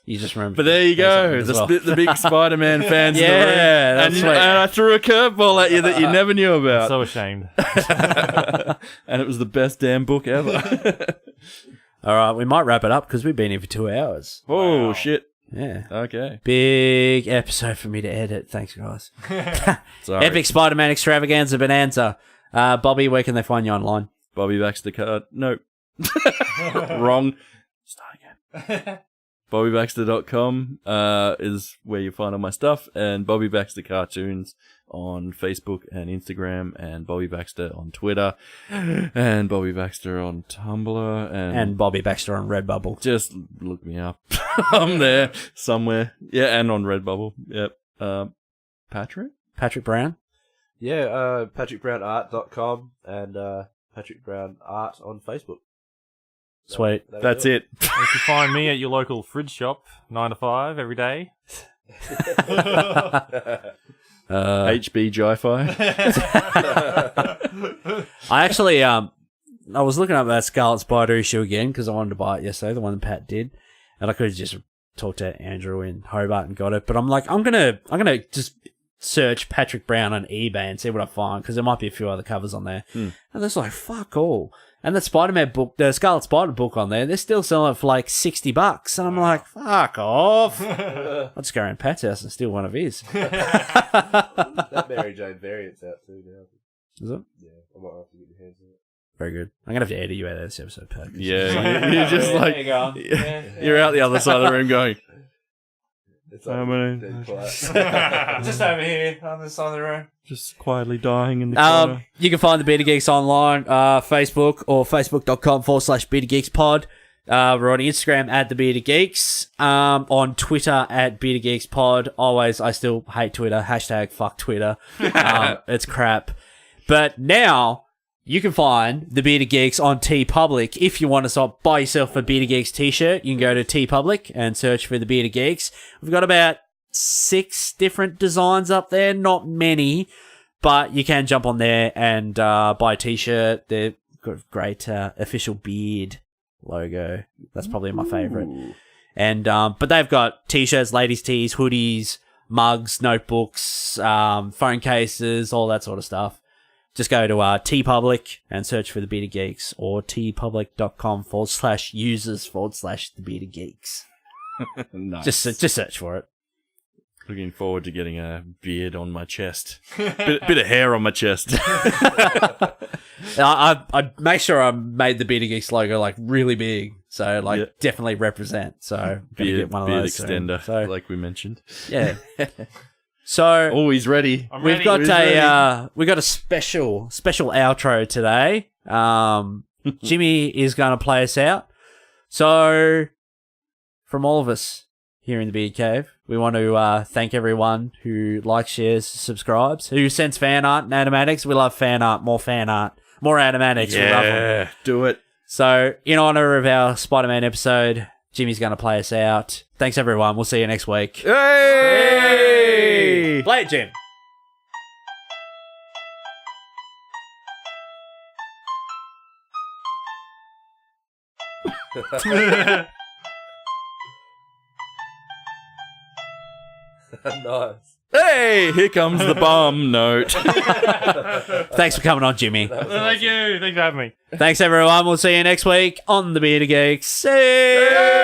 You just remember. But there you go, as the, well. the big Spider-Man fans. in the room. Yeah, that's and, right. and I threw a curveball at you that you never knew about. So ashamed. And it was the best damn book ever. All right, we might wrap it up because we've been here for 2 hours. Oh, Wow. shit. Yeah. Okay. Big episode for me to edit. Thanks, guys. Sorry. Epic Spider-Man extravaganza bonanza. Bobby, where can they find you online? Bobby Baxter card. Nope. Wrong. Start again. BobbyBaxter.com is where you find all my stuff, and Bobby Baxter Cartoons on Facebook and Instagram, and Bobby Baxter on Twitter, and Bobby Baxter on Tumblr, And Bobby Baxter on Redbubble. just look me up. I'm there somewhere. Yeah, and on Redbubble. Yep. Patrick? Patrick Brown. Yeah, patrickbrownart.com and Patrick Brown Art on Facebook. Sweet. That's it. You can find me at your local fridge shop, 9 to 5 every day. HB Ji-Fi. I actually, I was looking up that Scarlet Spider issue again because I wanted to buy it yesterday, the one that Pat did, and I could have just talked to Andrew in Hobart and got it. But I'm like, I'm gonna just search Patrick Brown on eBay and see what I find because there might be a few other covers on there. And there's like fuck all. And the Spider-Man book, the Scarlet Spider book on there, they're still selling it for like $60. And I'm like, fuck off. I'll just go around Pat's house and steal one of his. That Mary Jane variant's out too now. Is it? Yeah, I might have to get your hands on it. Very good. I'm going to have to edit you out of this episode, Pat. Yeah, you're just like, There you go. you're out the other side of the room going, It's I'm like gonna- dead quiet. Just over here on this side of the room. just quietly dying in the corner. You can find the Bearded Geeks online, Facebook or facebook.com/Bearded Geeks pod. We're on Instagram at the Bearded Geeks. On Twitter at Bearded Geeks pod. Always, I still hate Twitter. # fuck Twitter. It's crap. But now you can find the Bearded Geeks on TeePublic. If you want to buy yourself a Bearded Geeks t-shirt, you can go to TeePublic and search for the Bearded Geeks. We've got about 6 different designs up there, not many, but you can jump on there and buy a t-shirt. They've got a great official beard logo. That's probably my favorite. And but they've got t-shirts, ladies' tees, hoodies, mugs, notebooks, phone cases, all that sort of stuff. Just go to TeePublic and search for the Bearded Geeks, or teepublic.com/users/the Bearded Geeks. Nice. Just search for it. Looking forward to getting a beard on my chest. bit of hair on my chest. I make sure I made the Bearded Geeks logo like really big, so like Yeah. definitely represent. So gonna beard get one of beard those soon. extender, So like we mentioned. yeah. So Always ready. we've got a special outro today. Jimmy is going to play us out. So from all of us here in the Beard Cave, we want to thank everyone who likes, shares, subscribes, who sends fan art and animatics. We love fan art, more animatics. We love them. Yeah, do it. So in honor of our Spider-Man episode, Jimmy's going to play us out. Thanks everyone. We'll see you next week. Hey! Play it, Jim. Nice. Hey, here comes the bomb note. Thanks for coming on, Jimmy. Thank you. Thanks for having me. Thanks everyone. We'll see you next week on the Bearded Geeks. See ya.